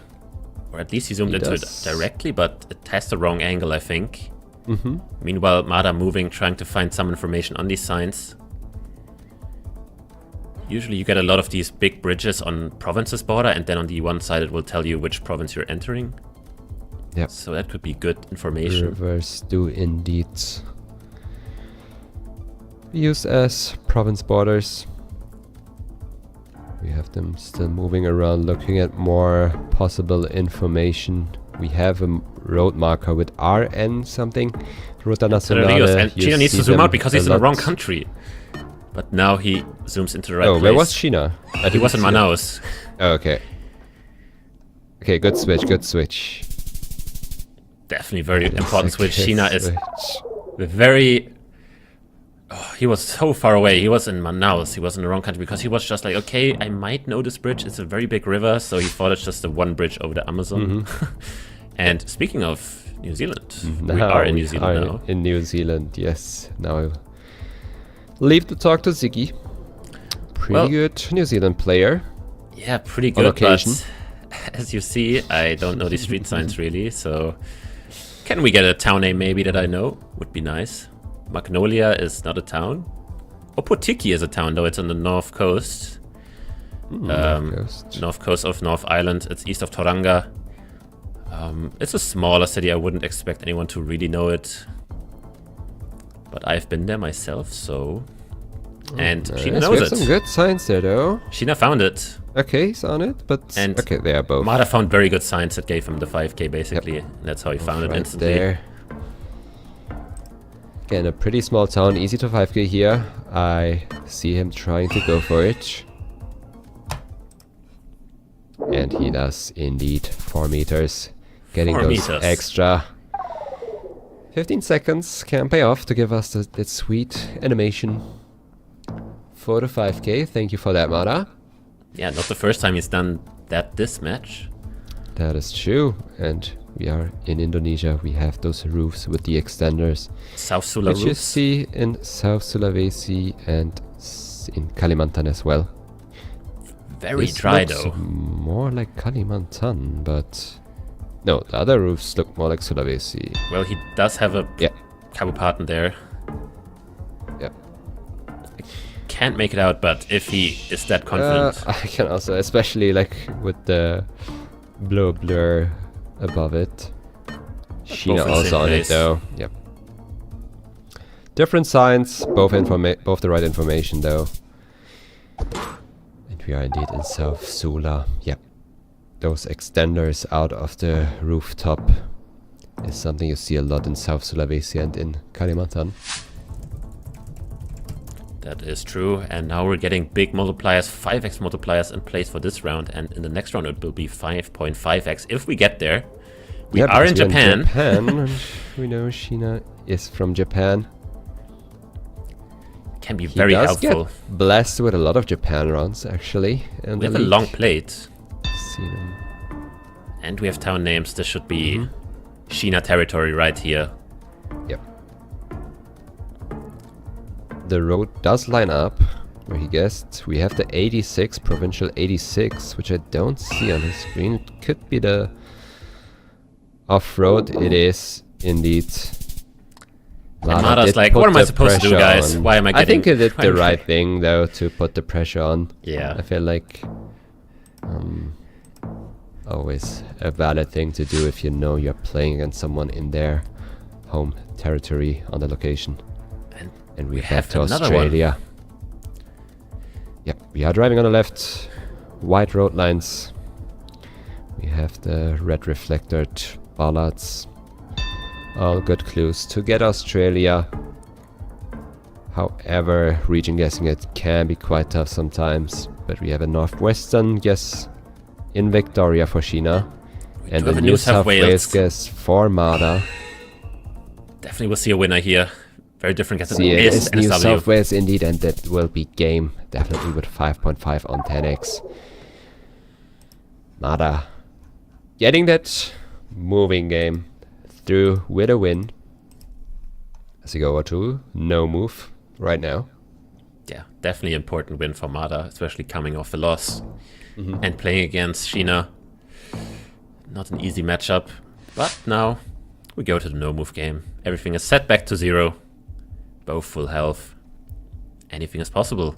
Or at least he zoomed into it directly, but it has the wrong angle, I think. Meanwhile, Mada moving, trying to find some information on these signs. Usually you get a lot of these big bridges on provinces border, and then on the one side it will tell you which province you're entering. Yeah. So that could be good information. Rivers do indeed be used as province borders. We have them still moving around, looking at more possible information. We have a road marker with RN something. Ruta Nacionale. And Sheena needs to zoom out because he's in the wrong country. But now he zooms into the right place. Oh, where was Sheena? He was in Manaus. Oh, okay. Okay, good switch, good switch. Definitely very important switch. Sheena is very... Oh, he was so far away. He was in Manaus. He was in the wrong country because he was just like, okay, I might know this bridge. It's a very big river. So he thought it's just the one bridge over the Amazon. And speaking of New Zealand, we are in New Zealand now. In New Zealand, yes. Now I will leave the talk to Ziggy. Pretty good New Zealand player. Yeah, pretty good. But as you see, I don't know the street signs really. So Can we get a town name maybe that I know? Would be nice. Magnolia is not a town. Opotiki is a town, though. It's on the north coast. North coast of North Island. It's east of Tauranga. It's a smaller city. I wouldn't expect anyone to really know it. But I've been there myself, so... And Sheena knows we have it. some good signs there, though. Sheena found it. Okay, he's on it, but... And okay, they are both. Mada found very good signs that gave him the 5k, basically. Yep. That's how he found it instantly. There. Again, a pretty small town, easy to 5k here. I see him trying to go for it. And he does indeed. 4 meters. Getting 4 those meters. Extra 15 seconds can pay off to give us that sweet animation for the 5k. Thank you for that, Mada. Yeah, not the first time he's done that this match. That is true. And we are in Indonesia. We have those roofs with the extenders. South Sula which you see in South Sulawesi and in Kalimantan as well. Very This dry looks though. more like Kalimantan, but... no, the other roofs look more like Sulawesi. Well, he does have a Kabupaten there. Yep. Can't make it out, but if he is that confident... I can also, especially like with the blur above it. Sheena also on it though. Yep. Different signs, both the right information though. And we are indeed in South Sula. Yep. Those extenders out of the rooftop is something you see a lot in South Sulawesi and in Kalimantan. That is true, and now we're getting big multipliers, 5x multipliers in place for this round, and in the next round it will be 5.5x if we get there. We are in Japan. And we know Sheena is from Japan. Can be very helpful. Get blessed with a lot of Japan rounds, actually. We have a long plate. See them. And we have town names. This should be Sheena territory right here. Yep. The road does line up where he guessed. We have the 86, provincial 86, which I don't see on his screen. It could be the off-road. It is indeed. Mada's like, what am I supposed to do, guys? Why am I getting... I think he did the right thing, though, to put the pressure on. Yeah. I feel like... always a valid thing to do if you know you're playing against someone in their home territory on the location. And we head to Australia. Yep, we are driving on the left. White road lines. We have the red reflectored bollards. All good clues to get Australia. However, region guessing it can be quite tough sometimes. But we have a northwestern guess in Victoria for Sheena. And a New South Wales guess for Mada. Definitely will see a winner here. Very different guess than it is New South Wales indeed, and that will be game. Definitely with 5.5 on 10x. Mada getting that moving game through with a win. As we go over to no move right now. Yeah, definitely important win for Mada, especially coming off a loss and playing against Sheena. Not an easy matchup, but now we go to the no move game. Everything is set back to 0. Both full health. Anything is possible.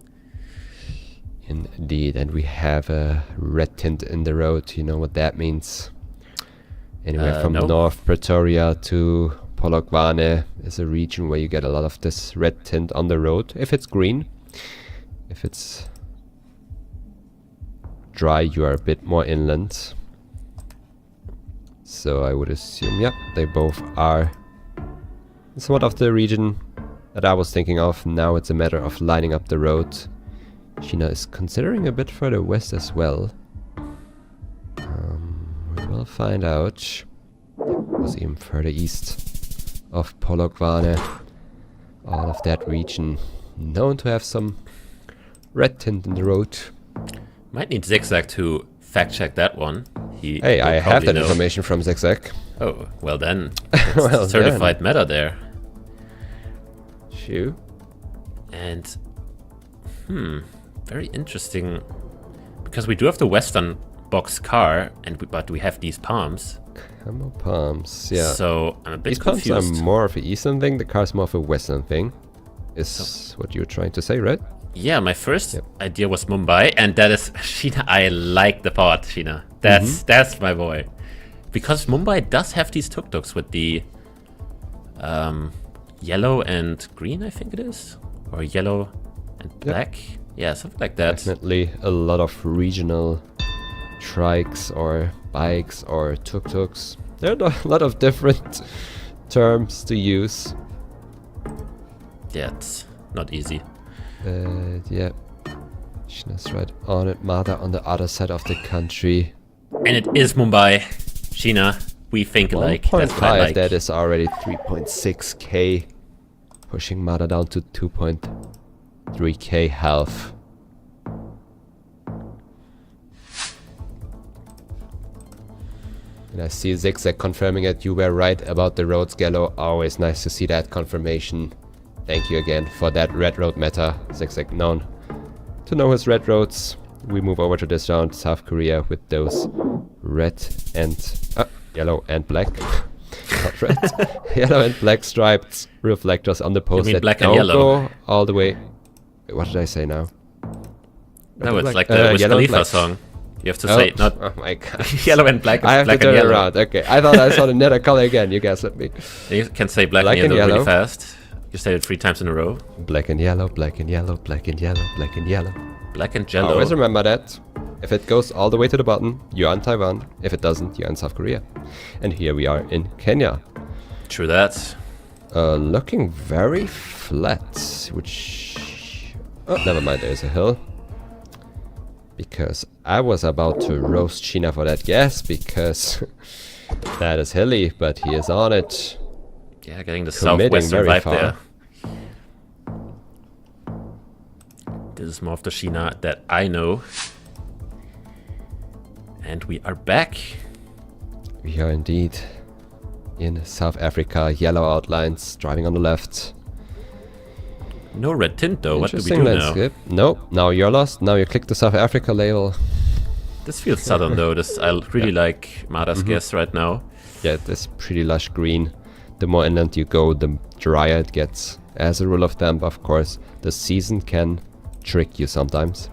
Indeed, and we have a red tint in the road. You know what that means. Anywhere from North Pretoria to Polokwane is a region where you get a lot of this red tint on the road. If it's green, if it's dry, you are a bit more inland. So I would assume, yeah, they both are somewhat of the region that I was thinking of. Now it's a matter of lining up the road. Sheena is considering a bit further west as well. We will find out. It was even further east of Polokwane. All of that region known to have some red tint in the road. Might need Zigzag to fact check that one. Hey, I have that information from Zigzag. Oh, well then. Well, certified meta there. Shoo. And very interesting, because we do have the western box car, but we have these palms. Camo pumps, yeah. So I'm a bit These confused. pumps are more of an Eastern thing, the car's more of a Western thing. Is what you're trying to say, right? Yeah, my first idea was Mumbai, and that is Sheena. I like the thought, Sheena. That's my boy. Because Mumbai does have these tuk-tuks with the yellow and green, I think it is, or yellow and black. Yeah, something like that. Definitely a lot of regional trikes or bikes or tuk-tuks. There are a lot of different terms to use. Yeah, it's not easy. Yeah. Sheena's right on it. Mada on the other side of the country. And it is Mumbai. Sheena, we think alike. That's what I like. That is already 3.6k. Pushing Mada down to 2.3k health. And I see Zigzag confirming it. You were right about the roads, Gallo. Always nice to see that confirmation. Thank you again for that red road meta. Zigzag known to know his red roads. We move over to this round, South Korea, with those red and yellow and black. Not red. Yellow and black striped reflectors on the post mean that black and don't yellow? go all the way. Wait, what did I say now? No, it's like the Wiz yellow and Khalifa black. song. You have to say not Oh my god. yellow and black. I have black to and turn it yellow. around. Okay, I thought I saw another color again. You guys let me. You can say black and yellow really fast. You say it 3 times in a row. Black and yellow, black and yellow, black and yellow, black and yellow. Black and yellow. Always remember that. If it goes all the way to the bottom, you're in Taiwan. If it doesn't, you're in South Korea. And here we are in Kenya. True that. Looking very flat, which... Oh, never mind, there's a hill. Because I was about to roast Sheena for that guess, because that is hilly, but he is on it. Yeah, getting the Committing southwestern very vibe far. there. This is more of the Sheena that I know. And we are back. We are indeed in South Africa. Yellow outlines, driving on the left. No red tint though. What do we Interesting do now? landscape. No, now you're lost. Now you click the South Africa label. This feels southern though. I really like Mada's guess right now. Yeah, it's pretty lush green. The more inland you go, the drier it gets. As a rule of thumb, of course, the season can trick you sometimes.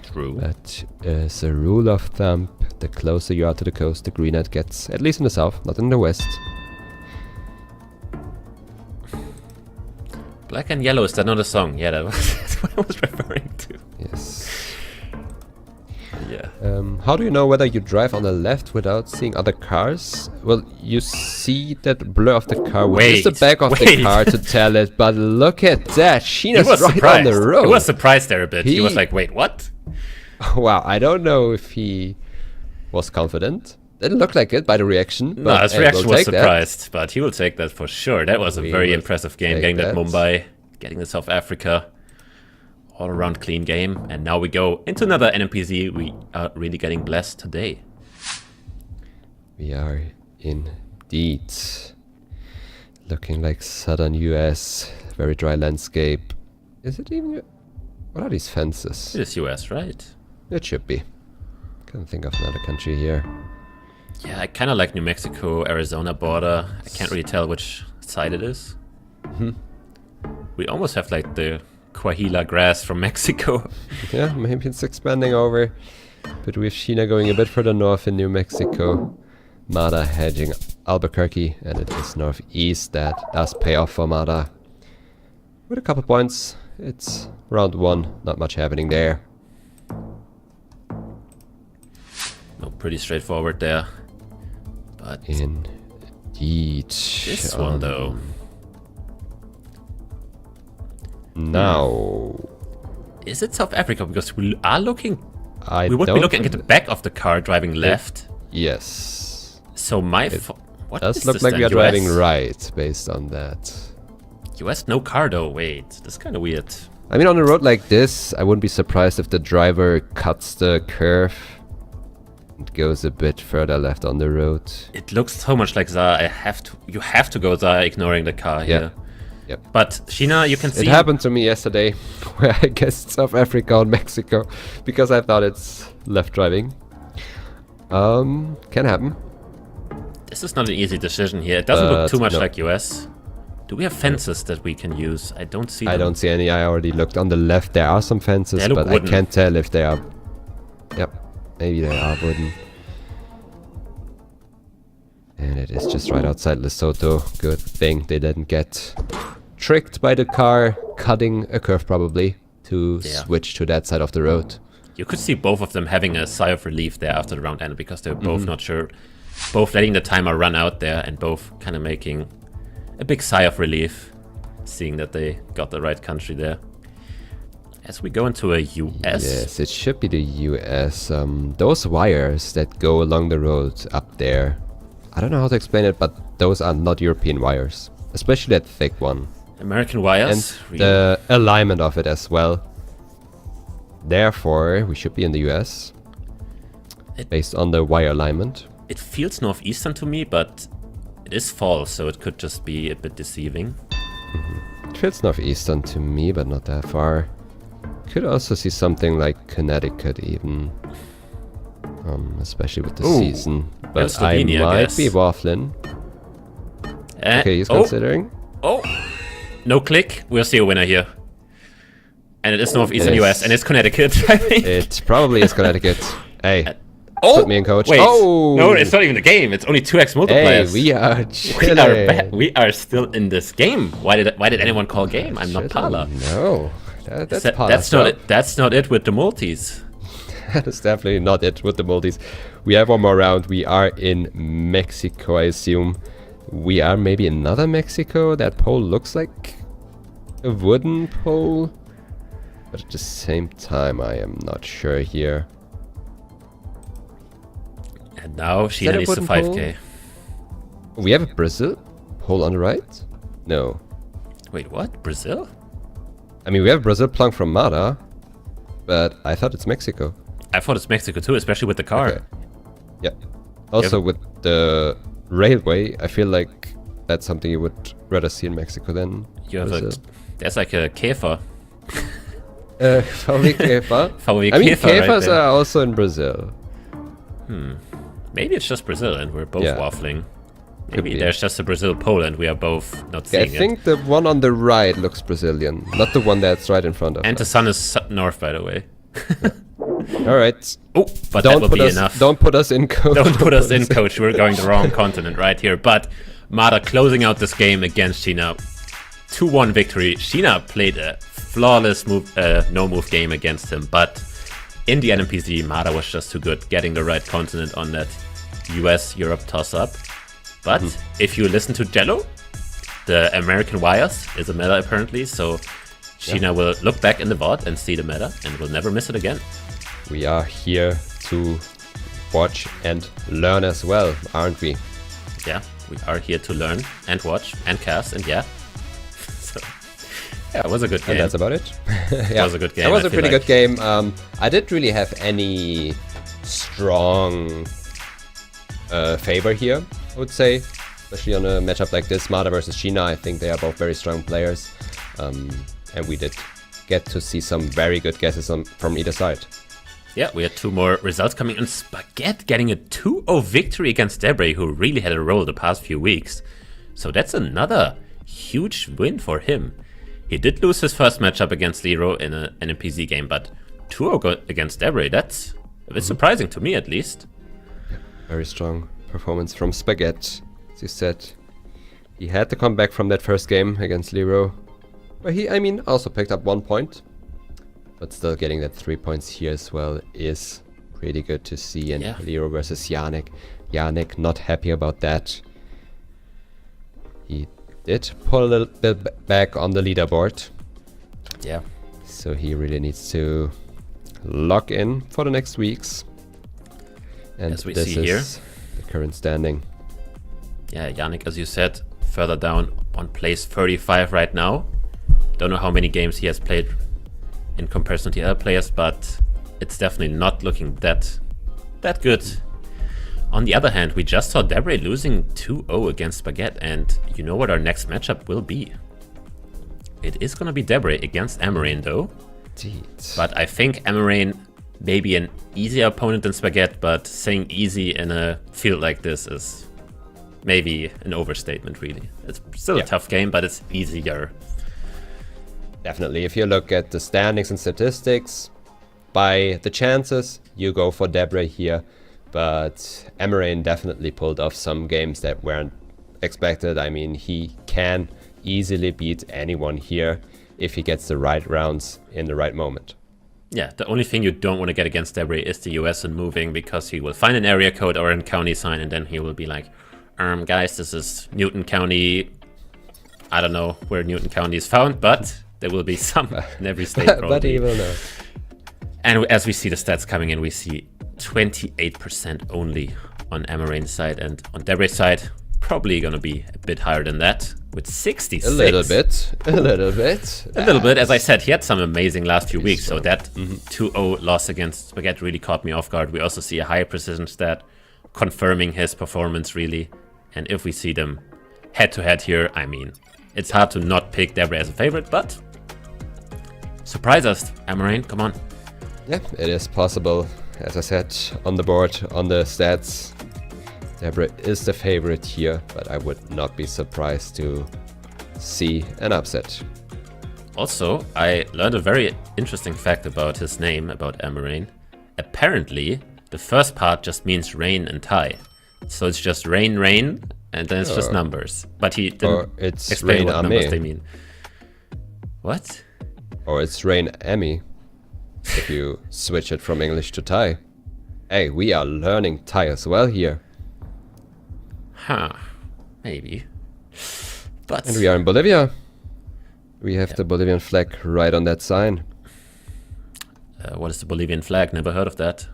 True. But as a rule of thumb, the closer you are to the coast, the greener it gets. At least in the south, not in the west. Black and yellow, is that not a song? Yeah, that's what I was referring to. Yes. Yeah. How do you know whether you drive on the left without seeing other cars? Well, you see that blur of the car, which is the back of the car to tell it. But look at that, Sheena's right surprised. on the road. He was surprised there a bit. He was like, wait, what? Wow, I don't know if he was confident. Didn't look like it by the reaction. No, his reaction was surprised, but he will take that for sure. That was a very impressive game, getting that Mumbai, getting the South Africa. All around clean game. And now we go into another NMPZ. We are really getting blessed today. We are indeed. Looking like southern US. Very dry landscape. Is it even... What are these fences? It is US, right? It should be. Can't think of another country here. Yeah, I kind of like New Mexico-Arizona border. I can't really tell which side it is. We almost have like the Coahuila grass from Mexico. Yeah, maybe it's expanding over. But with Sheena going a bit further north in New Mexico. Mada hedging Albuquerque, and it is northeast. That does pay off for Mada. With a couple points, it's round 1. Not much happening there. No, pretty straightforward there. But Indeed. this one though. Now, is it South Africa? Because we are looking. I we would don't be looking at the back of the car, driving left. Yes. So what does is look this like then? we are driving US? right based on that. US no car though. Wait, that's kind of weird. I mean, on a road like this, I wouldn't be surprised if the driver cuts the curve and goes a bit further left on the road. It looks so much like Zara. You have to go Zara, ignoring the car here. Yep. But Sheena, you can see. It happened to me yesterday, where I guessed South Africa and Mexico because I thought it's left driving. Can happen. This is not an easy decision here. It doesn't look too much like US. Do we have fences that we can use? I don't see them. I don't see any. I already looked on the left. There are some fences, but wooden. I can't tell if they are... Yep, maybe they are wooden. And it is just right outside Lesotho. Good thing they didn't get tricked by the car cutting a curve probably to switch to that side of the road. You could see both of them having a sigh of relief there after the round ended because they were both not sure. Both letting the timer run out there and both kind of making a big sigh of relief, seeing that they got the right country there. As we go into a US. Yes, it should be the US. Those wires that go along the road up there, I don't know how to explain it, but those are not European wires, especially that thick one. American wires? And the alignment of it as well. Therefore, we should be in the US, based on the wire alignment. It feels northeastern to me, but it is fall, so it could just be a bit deceiving. It feels northeastern to me, but not that far. Could also see something like Connecticut even, especially with the season. But I might be waffling. Okay, he's considering. No click. We'll see a winner here. And it is northeastern US, and it's Connecticut, I think. It probably is Connecticut. Hey. Put me in, coach. Wait, no, it's not even a game. It's only 2x multipliers. Hey, we are chilling. We are still in this game. Why did anyone call game? I'm not Pala. No, that's Pala. That's not it with the multis. That is definitely not it with the multis. We have one more round. We are in Mexico, I assume. We are maybe another Mexico. That pole looks like a wooden pole, but at the same time, I am not sure here. And now Sheena needs the 5k. We have a Brazil pole on the right? No. Wait, what? Brazil? I mean, we have Brazil plunk from Mada, but I thought it's Mexico. I thought it's Mexico too, especially with the car. Okay. Yeah. Also with the railway, I feel like that's something you would rather see in Mexico than Brazil. There's like a Käfer. VW Käfer? VW I mean, Käfer Käfers are also in Brazil. Maybe it's just Brazil and we're both waffling. Maybe be. There's just a Brazil pole and we are both not seeing it. I think the one on the right looks Brazilian, not the one that's right in front of us. And the sun is north, by the way. Alright. Oh, but that will be enough. Don't put us in, coach. Don't put us in, coach. We're going the wrong continent right here. But Mada closing out this game against Sheena. 2-1 victory. Sheena played a flawless no-move game against him, but in the NMPC, Mada was just too good, getting the right continent on that US-Europe toss-up. But if you listen to Jello, the American wires is a meta apparently, so Sheena will look back in the VOD and see the meta and will never miss it again. We are here to watch and learn as well, aren't we? Yeah, we are here to learn and watch and cast, and so yeah, it was a good game. And that's about it. It was a good game. It was a pretty good game. I didn't really have any strong favor here, I would say, especially on a matchup like this, Mada versus Sheena. I think they are both very strong players, and we did get to see some very good guesses from either side. Yeah, we had two more results coming in. Spaghetti getting a 2-0 victory against Debre, who really had a roll the past few weeks. So that's another huge win for him. He did lose his first matchup against Lero in an NPC game, but 2-0 against Debre, that's a bit surprising to me at least. Very strong performance from Spaghetti. As you said, he had to come back from that first game against Lero. But he, also picked up 1 point. But still getting that 3 points here as well is pretty good to see. And Lero versus Yannick. Yannick not happy about that. He did pull a little bit back on the leaderboard. Yeah. So he really needs to lock in for the next weeks. And as we this see is here, the current standing. Yeah, Yannick, as you said, further down on place 35 right now. Don't know how many games he has played in comparison to the other players, but it's definitely not looking that good. On the other hand, we just saw Debre losing 2-0 against Spaghetti, and you know what our next matchup will be. It is going to be Debre against Amarin, though. Indeed. But I think Amarin may be an easier opponent than Spaghetti, but saying easy in a field like this is maybe an overstatement, really. It's still a tough game, but it's easier. Definitely. If you look at the standings and statistics, by the chances, you go for Debray here. But Emarain definitely pulled off some games that weren't expected. I mean, he can easily beat anyone here if he gets the right rounds in the right moment. Yeah, the only thing you don't want to get against Debray is the US and moving, because he will find an area code or a county sign, and then he will be like, guys, this is Newton County. I don't know where Newton County is found, but there will be some in every state probably. But he will know. And as we see the stats coming in, we see 28% only on Emarain's side, and on Debray's side, probably going to be a bit higher than that, with 66. A little bit. A little bit. As I said, he had some amazing last few weeks, so that 2-0 loss against Spaghetti really caught me off guard. We also see a higher precision stat, confirming his performance, really. And if we see them head-to-head here, I mean, it's hard to not pick Debray as a favorite, but surprise us, Emarain, come on. Yeah, it is possible. As I said, on the board, on the stats, Debray is the favorite here, but I would not be surprised to see an upset. Also, I learned a very interesting fact about his name, about Emarain. Apparently, the first part just means rain and tie. So it's just rain, rain, and then it's just numbers. But he didn't explain what numbers they mean. What? Or it's rain Emmy, if you switch it from English to Thai. Hey, we are learning Thai as well here. Huh, maybe. But and we are in Bolivia. We have the Bolivian flag right on that sign. What is the Bolivian flag? Never heard of that.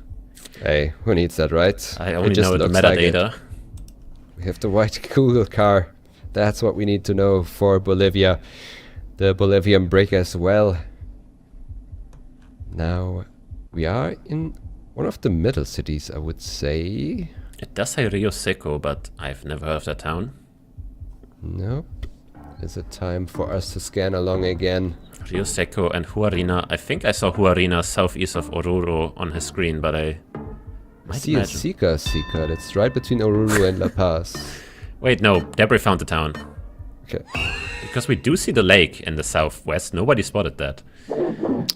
Hey, who needs that, right? I only know the metadata. Like we have the white Google car. That's what we need to know for Bolivia. The Bolivian brick as well. Now, we are in one of the middle cities, I would say. It does say Rio Seco, but I've never heard of that town. Nope. Is it time for us to scan along again? Rio Seco and Huarina. I think I saw Huarina southeast of Oruro on his screen, but I see a Sika. That's right between Oruro and La Paz. Wait, no. Debray found the town. Okay. Because we do see the lake in the southwest. Nobody spotted that.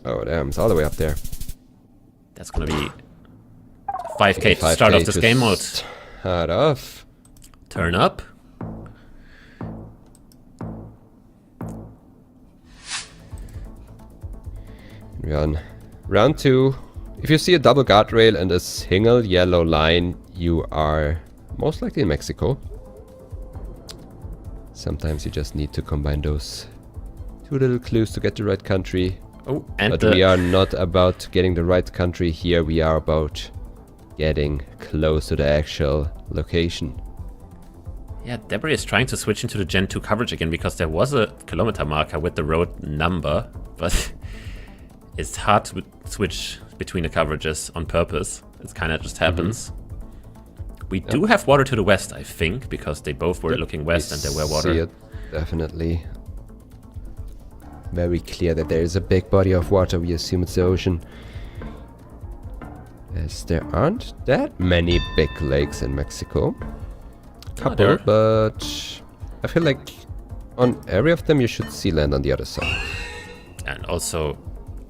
Oh, damn. It's all the way up there. That's going to be 5K to start off this game mode. Start off. Turn up. We're on round 2. If you see a double guardrail and a single yellow line, you are most likely in Mexico. Sometimes you just need to combine those 2 little clues to get the right country. Oh, and but we are not about getting the right country here. We are about getting close to the actual location. Yeah, Debray is trying to switch into the Gen 2 coverage again, because there was a kilometer marker with the road number, but it's hard to switch between the coverages on purpose. It kind of just happens. We do have water to the west, I think, because they both were looking west and there were water. See it, definitely. Very clear that there is a big body of water. We assume it's the ocean. As there aren't that many big lakes in Mexico. Couple, but I feel like on every of them you should see land on the other side. And also,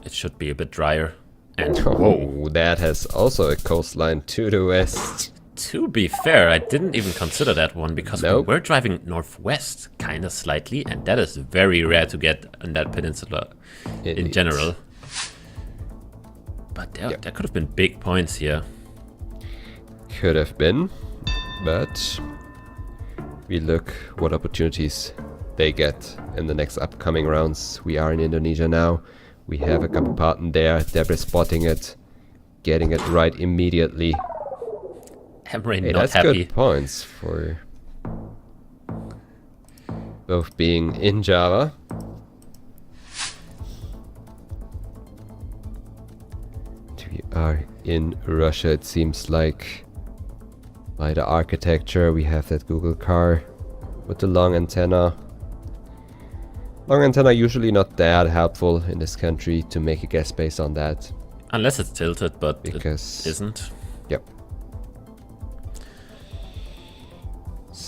it should be a bit drier. And whoa, that has also a coastline to the west. To be fair, I didn't even consider that one, because we were driving northwest kind of slightly, and that is very rare to get in that peninsula in general. But there could have been big points here. Could have been, but we look what opportunities they get in the next upcoming rounds. We are in Indonesia now. We have a couple partner there. Debray spotting it, getting it right immediately. Emarain not that's happy. Good points for both being in Java. We are in Russia, it seems like. By the architecture, we have that Google car with the long antenna. Long antenna usually not that helpful in this country to make a guess based on that. Unless it's tilted, but because it isn't. Yep.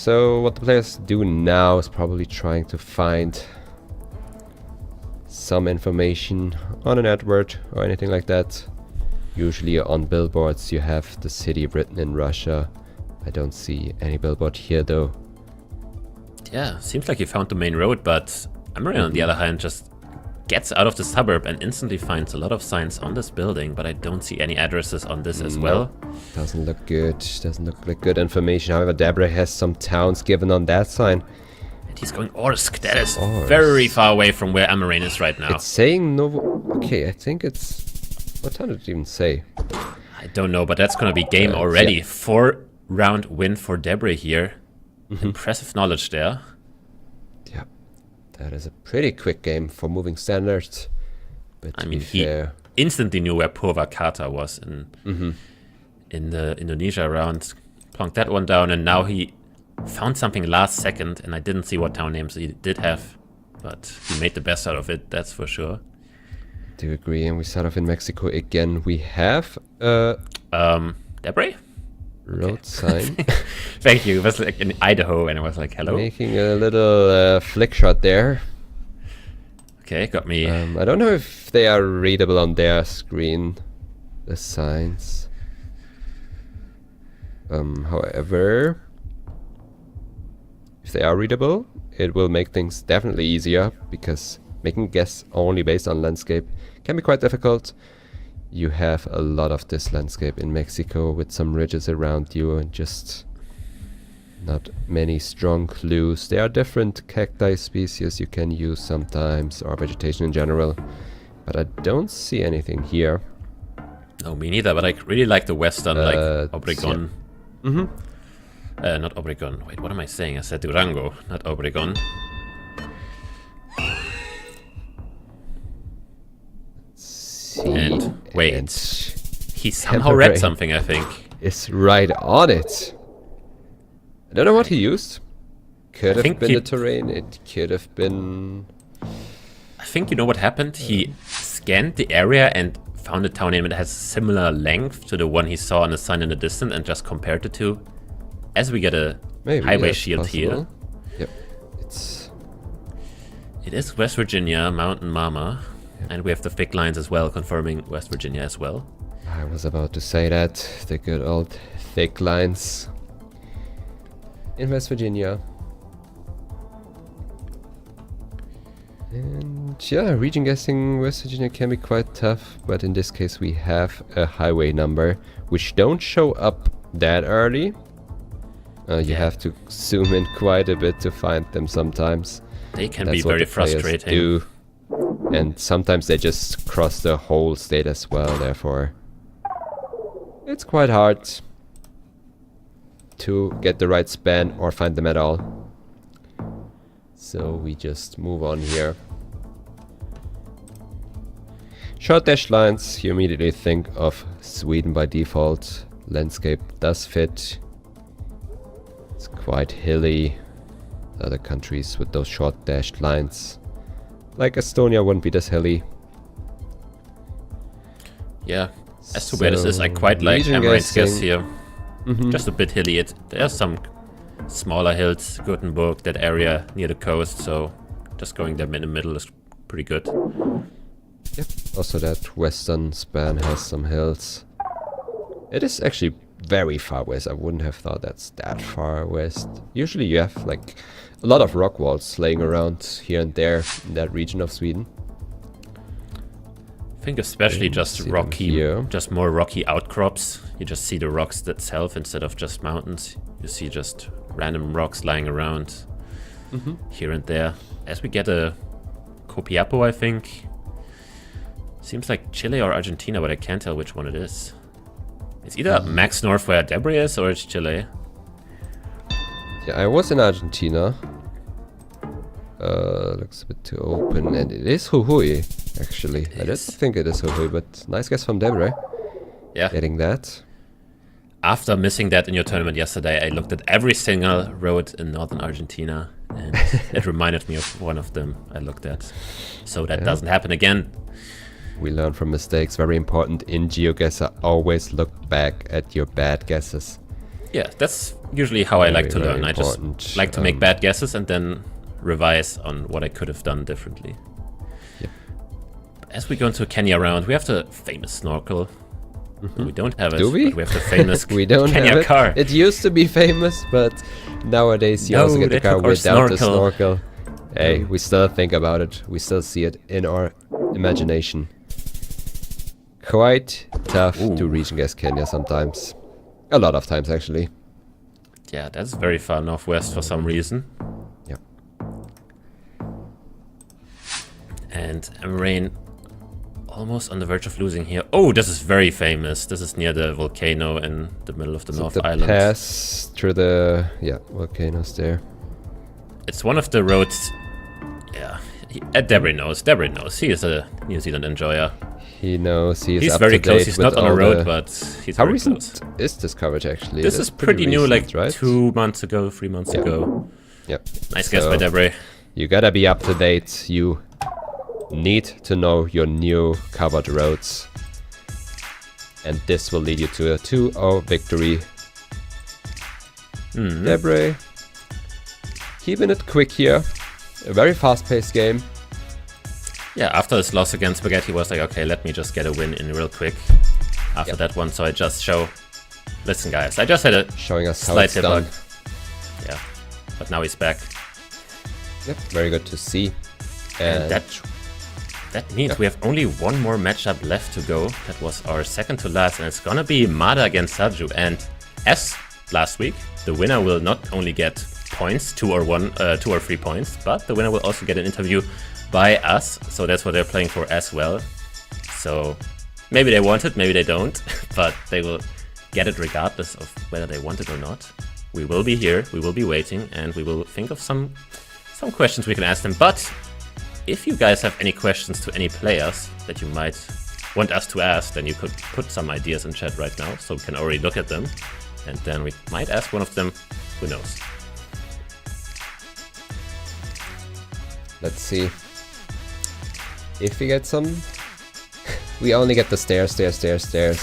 So what the players do now is probably trying to find some information on an advert or anything like that. Usually on billboards you have the city written in Russia. I don't see any billboard here though. Yeah, seems like you found the main road, but Amarin on the other hand just gets out of the suburb and instantly finds a lot of signs on this building, but I don't see any addresses on this as well. Doesn't look good. Doesn't look like good information. However, Debra has some towns given on that sign. And he's going Orsk. That is very far away from where Amarin is right now. It's saying Novo... Okay, I think it's... What time did it even say? I don't know, but that's going to be game already. Yeah. 4-round win for Debra here. Impressive knowledge there. Yeah, that is a pretty quick game for moving standards. But I mean, he instantly knew where Purwakarta was in the Indonesia round. Plonked that one down, and now he found something last second, and I didn't see what town names he did have, but he made the best out of it, that's for sure. Do agree, and we start off in Mexico again. We have Debra? Road sign. Thank you. It was like in Idaho, and I was like, hello. Making a little flick shot there. Okay, got me. I don't know if they are readable on their screen, the signs. However, if they are readable, it will make things definitely easier, because making a guess only based on landscape can be quite difficult. You have a lot of this landscape in Mexico with some ridges around you and just not many strong clues. There are different cacti species you can use sometimes, or vegetation in general, but I don't see anything here. No, me neither, but I really like the western, like Obregon. Yeah. Not Obregon. Wait, what am I saying? I said Durango, not Obregon. And wait, he somehow read something, I think. It's right on it. I don't know what he used. Could have been the terrain, it could have been... I think you know what happened? He scanned the area and found a town name that has similar length to the one he saw on the sign in the distance and just compared the two. As we get a highway shield here. Yep. It is West Virginia, Mountain Mama. And we have the thick lines as well, confirming West Virginia as well. I was about to say that. The good old thick lines in West Virginia. And yeah, region guessing West Virginia can be quite tough, but in this case we have a highway number which don't show up that early. You have to zoom in quite a bit to find them sometimes. They can be very frustrating. And sometimes they just cross the whole state as well, therefore it's quite hard to get the right span or find them at all. So we just move on here. Short dashed lines, you immediately think of Sweden by default. Landscape does fit. It's quite hilly. Other countries with those short dashed lines, like Estonia, wouldn't be this hilly. Yeah, as to where this is, I quite like Amarin's guess here. Just a bit hilly. There's some smaller hills, Gothenburg, that area near the coast, so just going there in the middle is pretty good. Yep. Also that western span has some hills. It is actually very far west. I wouldn't have thought that's that far west. Usually you have like a lot of rock walls laying around here and there in that region of Sweden. I think especially just rocky, just more rocky outcrops. You just see the rocks itself instead of just mountains. You see just random rocks lying around here and there. As we get a Copiapo, I think. Seems like Chile or Argentina, but I can't tell which one it is. It's either max north where Debra is, or it's Chile. Yeah, I was in Argentina. Looks a bit too open, and it is Jujuy, actually. I didn't think it is Jujuy, but nice guess from Debra. Yeah. Getting that. After missing that in your tournament yesterday, I looked at every single road in northern Argentina, and it reminded me of one of them I looked at. So that doesn't happen again. We learn from mistakes. Very important in GeoGuessr. Always look back at your bad guesses. Yeah, that's usually how I like to learn. I just important. like to make bad guesses and then revise on what I could have done differently. Yep. As we go into a Kenya round, we have the famous snorkel. We don't have it. Do we? But we have the famous we don't Kenya have it. car. It used to be famous, but nowadays you also get the car without the snorkel. Hey, we still think about it. We still see it in our imagination. Quite tough to region guess Kenya sometimes. A lot of times, actually. Yeah, that's very far northwest for some reason. Yep. And Emarain almost on the verge of losing here. Oh, this is very famous. This is near the volcano in the middle of the North Island. Pass through the volcanoes there. It's one of the roads. Yeah, Debris knows. Debris knows. He is a New Zealand enjoyer. He knows. He's up very to close. date He's with not on a all road, the... but he's How very recent close. is this coverage actually? This is pretty new, recent, like right? 2 months ago, 3 months ago. Yep. Nice guess by Debris. You gotta be up to date. You need to know your new covered roads. And this will lead you to a 2-0 victory. Debris keeping it quick here. A very fast-paced game. Yeah, after his loss against Spaghetti, he was like, okay, let me just get a win in real quick after that one. So I just show, listen guys, I just had a showing us how slight it's done. debug. Yeah, but now he's back. Yep, very good to see. And that means we have only one more matchup left to go. That was our second to last, and it's gonna be Mada against Saju. And as last week, the winner will not only get points, 2 or 3 points, but the winner will also get an interview by us. So that's what they're playing for as well. So maybe they want it, maybe they don't, but they will get it regardless of whether they want it or not. We will be here, we will be waiting, and we will think of some questions we can ask them. But if you guys have any questions to any players that you might want us to ask, then you could put some ideas in chat right now, so we can already look at them, and then we might ask one of them. Who knows? Let's see if we get some. We only get the stairs. Okay,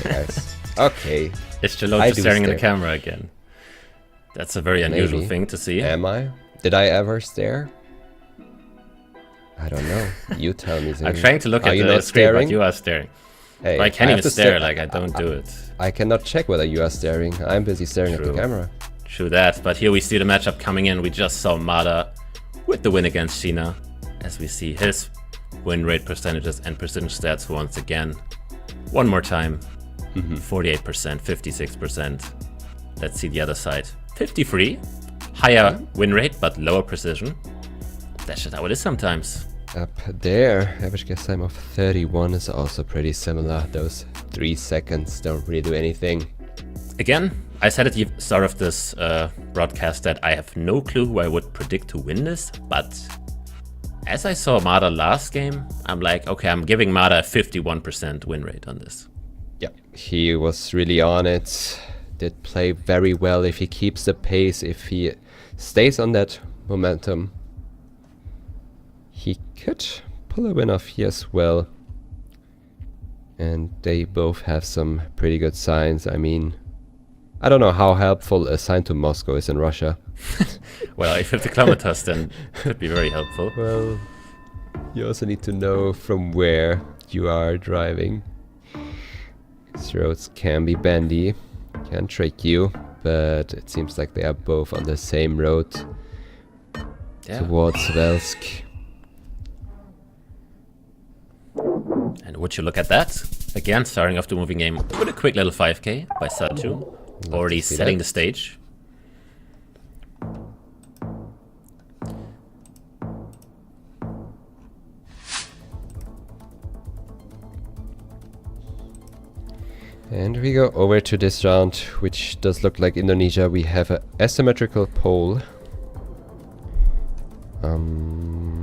guys. Okay. It's Jalot staring at the camera again. That's a very unusual thing to see. Am I? Did I ever stare? I don't know. You tell me. I'm trying to look at the screen, but you are staring. Hey, but I can't even stare, like I don't do it. I cannot check whether you are staring. I'm busy staring at the camera. True that, but here we see the matchup coming in. We just saw Mada with the win against Sheena, as we see his win rate percentages and precision stats once again. One more time. 48%, 56%. Let's see the other side. 53. Higher win rate, but lower precision. That's just how it is sometimes. Up there, average guess time of 31 is also pretty similar. Those 3 seconds don't really do anything. Again, I said at the start of this broadcast that I have no clue who I would predict to win this, but as I saw Mada last game, I'm like, okay, I'm giving Mada a 51% win rate on this. Yeah, he was really on it. Did play very well. If he keeps the pace, if he stays on that momentum, he could pull a win off here as well. And they both have some pretty good signs. I mean, I don't know how helpful a sign to Moscow is in Russia. Well, if 50 kilometers, then it could be very helpful. Well, you also need to know from where you are driving. These roads can be bendy, can trick you, but it seems like they are both on the same road towards Velsk. And would you look at that? Again, starting off the moving game with a quick little 5k by Saju. Already setting the stage. And we go over to this round, which does look like Indonesia. We have an asymmetrical pole.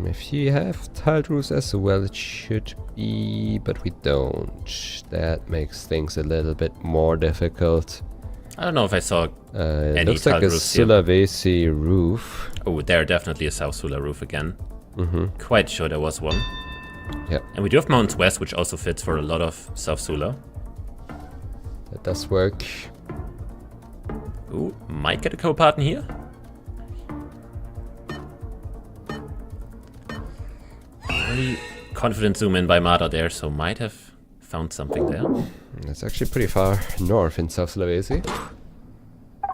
If you have tiled roofs as well, it should be, but we don't. That makes things a little bit more difficult. I don't know if I saw any looks like a Sulawesi roof. Oh, there definitely a South Sula roof again. Quite sure there was one. Yeah. And we do have Mountains West, which also fits for a lot of South Sula. That does work. who might get a co-partner here. Very confident zoom in by Mada there, so might have found something there. It's actually pretty far north in South Sulawesi.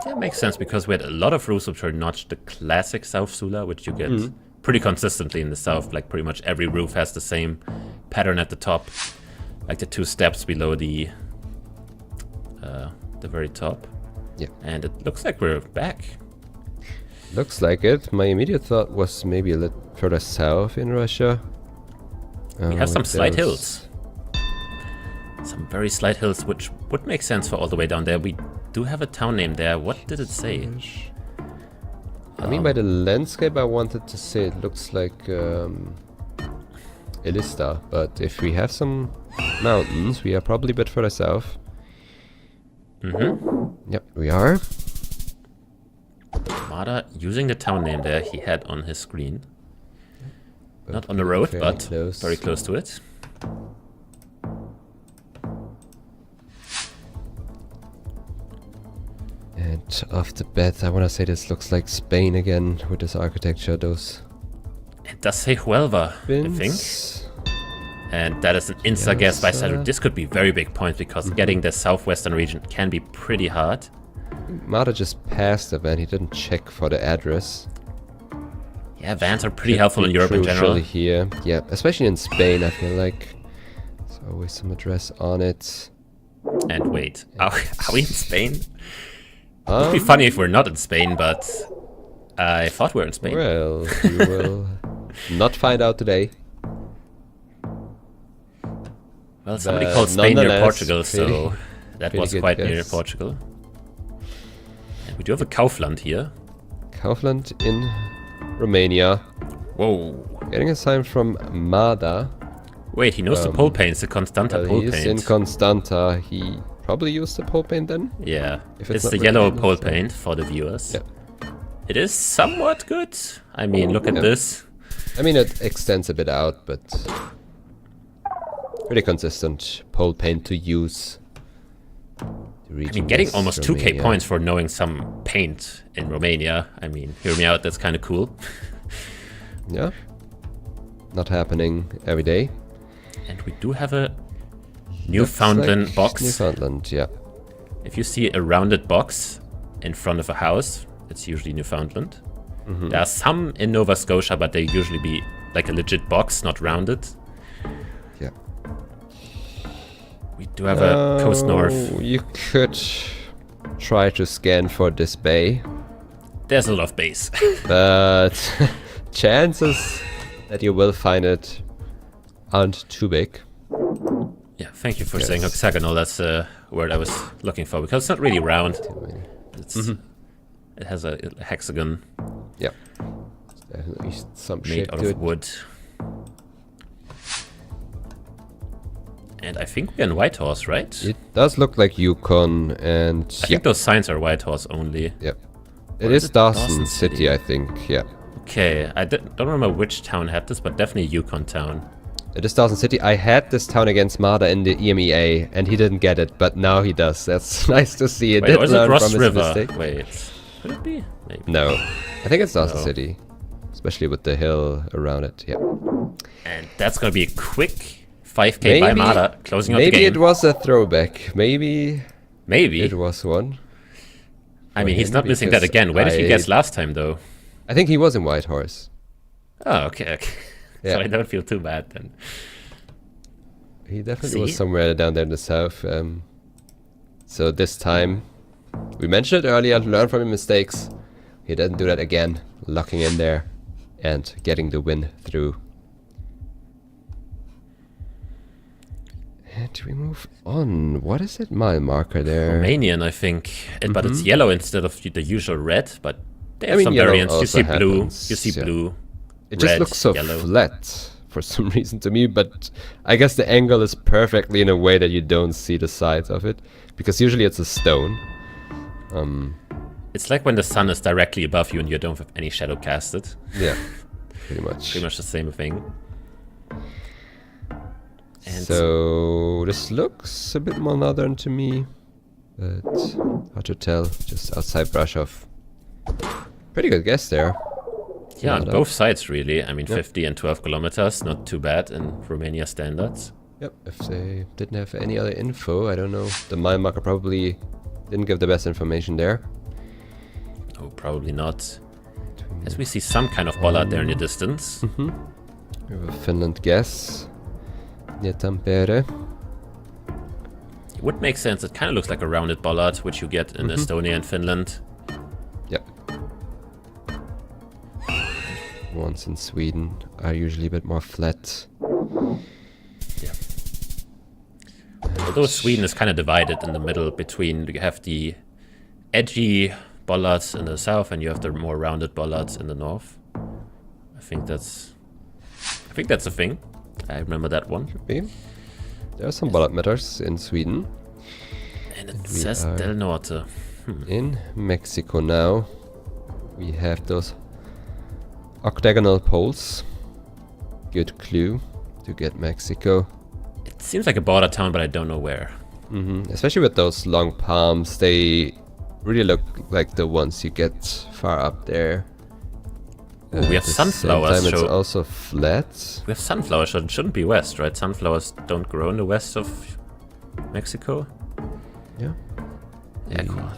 Yeah, makes sense because we had a lot of roofs which are not the classic South Sula, which you get pretty consistently in the south. Like pretty much every roof has the same pattern at the top, like the 2 steps below the very top. Yeah, and it looks like we're back. Looks like it. My immediate thought was maybe a little further south in Russia. We have some slight hills. Some very slight hills, which would make sense for all the way down there. We do have a town name there. What did it say? I mean, by the landscape, I wanted to say it looks like Elista, but if we have some mountains, we are probably a bit further south. Yep, we are. Mada using the town name there he had on his screen. Not on the road, but very close to it. And off the bat, I want to say this looks like Spain again with this architecture. Those. It does say Huelva, I think. And that is an insta guess by Saju. This could be very big points because getting the southwestern region can be pretty hard. Mada just passed the van. He didn't check for the address. Yeah, vans are pretty helpful in Europe in general. Here, yeah, especially in Spain. I feel like there's always some address on it. And wait, are we in Spain? It would be funny if we're not in Spain, but I thought we were in Spain. Well, we will not find out today. Well, somebody called Spain near Portugal, so that was quite near Portugal. And we do have a Kaufland here. Kaufland in Romania. Whoa. Getting a sign from Mada. Wait, he knows the pole paint, the Constanta pole paint. He's in Constanta. He probably used the pole paint then? Yeah, if it's the yellow pole paint for the viewers. Yeah. It is somewhat good. I mean, look at this. I mean, it extends a bit out, but pretty consistent pole paint to use. I mean, getting almost 2k points for knowing some paint in Romania. I mean, hear me out, that's kind of cool. Yeah. Not happening every day. And we do have a Newfoundland box. Newfoundland, yeah. If you see a rounded box in front of a house, it's usually Newfoundland. There are some in Nova Scotia, but they usually be like a legit box, not rounded. Yeah. We do have a coast north. You could try to scan for this bay. There's a lot of bays. But chances that you will find it aren't too big. Yeah, thank you for saying hexagonal. That's the word I was looking for, because it's not really round. It's, it has a hexagon. Yeah. Definitely some made shape out to of it. wood. And I think we're in Whitehorse, right? It does look like Yukon, and I think those signs are Whitehorse only. Yep. It is Dawson City, I think. Yeah. Okay, I don't remember which town had this, but definitely Yukon town. It is Dawson City. I had this town against Mada in the EMEA, and he didn't get it, but now he does. That's nice to see. It Wait, or is it Ross River? Mistake. Wait, could it be? Maybe. No, I think it's Dawson City, especially with the hill around it. Yeah. And that's gonna be a quick 5k by Mada, closing out the game. Maybe it was a throwback. Maybe it was one. I mean, he's not missing that again. Where did he guess last time, though? I think he was in Whitehorse. Oh, okay. Yeah. So I don't feel too bad then. He definitely was somewhere down there in the south. So this time, we mentioned it earlier, learn from your mistakes. He didn't do that again, locking in there and getting the win through. And we move on. What is it? Mile marker there. Romanian, I think. But it's yellow instead of the usual red. But they have some variants. You see blue. You see blue. It just looks so flat for some reason to me, but I guess the angle is perfectly in a way that you don't see the sides of it, because usually it's a stone. It's like when the sun is directly above you and you don't have any shadow casted. Yeah, pretty much. Pretty much the same thing. And so this looks a bit more northern to me. But hard to tell. Just outside Brasov. Pretty good guess there. Yeah, on both sides really. I mean, 50 and 12 kilometers, not too bad in Romania standards. Yep, if they didn't have any other info, I don't know. The mile marker probably didn't give the best information there. Oh, probably not. As we see some kind of bollard there in the distance. We have a Finland guess. Near Tampere. It would make sense. It kind of looks like a rounded bollard, which you get in Estonia and Finland. Yep. Ones in Sweden are usually a bit more flat. Yeah. Although Sweden is kind of divided in the middle between, you have the edgy bollards in the south and you have the more rounded bollards in the north. I think that's a thing. I remember that one. Could be. There are some bollard meters in Sweden. And it says Del Norte. In Mexico now. We have those octagonal poles. Good clue to get Mexico. It seems like a border town, but I don't know where. Especially with those long palms, they really look like the ones you get far up there. We have sunflowers. It's also flat. We have sunflowers, so it shouldn't be west, right? Sunflowers don't grow in the west of Mexico. Yeah. Yeah, cool.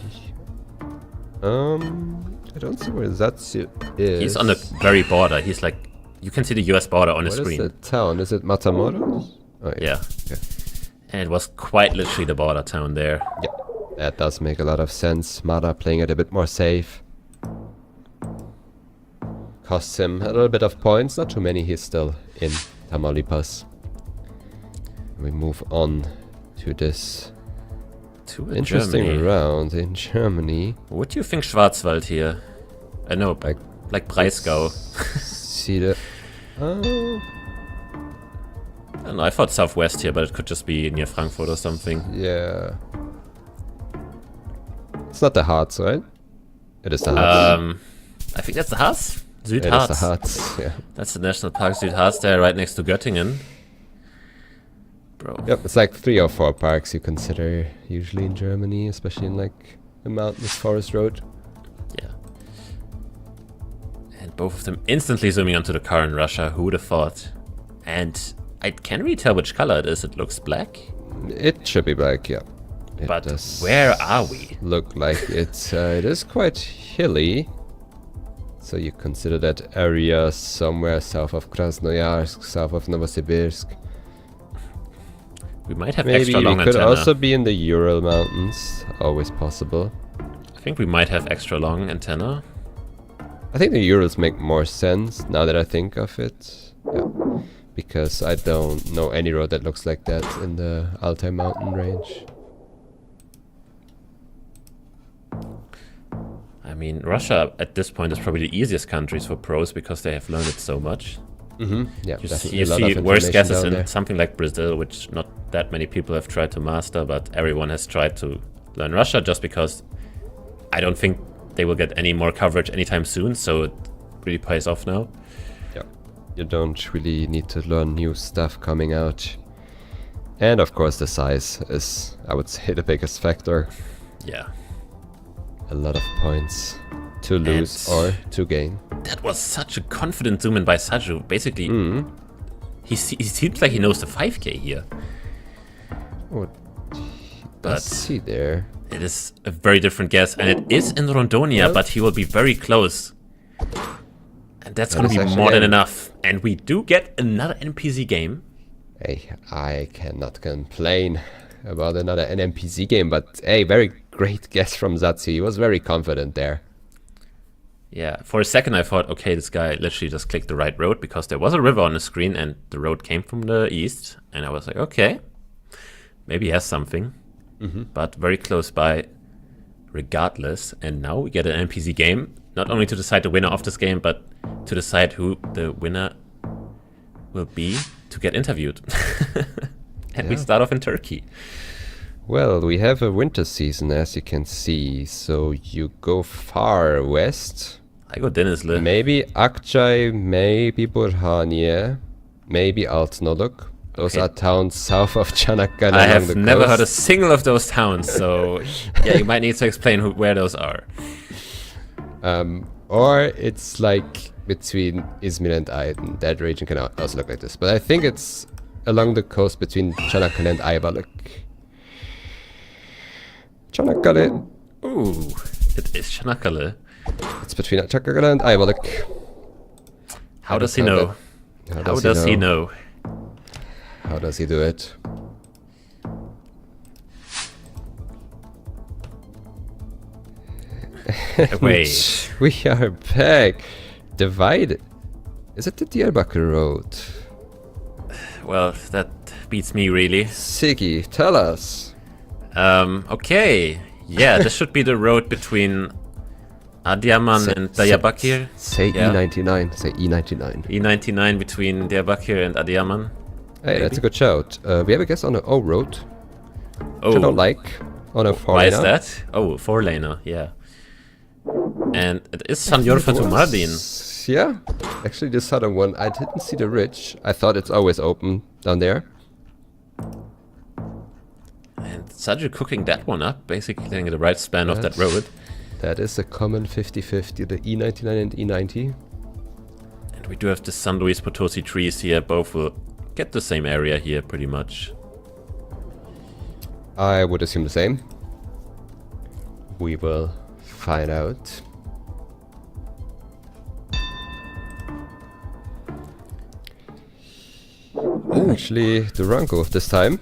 I don't see where Saju is. He's on the very border. He's like, you can see the US border on the screen. What is the town? Is it Matamoros? Oh, yeah. Okay. And it was quite literally the border town there. Yeah, that does make a lot of sense. Mada playing it a bit more safe. Costs him a little bit of points, not too many, he's still in Tamaulipas. We move on to this interesting round in Germany. What do you think Schwarzwald here? I know, like Breisgau. See the... Oh... I don't know, I thought southwest here, but it could just be near Frankfurt or something. Yeah. It's not the Harz, right? It is the Harz. I think that's the Harz? Südharz. It is the Harz, yeah. That's the National Park Südharz there, right next to Göttingen. Bro. Yep, it's like 3 or 4 parks you consider usually in Germany, especially in like a mountainous forest road. Yeah. And both of them instantly zooming onto the car in Russia, who would have thought? And I can't really tell which color it is, it looks black. It should be black, yeah. But where are we? Look like it is quite hilly. So you consider that area somewhere south of Krasnoyarsk, south of Novosibirsk. We might have extra long antenna. Maybe we could also be in the Ural Mountains, always possible. I think we might have extra long antenna. I think the Urals make more sense now that I think of it. Yeah. Because I don't know any road that looks like that in the Altai mountain range. I mean, Russia at this point is probably the easiest countries for pros because they have learned it so much. Yeah, you see worst guesses in something like Brazil, which not that many people have tried to master, but everyone has tried to learn Russia just because I don't think they will get any more coverage anytime soon, so it really pays off now. Yeah, you don't really need to learn new stuff coming out. And of course the size is, I would say, the biggest factor. Yeah. A lot of points to lose or to gain. That was such a confident zoom in by Saju. Basically, he seems like he knows the 5K here. What does see there? It is a very different guess, and it is in Rondonia, but he will be very close. And that's going to be more than enough. And we do get another NPC game. Hey, I cannot complain about another NPC game, but hey, very great guess from Zatsu. He was very confident there. Yeah, for a second I thought, okay, this guy literally just clicked the right road because there was a river on the screen and the road came from the east. And I was like, okay, maybe he has something. But very close by regardless. And now we get an NPC game, not only to decide the winner of this game, but to decide who the winner will be to get interviewed. And we start off in Turkey. Well, we have a winter season, as you can see, so you go far west. I go Denizli. Maybe Akçay, maybe Burhaniye, maybe Altınoluk. Those are towns south of Çanakkale. I have never heard a single of those towns, so yeah, you might need to explain where those are. Or it's like between Izmir and Aydın. That region can also look like this. But I think it's along the coast between Çanakkale and Ayvalık. Çanakkale. Ooh, it is Çanakkale. It's between Çanakkale and Ayvalık. How does he know? How does he know? How does he do it? Wait. We are back. Divided. Is it the Diyarbakır road? Well, that beats me really. Siggy, tell us. Okay. Yeah, this should be the road between Adıyaman and Diyarbakır. Say E99. Say E99. E99 between Diyarbakır and Adıyaman. Hey, maybe? That's a good shout. We have a guess on an O road. Oh. Which I don't like. On a 4-laner. Why is that? Oh, 4-laner, yeah. And it is Sanyorfa to Mardin. Yeah, actually the southern one. I didn't see the ridge. I thought it's always open down there. And Saju cooking that one up, basically getting the right span of that road. That is a common 50-50, the E99 and E90. And we do have the San Luis Potosi trees here. Both will get the same area here, pretty much. I would assume the same. We will find out. Actually, Durango this time.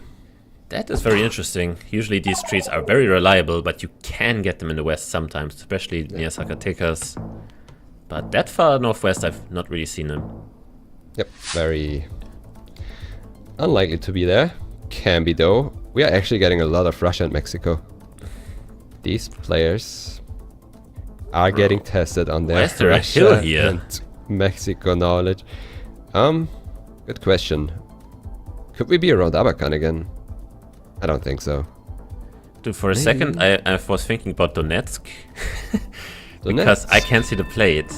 That is very interesting. Usually these trees are very reliable, but you can get them in the west sometimes, especially near Zacatecas. But that far northwest, I've not really seen them. Yep, very unlikely to be there. Can be though. We are actually getting a lot of Russia and Mexico. These players are getting tested on their Where's there Russia a hill here? and Mexico knowledge. Good question. Could we be around Abakan again? I don't think so. Dude, for a second, I was thinking about Donetsk. Because I can't see the plate.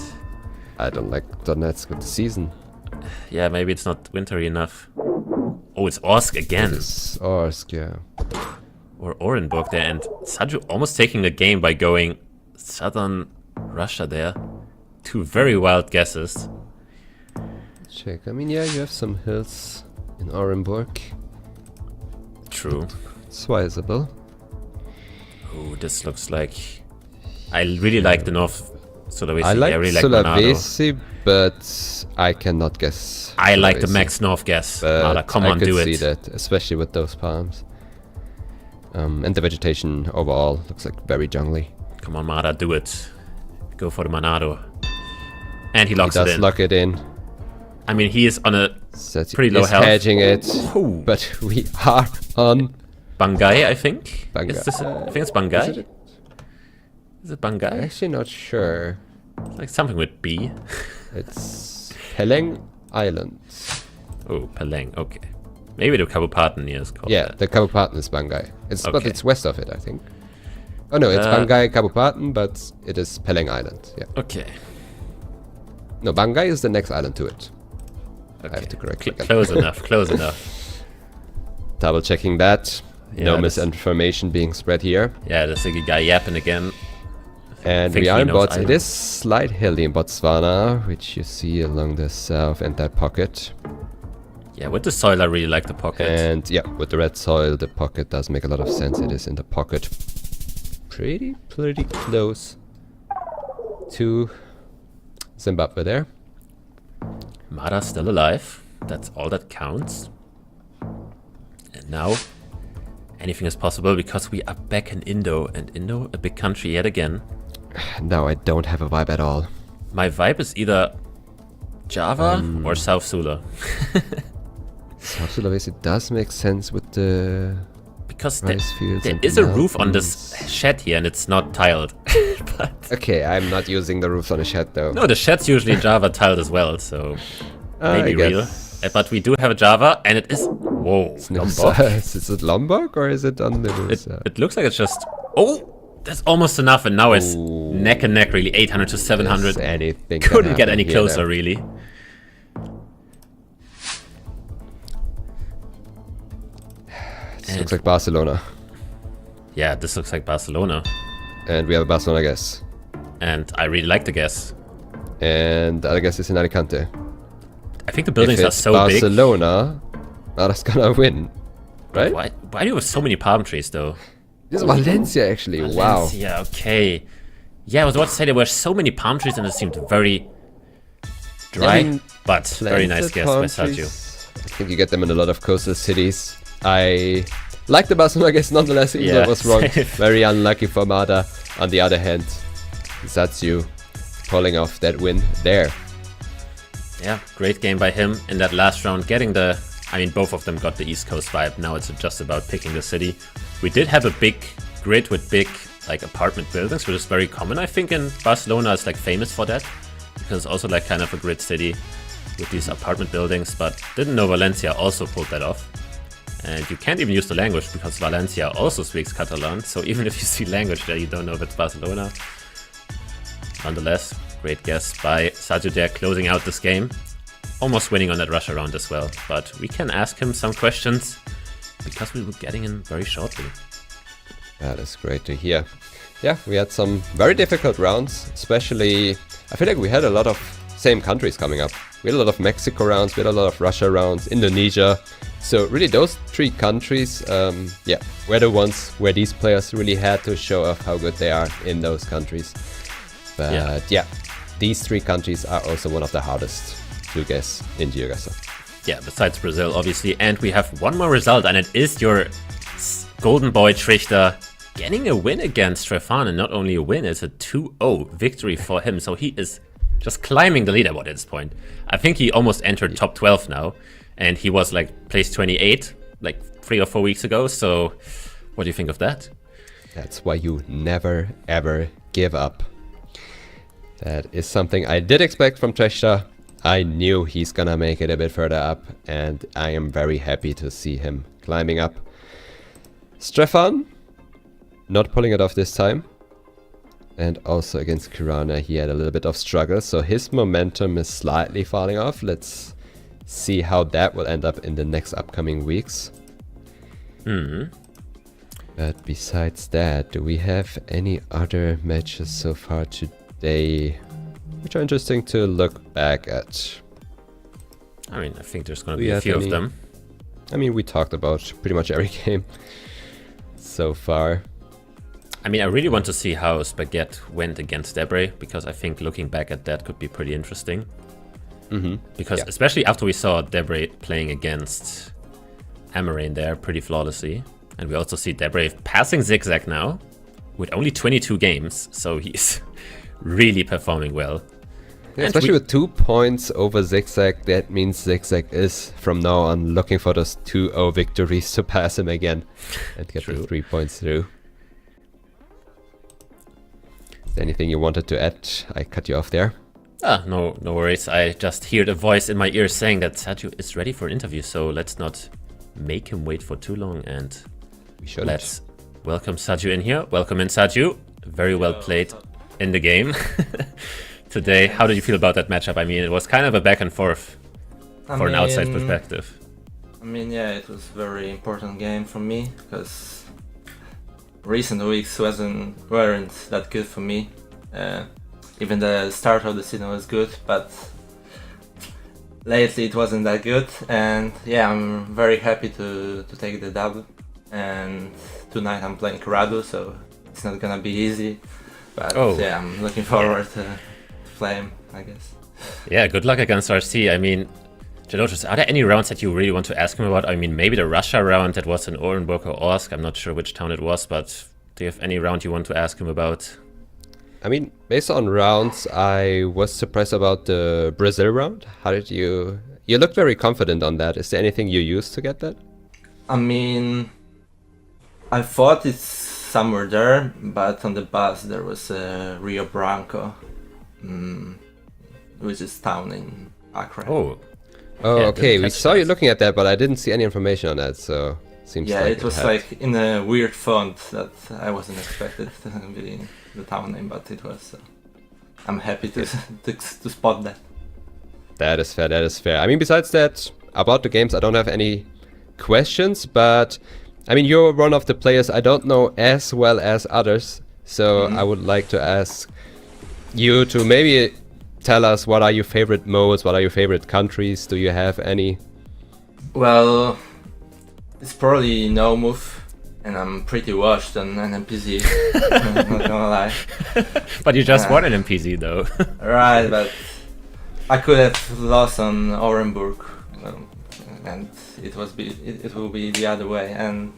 I don't like Donetsk with the season. Yeah, maybe it's not wintry enough. Oh, it's Orsk again. It's Orsk, yeah. Or Orenburg there, and Saju almost taking the game by going southern Russia there. Two very wild guesses. Check. I mean, yeah, you have some hills in Orenburg. True. It's visible. Oh, this looks like... I really like the North Sulawesi. I like really Sulawesi, but I cannot guess. I like the max North guess. Mada, come on, do it. I could see that, especially with those palms. And the vegetation overall looks like very jungly. Come on, Mada, do it. Go for the Manado. And he locks it in. He does lock it in. I mean, he is on a pretty low health. He's hedging it, but we are on... Banggai, I think? Banggai. I think it's Banggai. Is it Banggai? I'm actually not sure. It's like something with B. It's Peleng Island. Oh, Peleng, okay. Maybe the Kabupaten is called that. The Kabupaten is Banggai. Okay. But it's west of it, I think. Oh no, it's Banggai Kabupaten, but it is Peleng Island. Yeah. Okay. No, Banggai is the next island to it. Okay. I have to correct it. Close enough, close enough. Double checking that. Yeah, no misinformation being spread here. Yeah, the Siggy guy yapping again. And we are in Botswana. It is slight hilly in Botswana, which you see along the south and that pocket. Yeah, with the soil, I really like the pocket. And yeah, with the red soil, the pocket does make a lot of sense. It is in the pocket. Pretty close to Zimbabwe there. Mada's still alive. That's all that counts. And now, anything is possible because we are back in Indo. And Indo, a big country yet again. No, I don't have a vibe at all. My vibe is either Java or South Sula. South Sulawesi does make sense with the because rice fields. There is a roof on this shed here and it's not tiled. But okay, I'm not using the roofs on a shed though. No, the shed's usually Java tiled as well, so maybe real. But we do have a Java and it is... Whoa, Lombok. Is it Lombok or is it on the roofs? It looks like it's just... Oh! That's almost enough, and now it's neck and neck, really. 800 to 700. Anything couldn't get any closer, really. This looks like Barcelona. Yeah, this looks like Barcelona. And we have a Barcelona guess. And I really like the guess. And the other guess is in Alicante. I think the buildings are so big. Barcelona, Mada's gonna win, right? Why do you have so many palm trees, though? This is Valencia, actually. Wow. Yeah, okay. Yeah, I was about to say there were so many palm trees and it seemed very dry, but very nice guess by Saju. I think you get them in a lot of coastal cities. I like the Barcelona guess nonetheless, even though it was wrong. Very unlucky for Mada. On the other hand, Saju pulling off that win there. Yeah, great game by him in that last round, getting the... I mean, both of them got the East Coast vibe. Now it's just about picking the city. We did have a big grid with big like apartment buildings, which is very common, I think, in Barcelona. It's like famous for that, because it's also like kind of a grid city with these apartment buildings, but didn't know Valencia also pulled that off. And you can't even use the language because Valencia also speaks Catalan, so even if you see language there, you don't know if it's Barcelona. Nonetheless, great guess by Saju there, closing out this game. Almost winning on that rush around as well, but we can ask him some questions because we were getting in very shortly. That is great to hear. Yeah, we had some very difficult rounds, especially, I feel like we had a lot of same countries coming up. We had a lot of Mexico rounds, we had a lot of Russia rounds, Indonesia. So really those three countries, yeah, were the ones where these players really had to show off how good they are in those countries. But yeah, these three countries are also one of the hardest to guess in GeoGuessr. Yeah, besides Brazil, obviously. And we have one more result, and it is your golden boy Trichter getting a win against Strefan. And not only a win, it's a 2-0 victory for him. So he is just climbing the leaderboard at this point. I think he almost entered top 12 now. And he was like place 28 like 3 or 4 weeks ago. So what do you think of that? That's why you never ever give up. That is something I did expect from Trichter. I knew he's gonna make it a bit further up, and I am very happy to see him climbing up. Strefan, not pulling it off this time. And also against Kirania, he had a little bit of struggle, so his momentum is slightly falling off. Let's see how that will end up in the next upcoming weeks. But besides that, do we have any other matches so far today which are interesting to look back at? I mean, I think there's going to be a few of them. I mean, we talked about pretty much every game so far. I mean, I really want to see how Spaghetti went against Debray, because I think looking back at that could be pretty interesting. Because especially after we saw Debray playing against Amarin there pretty flawlessly. And we also see Debray passing Zigzag now with only 22 games, so he's really performing well. Yeah, especially with 2 points over Zigzag, that means Zigzag is from now on looking for those 2-0 victories to pass him again and get the 3 points through. Is there anything you wanted to add? I cut you off there. No worries. I just heard a voice in my ear saying that Saju is ready for an interview, so let's not make him wait for too long, and let's welcome Saju in here. Welcome in, Saju. Very well played in the game today. How did you feel about that matchup? I mean, it was kind of a back and forth for an outside perspective. I mean, yeah, it was a very important game for me because recent weeks weren't that good for me. Even the start of the season was good, but lately it wasn't that good. And yeah, I'm very happy to take the dub. And tonight I'm playing Karadu, so it's not gonna be easy. But yeah, I'm looking forward to play him, I guess. Yeah, good luck against RC. I mean, Gelotus, are there any rounds that you really want to ask him about? I mean, maybe the Russia round that was in Orenburg or Orsk. I'm not sure which town it was, but do you have any round you want to ask him about? I mean, based on rounds, I was surprised about the Brazil round. How did you... You looked very confident on that. Is there anything you used to get that? I mean, I thought it's somewhere there, but on the bus there was Rio Branco, which is town in Acre. Oh, yeah, okay. We saw you looking at that, but I didn't see any information on that, so seems like it was like in a weird font that I wasn't expected to be the town name, but it was. So I'm happy to spot that. That is fair. That is fair. I mean, besides that, about the games, I don't have any questions, but I mean, you're one of the players I don't know as well as others, so I would like to ask you to maybe tell us what are your favorite modes, what are your favorite countries, do you have any? Well, it's probably no move, and I'm pretty washed on NPC, I'm not gonna lie. But you just won an NPC though. Right, but I could have lost on Orenburg, and it will be the other way. And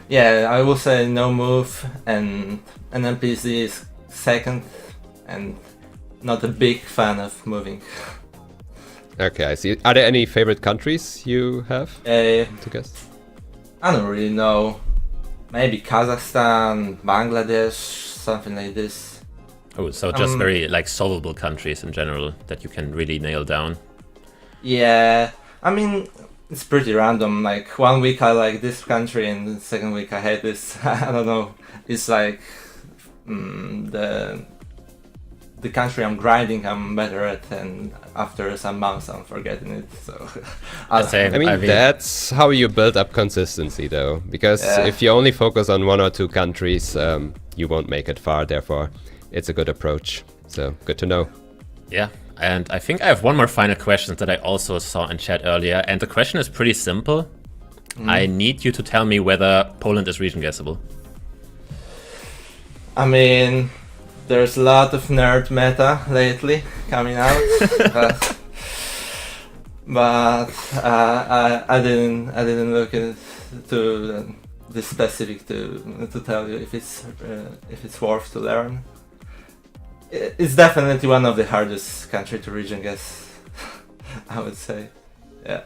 yeah, I will say no move, and an NPC is second, and not a big fan of moving. Okay, I see. Are there any favorite countries you have to guess? I don't really know. Maybe Kazakhstan, Bangladesh, something like this. Oh, so just very like solvable countries in general that you can really nail down. Yeah, I mean, it's pretty random. Like 1 week I like this country, and the second week I hate this. I don't know. It's like the country I'm grinding, I'm better at, and after some months I'm forgetting it. So I mean, that's how you build up consistency, though, because if you only focus on 1 or 2 countries, you won't make it far. Therefore, it's a good approach. So good to know. Yeah, and I think I have one more final question that I also saw in chat earlier, and the question is pretty simple. I need you to tell me whether Poland is region guessable. I mean, there's a lot of nerd meta lately coming out, but I didn't look into this specific to tell you if it's worth to learn. It's definitely one of the hardest country to region guess, I would say. Yeah.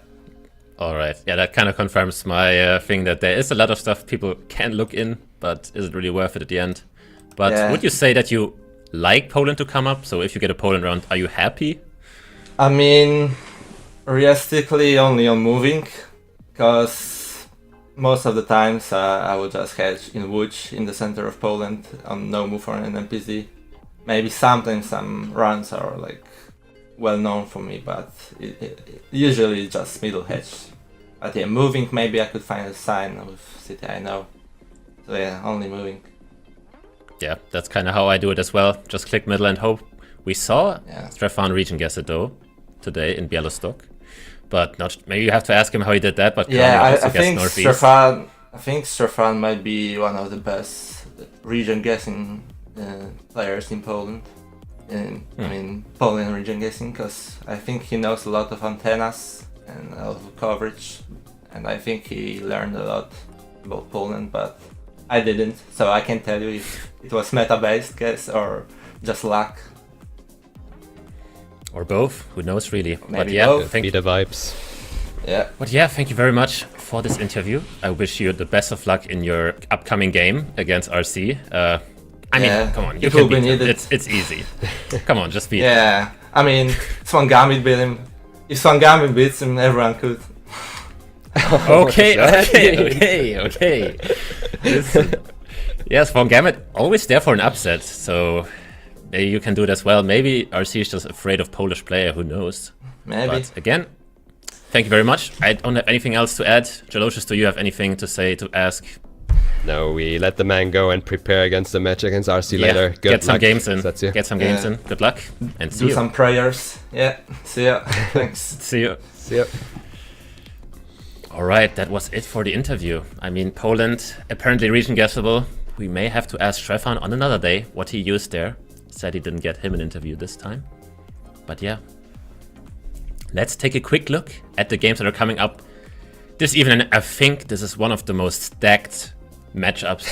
All right. Yeah, that kind of confirms my thing that there is a lot of stuff people can look in, but is it really worth it at the end? But would you say that you like Poland to come up? So if you get a Poland round, are you happy? I mean, realistically, only on moving, because most of the times I would just hedge in Łódź in the center of Poland on no move or an NPC. Maybe sometimes some runs are like well known for me, but usually just middle hedge. But yeah, moving, maybe I could find a sign of city I know. So yeah, only moving. Yeah, that's kind of how I do it as well. Just click middle and hope. We saw Strefan region guess it though today in Białystok, but not. Maybe you have to ask him how he did that. But yeah, I think Strefan might be one of the best region guessing players in Poland. I mean, Poland region guessing, because I think he knows a lot of antennas and a lot of coverage, and I think he learned a lot about Poland, but I didn't, so I can't tell you if it was meta-based guess or just luck. Or both, who knows really. Maybe but yeah, both. Be the vibes. Yeah. But yeah, thank you very much for this interview. I wish you the best of luck in your upcoming game against RC. I mean, come on, you can beat him. It's easy. Come on, just beat him. Yeah, I mean, Swangami beat him. If Swangami beats him, everyone could. Okay. Yes, Von Gamut always there for an upset, so maybe you can do it as well. Maybe RC is just afraid of Polish player, who knows? Maybe. But again, thank you very much. I don't have anything else to add. Gelocious, do you have anything to say, to ask? No, we let the man go and prepare against the match against RC later. Good Get some luck. games in. That's it. Get some games in. Good luck and see Do you. some prayers. Yeah, see ya. Thanks. See you. See ya. All right, that was it for the interview. I mean, Poland, apparently region guessable. We may have to ask Strefan on another day what he used there. Said he didn't get him an interview this time. But yeah. Let's take a quick look at the games that are coming up this evening. I think this is one of the most stacked matchups.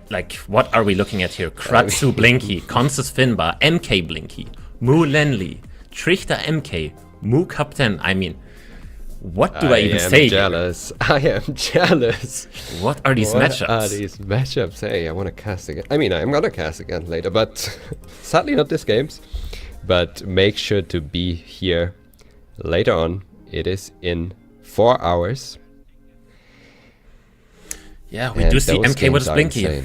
Like, what are we looking at here? Kratzu Blinky, Consus Finbar, MK Blinky, Mu Lenli, Trichter MK, Mu Captain. I mean, what do I even say? I am jealous. What are these matchups? What are these matchups? Hey, I want to cast again. I mean, I'm going to cast again later, but sadly not this games. But make sure to be here later on. It is in 4 hours. Yeah, we do see MK with his Blinky.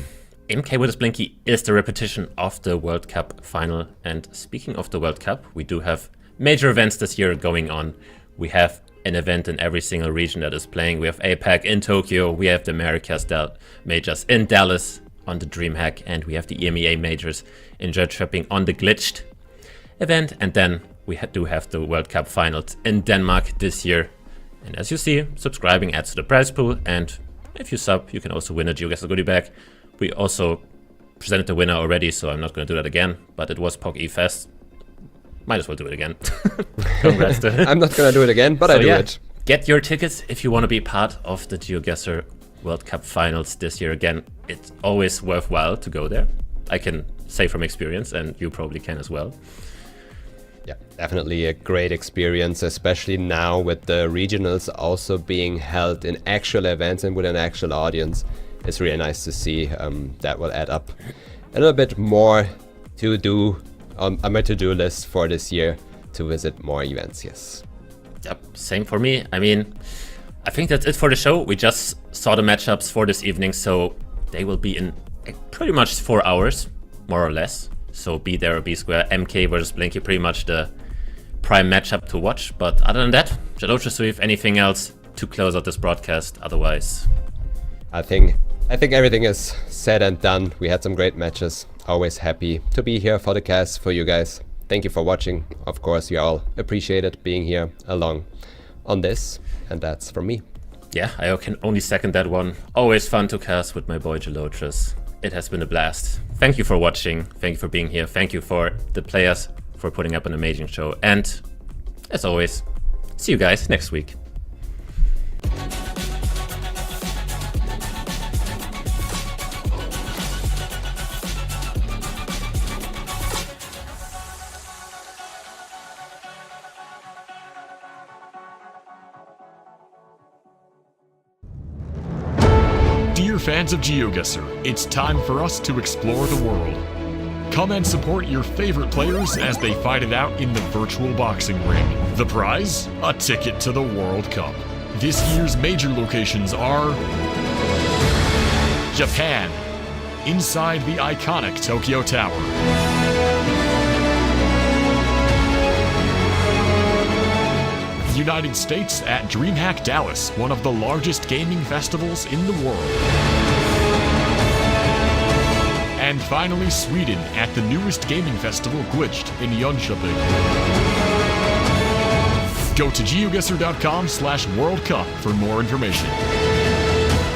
MK with his Blinky is the repetition of the World Cup final. And speaking of the World Cup, we do have major events this year going on. We have an event in every single region that is playing. We have APAC in Tokyo, we have the Americas majors in Dallas on the DreamHack, and we have the EMEA majors in Judge-Shopping on the Glitched event. And then we do have the World Cup finals in Denmark this year. And as you see, subscribing adds to the prize pool, and if you sub, you can also win a GeoGuessr goodie bag. We also presented the winner already, so I'm not going to do that again, but it was PogE Fest. Might as well do it again. Congrats to I'm not going to do it again, but I do it. Get your tickets if you want to be part of the GeoGuessr World Cup finals this year again. It's always worthwhile to go there. I can say from experience, and you probably can as well. Yeah, definitely a great experience, especially now with the regionals also being held in actual events and with an actual audience. It's really nice to see that will add up a little bit more to do on my to-do list for this year, to visit more events, yes. Yep, same for me. I mean, I think that's it for the show. We just saw the matchups for this evening, so they will be in pretty much 4 hours, more or less. So be there or be square. MK versus Blinky, pretty much the prime matchup to watch. But other than that, Jalocha, Swift, anything else to close out this broadcast? Otherwise, I think everything is said and done. We had some great matches. Always happy to be here for the cast for you guys. Thank you for watching. Of course, you all appreciate it being here along on this. And that's from me. Yeah, I can only second that one. Always fun to cast with my boy Jalochas. It has been a blast. Thank you for watching. Thank you for being here. Thank you for the players for putting up an amazing show. And as always, see you guys next week. Dear fans of GeoGuessr, it's time for us to explore the world. Come and support your favorite players as they fight it out in the virtual boxing ring. The prize? A ticket to the World Cup. This year's major locations are Japan, inside the iconic Tokyo Tower. United States at DreamHack Dallas, one of the largest gaming festivals in the world. And finally, Sweden at the newest gaming festival, Glitched, in Jönköping. Go to geoguessr.com/World Cup for more information.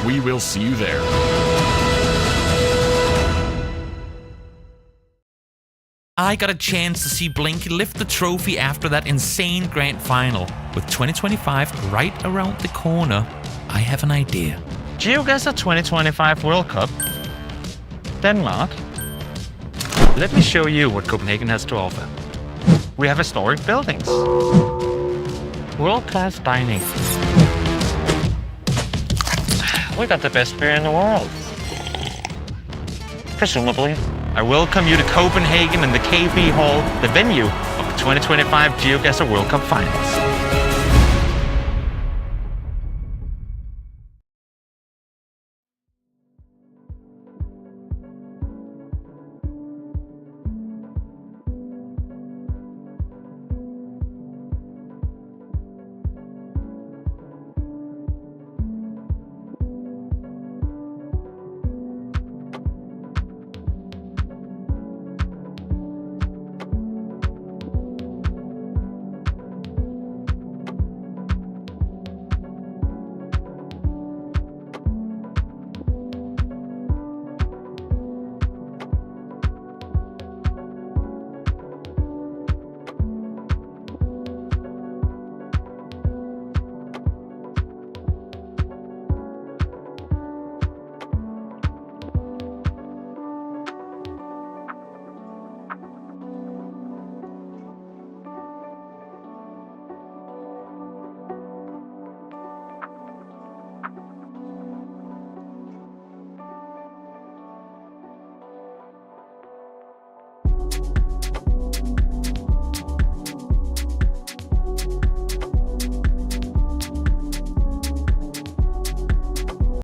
We will see you there. I got a chance to see Blinky lift the trophy after that insane grand final. With 2025 right around the corner, I have an idea. GeoGuessr 2025 World Cup, Denmark. Let me show you what Copenhagen has to offer. We have historic buildings, world-class dining. We got the best beer in the world. Presumably. I welcome you to Copenhagen and the KB Hall, the venue of the 2025 GeoGuessr World Cup Finals.